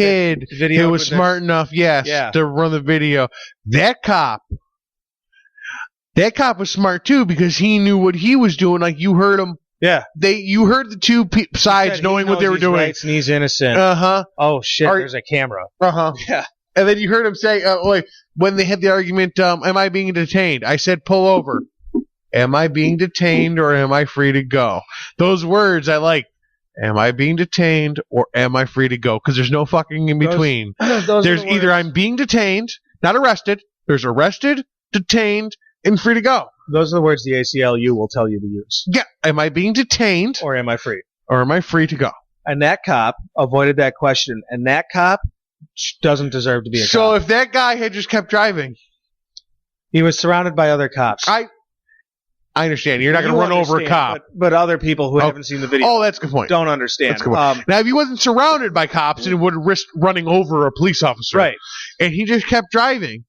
The kid who was smart enough, to run the video. That cop was smart too because he knew what he was doing. Like you heard him. Yeah. You heard the two sides knowing what they were doing. Rights and he's innocent. Uh-huh. Oh, shit, there's a camera. Uh-huh. Yeah. And then you heard him say, when they had the argument, am I being detained? I said, pull over. Am I being detained or am I free to go? Those words I like. Am I being detained or am I free to go? Because there's no fucking in between. There's either I'm being detained, not arrested. There's arrested, detained, and free to go. Those are the words the ACLU will tell you to use. Yeah. Am I being detained? Or am I free? Or am I free to go? And that cop avoided that question. And that cop doesn't deserve to be a cop. So if that guy had just kept driving. He was surrounded by other cops. I understand. You're not going to run over a cop. But other people who haven't seen the video that's a good point. Don't understand. That's a good point. Now, if he wasn't surrounded by cops, it would risk running over a police officer. Right. And he just kept driving.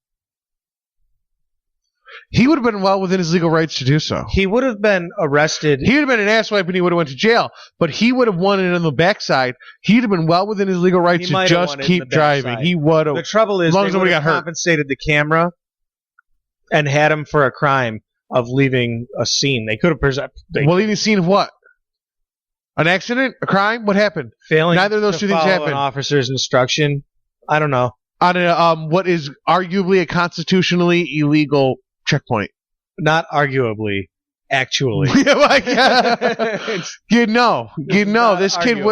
He would have been well within his legal rights to do so. He would have been arrested. He would have been an asswipe and he would have went to jail. But he would have won it on the backside. He'd have been well within his legal rights to just keep driving. He would have. The trouble is, as long as nobody got hurt. Compensated the camera and had him for a crime of leaving a scene. They could have presented. Leaving a scene of what? An accident? A crime? What happened? Failing. Neither of those two things happened. An officer's instruction. I don't know. On a, what is arguably a constitutionally illegal checkpoint. Not arguably, actually. You know, this kid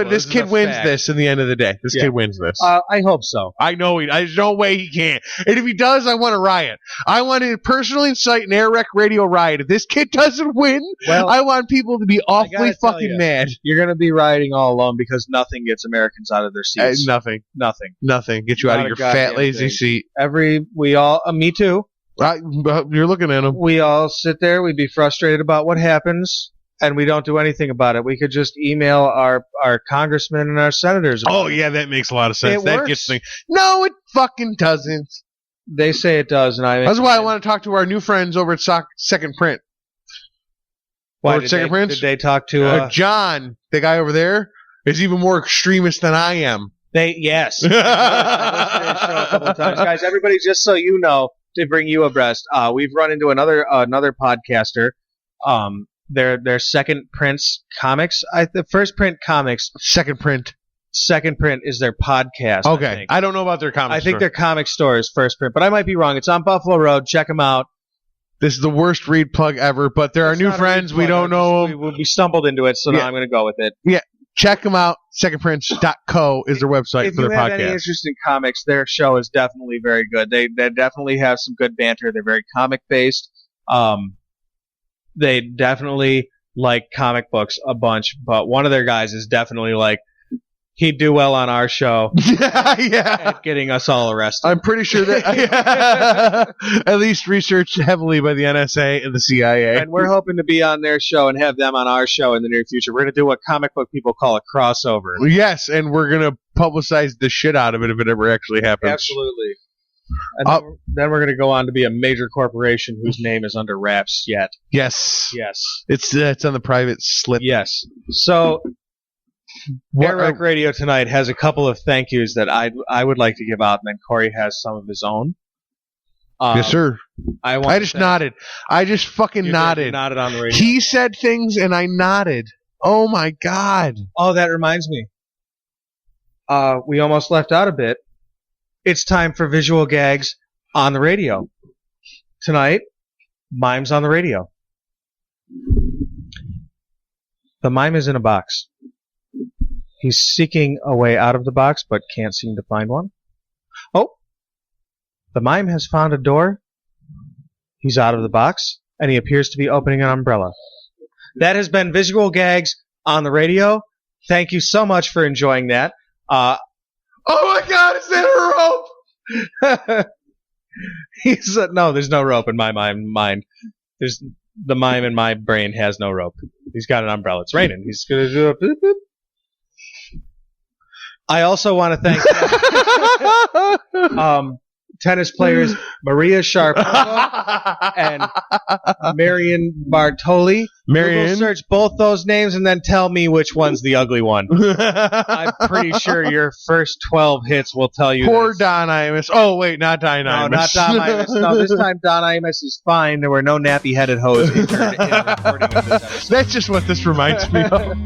wins this in the end of the day. This kid wins this. I hope so. I know there's no way he can't. And if he does, I want a riot. I want to personally incite an AirWreckRadio riot. If this kid doesn't win, I want people to be awfully fucking mad. You're going to be rioting all alone because nothing gets Americans out of their seats. Nothing. Get you out of your fat, lazy seat. Me too. You're looking at him. We all sit there. We'd be frustrated about what happens, and we don't do anything about it. We could just email our congressmen and our senators. That makes a lot of sense. That gets things. No, it fucking doesn't. They say it does, and that's why I want to talk to our new friends over at Second Print. Why did they talk to John? The guy over there is even more extremist than I am. Yes. I listened to his show a couple of times, guys. Everybody, just so you know. To bring you abreast, we've run into another podcaster. Their Second Print's comics. The First Print comics. Second Print is their podcast. Okay, I don't know about their comics. I think their comic store is First Print, but I might be wrong. It's on Buffalo Road. Check them out. This is the worst read plug ever, but there are new friends. We don't know them. We stumbled into it, so now I'm going to go with it. Yeah. Check them out. Secondprints.co is their website for their podcast. If you have any interest in comics, their show is definitely very good. They definitely have some good banter. They're very comic-based. They definitely like comic books a bunch, but one of their guys is definitely like, he'd do well on our show. At getting us all arrested. I'm pretty sure that at least researched heavily by the NSA and the CIA. And we're hoping to be on their show and have them on our show in the near future. We're going to do what comic book people call a crossover. Yes, and we're going to publicize the shit out of it if it ever actually happens. Absolutely. And then we're going to go on to be a major corporation whose name is under wraps yet. Yes. It's on the private slip. Yes. So AirWreckRadio tonight has a couple of thank yous that I would like to give out, and then Corey has some of his own. Yes, sir. I just nodded. I just fucking nodded. You nodded on the radio. He said things, and I nodded. Oh, my God. Oh, that reminds me. We almost left out a bit. It's time for visual gags on the radio. Tonight, mimes on the radio. The mime is in a box. He's seeking a way out of the box, but can't seem to find one. Oh! The mime has found a door. He's out of the box, and he appears to be opening an umbrella. That has been Visual Gags on the radio. Thank you so much for enjoying that. Oh my God, is that a rope? He said, no, there's no rope in my mind. There's the mime in my brain has no rope. He's got an umbrella. It's raining. He's gonna do a boop, boop. I also want to thank tennis players Maria Sharapova and Marion Bartoli. Google search both those names and then tell me which one's the ugly one. I'm pretty sure your first 12 hits will tell you. Poor Don Imus. Oh, wait, not Don Imus. No, not Don Imus. No, this time Don Imus is fine. There were no nappy-headed hoes interned in the recording of this episode. That's just what this reminds me of.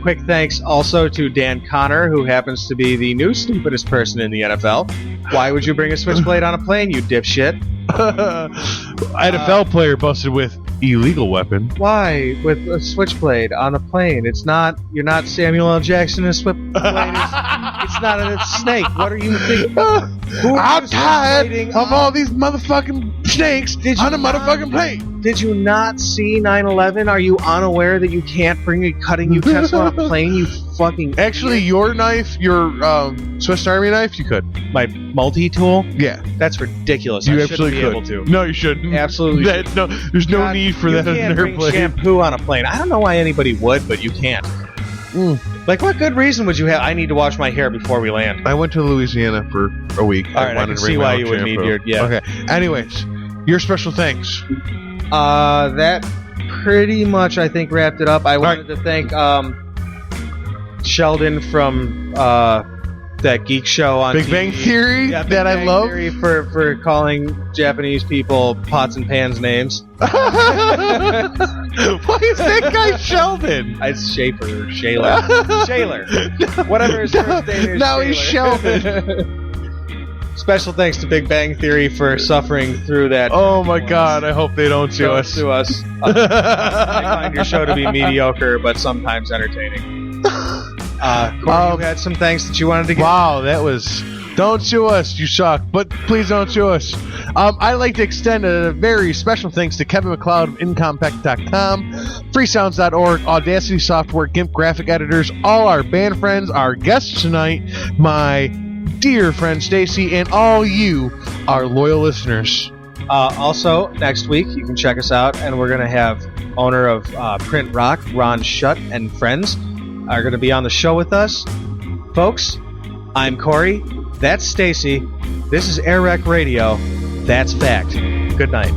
Quick thanks also to Dan Connor, who happens to be the new stupidest person in the NFL. Why would you bring a switchblade on a plane, you dipshit? NFL player busted with illegal weapon. Why with a switchblade on a plane? It's not. You're not Samuel L. Jackson. A switchblade. It's not a snake. What are you thinking? I'm tired of all these motherfucking snakes on a motherfucking plane. Did you not see 9/11? Are you unaware that you can't bring a cutting utensil on a plane? You fucking. Actually, idiot? your knife, your Swiss Army knife, you could. My multi-tool? Yeah, that's ridiculous. You I absolutely be could. Able to. No, you shouldn't. Absolutely. No, there's no need for that on an airplane. Bring shampoo on a plane. I don't know why anybody would, but you can't. Like, what good reason would you have? I need to wash my hair before we land. I went to Louisiana for a week. All right, I can see why you would need your. Yeah. Okay. Anyways, your special thanks. That pretty much, I think, wrapped it up. I wanted to thank Sheldon from that geek show on Big TV. Bang Theory that I love. Theory for calling Japanese people pots and pans names. Why is that guy Sheldon? It's Shaler. Shaler. Whatever his first name is. Now he's Sheldon. Special thanks to Big Bang Theory for suffering through that. Oh my God! I hope they don't sue us. Sue us. I find your show to be mediocre, but sometimes entertaining. Corey, you had some thanks that you wanted to give. Wow, that was. Don't sue us, you suck. But please don't sue us. I'd like to extend a very special thanks to Kevin McLeod of Incompact.com, freesounds.org, Audacity Software, GIMP graphic editors, all our band friends, our guests tonight, my dear friend Stacy, and all you, our loyal listeners. Also, next week, you can check us out, and we're going to have owner of Print Rock, Ron Shutt, and friends are going to be on the show with us. Folks, I'm Corey. That's Stacy. This is AirWreckRadio. That's fact. Good night.